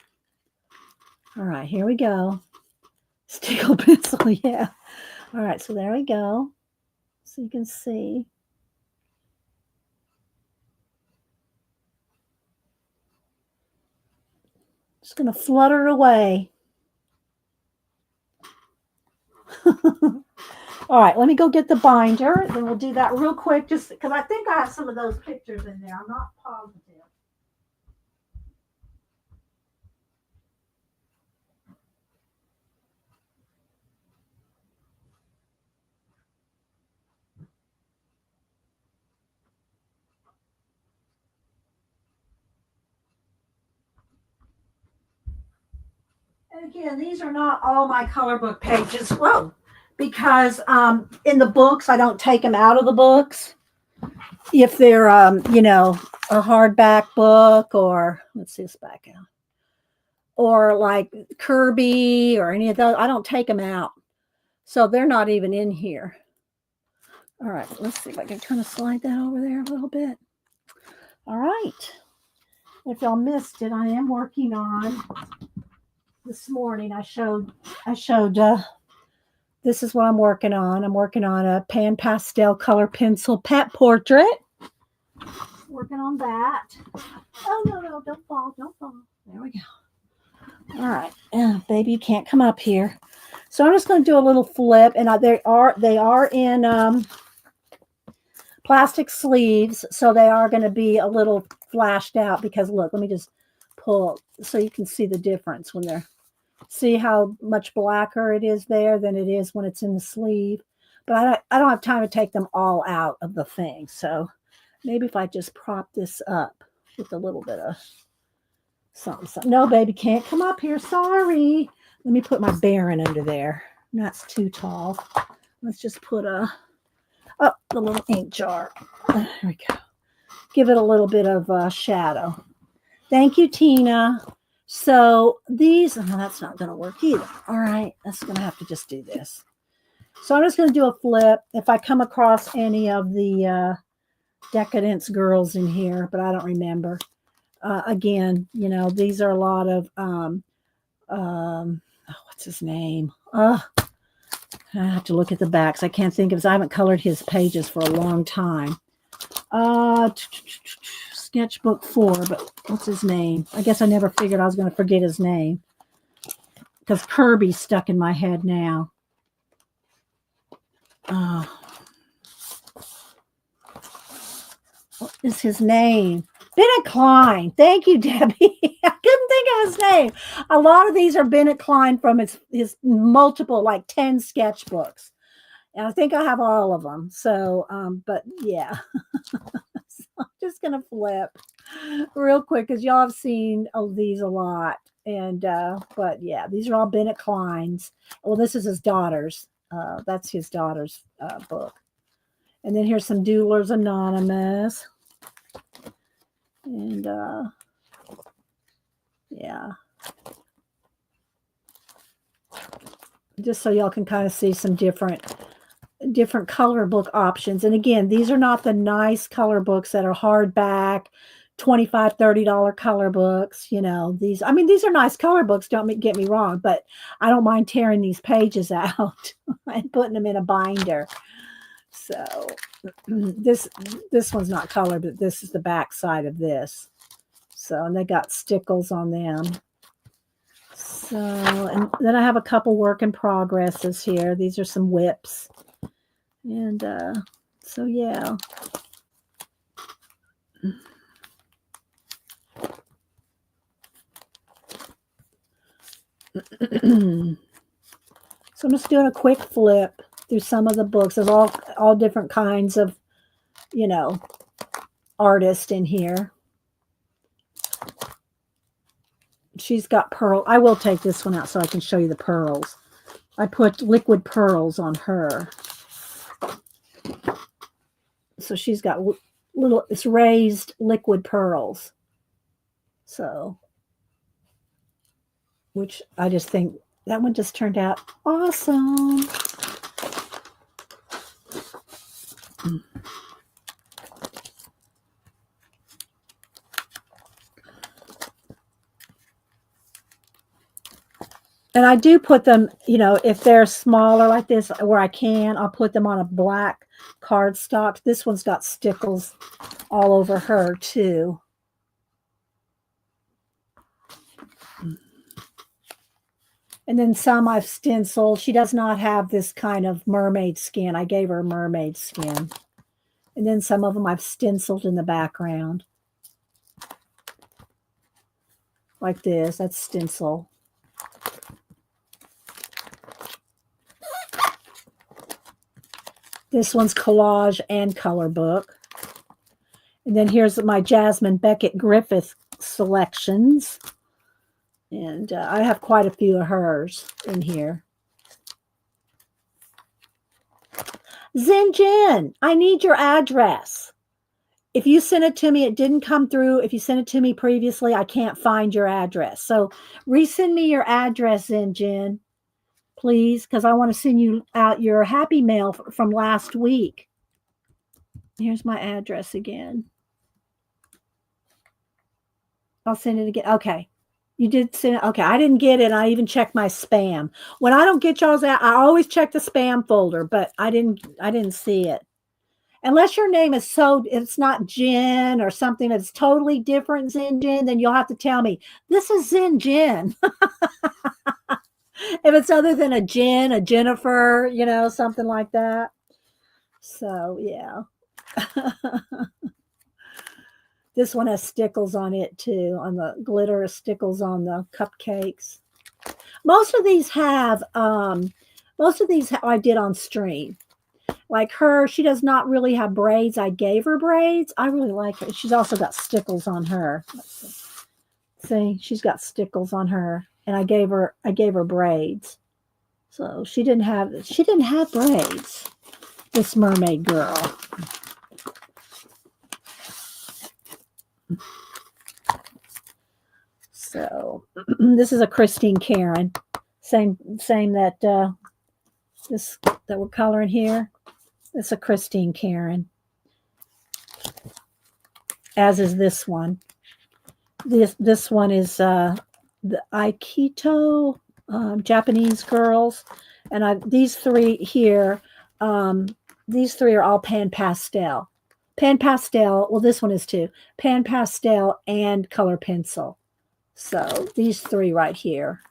All right, here we go. Stickle pencil, yeah. All right, so there we go. So you can see. Just going to flutter away. All right, let me go get the binder. Then we'll do that real quick just because I think I have some of those pictures in there. I'm not positive. And again, these are not all my color book pages. Whoa. Because in the books, I don't take them out of the books. If they're, you know, a hardback book or, let's see this back out. Or like Kirby or any of those, I don't take them out. So they're not even in here. All right, let's see if I can kind of slide that over there a little bit. All right. If y'all missed it, I am working on this morning. I showed this is what I'm working on. I'm working on a pan pastel color pencil pet portrait. Working on that. Oh no, don't fall. There we go. All right, baby, you can't come up here. So I'm just going to do a little flip, and they are in plastic sleeves, so they are going to be a little flashed out because look, let me just pull so you can see the difference when they're. See how much blacker it is there than it is when it's in the sleeve. But I don't have time to take them all out of the thing. So maybe if I just prop this up with a little bit of something. No, baby, can't come up here. Sorry. Let me put my Baron under there. That's too tall. Let's just put a... Oh, the little ink jar. There we go. Give it a little bit of shadow. Thank you, Tina. So these, oh, that's not going to work either. All right, that's going to have to just do this. So I'm just going to do a flip. If I come across any of the Decadence girls in here, but I don't remember. Again, you know, these are a lot of, what's his name? I have to look at the backs. I can't think of, I haven't colored his pages for a long time. Sketchbook 4, but what's his name? I guess I never figured I was going to forget his name because Kirby's stuck in my head now. What is his name? Bennett Klein. Thank you, Debbie. I couldn't think of his name. A lot of these are Bennett Klein from his multiple, like 10 sketchbooks. And I think I have all of them. So, but yeah. So I'm just going to flip real quick because y'all have seen these a lot. And, but yeah, these are all Bennett Klein's. Well, this is his daughter's. That's his daughter's book. And then here's some Doodlers Anonymous. And yeah. Just so y'all can kind of see some different color book options. And again, these are not the nice color books that are hardback, $25, $30 color books. You know, these are nice color books, don't get me wrong, but I don't mind tearing these pages out and putting them in a binder. So this one's not colored, but this is the back side of this. So, and they got stickles on them. So, and then I have a couple work in progresses here. These are some whips. And so, yeah. So I'm just doing a quick flip through some of the books. There's all different kinds of, you know, artists in here. She's got pearl. I will take this one out so I can show you the pearls. I put liquid pearls on her. So she's got it's raised liquid pearls. So, which I just think that one just turned out awesome. And I do put them, you know, if they're smaller like this, where I can, I'll put them on a black cardstock. This one's got stickles all over her too. And then some I've stenciled. She does not have this kind of mermaid skin. I gave her mermaid skin. And then some of them I've stenciled in the background. Like this. That's stencil. This one's collage and color book. And then here's my Jasmine Beckett Griffith selections. And I have quite a few of hers in here. Zinjin, I need your address. If you sent it to me, it didn't come through. If you sent it to me previously, I can't find your address. So resend me your address, Zinjin, please, because I want to send you out your happy mail from last week. Here's my address again. I'll send it again. Okay. You did send it. Okay. I didn't get it. I even checked my spam. When I don't get y'all's out, I always check the spam folder, but I didn't see it. Unless your name is it's not Jen or something that's totally different, Zen Jen, then you'll have to tell me, this is Zen Jen. If it's other than a Jen, a Jennifer, you know, something like that. So, yeah. This one has stickles on it too, on the glitter stickles on the cupcakes. Most of these I did on stream. Like her, she does not really have braids. I gave her braids. I really like her. She's also got stickles on her. Let's see, she's got stickles on her, and I gave her braids. So she didn't have braids. this mermaid girl. So this is a Christine Karron. Same that this that we're coloring here. It's a Christine Karron. As is this one. This one is the Aikido Japanese girls, and these three here. These three are all pan pastel. Pan pastel. Well, this one is too. Pan pastel and color pencil. So these three right here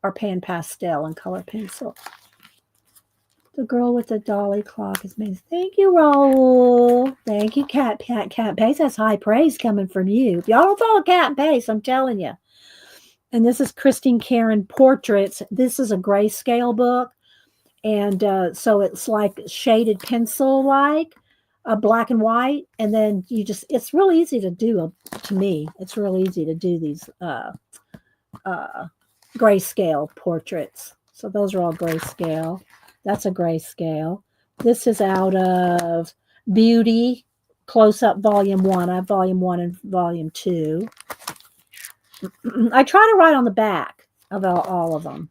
are pan pastel and color pencil. The girl with the dolly clock is amazing. Thank you, Raul. Thank you, Cat Pace. That's high praise coming from you. If y'all don't follow Cat Pace, I'm telling you. And this is Christine Karron Portraits. This is a grayscale book. And so it's like shaded pencil, like black and white. And then it's real easy to do. To me, it's real easy to do these grayscale portraits. So those are all grayscale. That's a grayscale. This is out of Beauty Close-Up Volume 1. I have Volume 1 and Volume 2. I try to write on the back of all of them.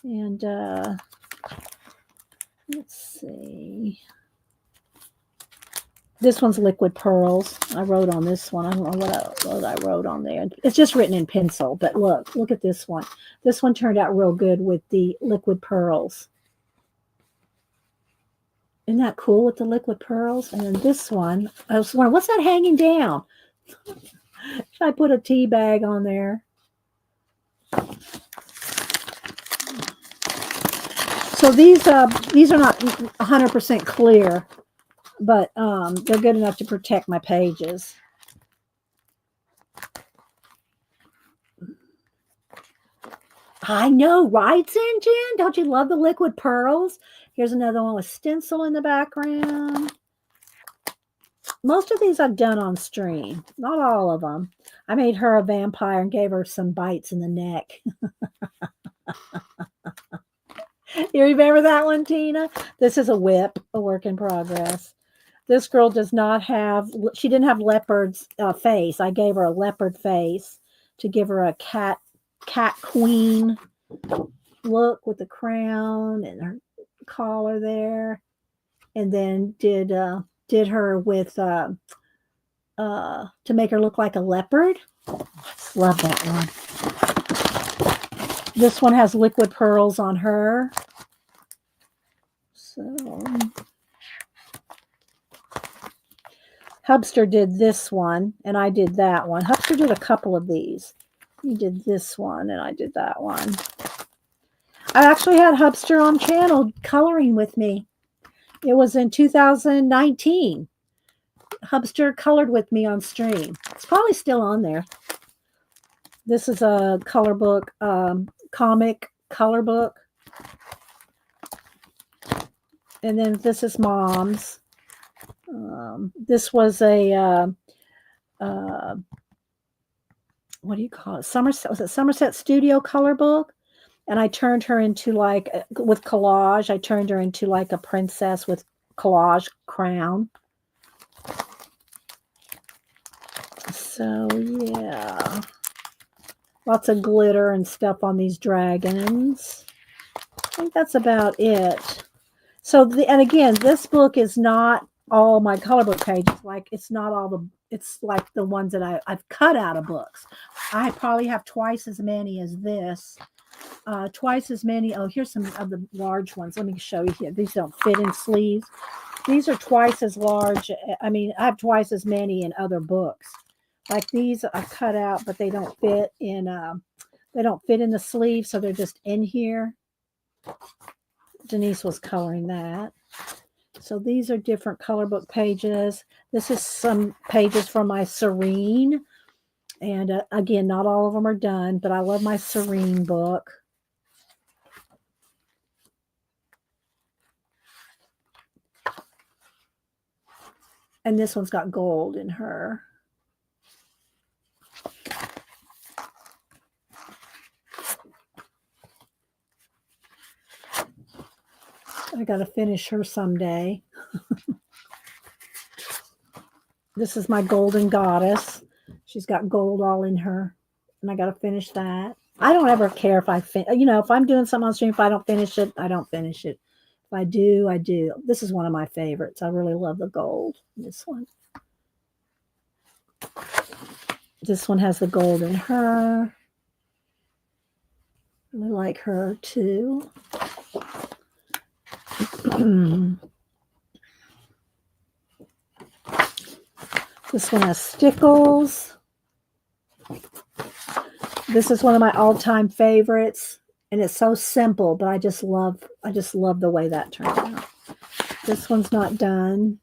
And let's see. This one's Liquid Pearls. I wrote on this one. I don't know what I wrote on there. It's just written in pencil. But look at this one. This one turned out real good with the Liquid Pearls. Isn't that cool with the Liquid Pearls? And then this one, I was wondering, what's that hanging down? Should I put a tea bag on there? So these are not 100% clear, but they're good enough to protect my pages. I know, right, Zinjin? Don't you love the Liquid Pearls? Here's another one with stencil in the background. Most of these I've done on stream. Not all of them. I made her a vampire and gave her some bites in the neck. You remember that one, Tina? This is a whip, a work in progress. This girl does not have, she didn't have leopard's face. I gave her a leopard face to give her a cat queen look with the crown and her collar there. And then did her with to make her look like a leopard. I just love that one. This one has Liquid Pearls on her. So Hubster did this one and I did that one. Hubster did a couple of these. He did this one and I did that one. I actually had Hubster on channel coloring with me. It was in 2019. Hubster colored with me on stream. It's probably still on there. This is a ColorBook, comic ColorBook. And then this is Mom's. This was a, what do you call it? Somerset Studio ColorBook. And I turned her into like, with collage, I turned her into like a princess with collage crown. So, yeah. Lots of glitter and stuff on these dragons. I think that's about it. So, and again, this book is not all my ColorBook pages. Like, it's not all the, it's like the ones that I've cut out of books. I probably have twice as many as this. Twice as many. Oh, here's some of the large ones. Let me show you here. These don't fit in sleeves. These are twice as large. I mean, I have twice as many in other books. Like these are cut out, but they don't fit in. They don't fit in the sleeve, so they're just in here. Denise was coloring that. So these are different ColorBook pages. This is some pages from my Serene. And again, not all of them are done, but I love my Serene book. And this one's got gold in her. I got to finish her someday. This is my golden goddess. She's got gold all in her, and I got to finish that. I don't ever care if if I'm doing something on stream, if I don't finish it, I don't finish it. If I do, I do. This is one of my favorites. I really love the gold. This one. This one has the gold in her. I really like her too. This one has stickles. This is one of my all-time favorites, and it's so simple, but I just love the way that turned out. This one's not done.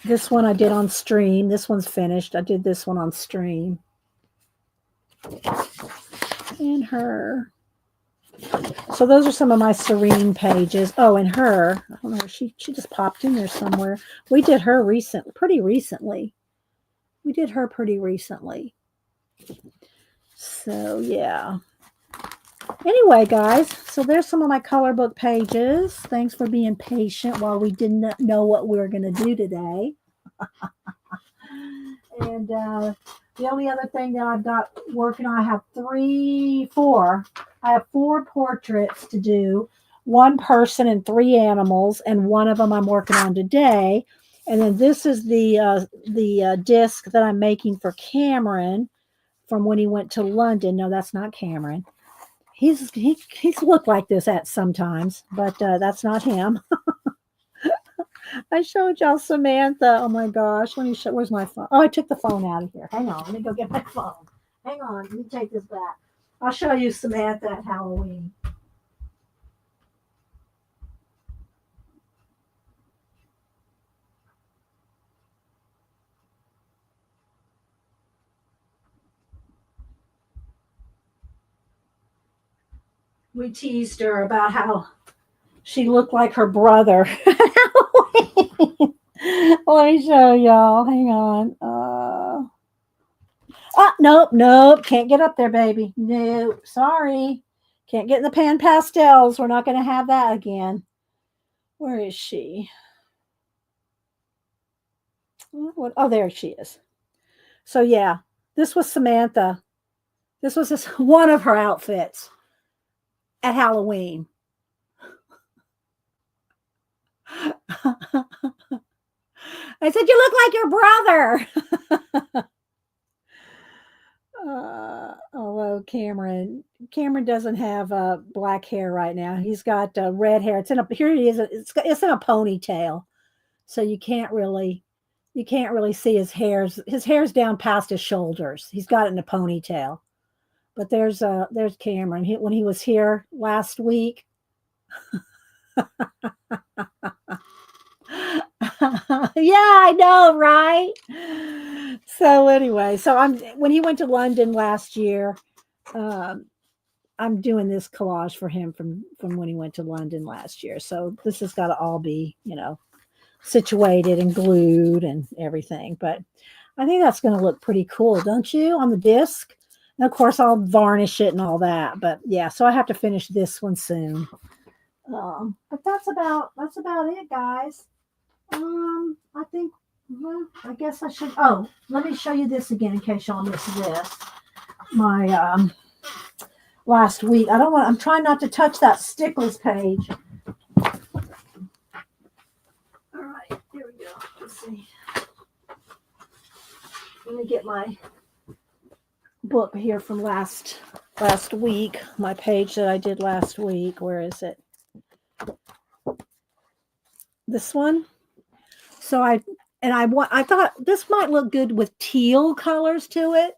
This one I did on stream. This one's finished. I did this one on stream. And her. So those are some of my serene pages. Oh, and her. I don't know. She just popped in there somewhere. We did her pretty recently. We did her pretty recently. So, yeah. Anyway, guys, so there's some of my ColorBook pages. Thanks for being patient while we didn't know what we were going to do today. And the only other thing that I've got working on, I have four portraits to do, one person and 3 animals, and one of them I'm working on today. And then this is the disc that I'm making for Cameron from when he went to London. No, that's not Cameron. He's looked like this at sometimes, but that's not him. I showed y'all Samantha. Oh my gosh. Let me show. Where's my phone? Oh, I took the phone out of here. Hang on. Let me go get my phone. Hang on. Let me take this back. I'll show you Samantha at Halloween. We teased her about how she looked like her brother. Let me show y'all. Hang on. Nope. Can't get up there, baby. No, sorry. Can't get in the pastels. We're not going to have that again. Where is she? Oh, there she is. So, yeah, this was Samantha. This was just one of her outfits at Halloween. I said, you look like your brother. Although Cameron doesn't have black hair right now. He's got red hair. Here he is. It's in a ponytail, so you can't really see his hair's. His hair's down past his shoulders. He's got it in a ponytail. But there's Cameron. When he was here last week. Yeah, I know, right? So anyway, when he went to London last year, I'm doing this collage for him from when he went to London last year. So this has got to all be, situated and glued and everything. But I think that's going to look pretty cool, don't you, on the disc? And of course, I'll varnish it and all that. But yeah, so I have to finish this one soon. But that's about it, guys. I think, I guess I should. Oh, let me show you this again in case y'all missed this. My last week. I'm trying not to touch that stickles page. All right, here we go. Let's see. Let me get my book here from last week. My page that I did last week. Where is it? This one. So I thought this might look good with teal colors to it.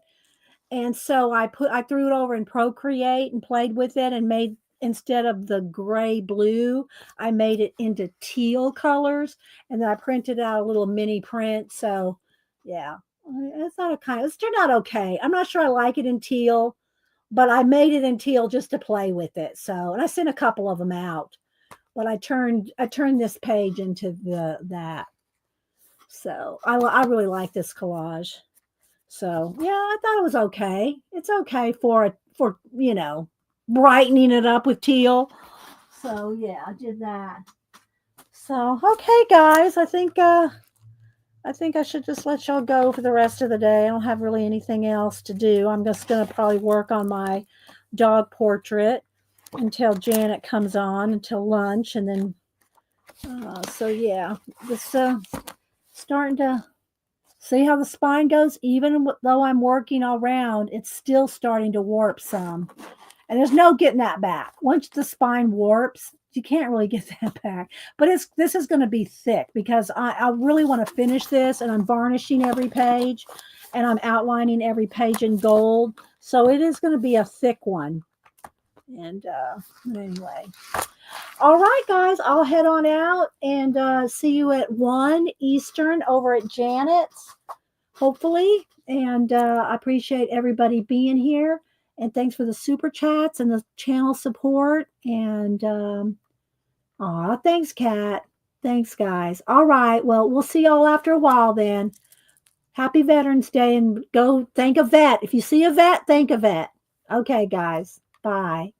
And so I threw it over in Procreate and played with it and made, instead of the gray blue, I made it into teal colors. And then I printed out a little mini print. So yeah, it's turned out okay. I'm not sure I like it in teal, but I made it in teal just to play with it. So, and I sent a couple of them out, but I turned this page into that. So I really like this collage. So yeah, I thought it was okay. It's okay for brightening it up with teal. So yeah, I did that. So okay, guys, I think I should just let y'all go for the rest of the day. I don't have really anything else to do. I'm just gonna probably work on my dog portrait until Janet comes on until lunch, and then so yeah, this starting to see how the spine goes. Even though I'm working all around, it's still starting to warp some. And there's no getting that back. Once the spine warps, you can't really get that back. But this is going to be thick because I really want to finish this, and I'm varnishing every page and I'm outlining every page in gold. So it is going to be a thick one. And anyway. All right, guys, I'll head on out and see you at 1 Eastern over at Janet's, hopefully. And I appreciate everybody being here. And thanks for the super chats and the channel support. And thanks, Kat. Thanks, guys. All right. Well, we'll see y'all after a while then. Happy Veterans Day, and go thank a vet. If you see a vet, thank a vet. Okay, guys. Bye.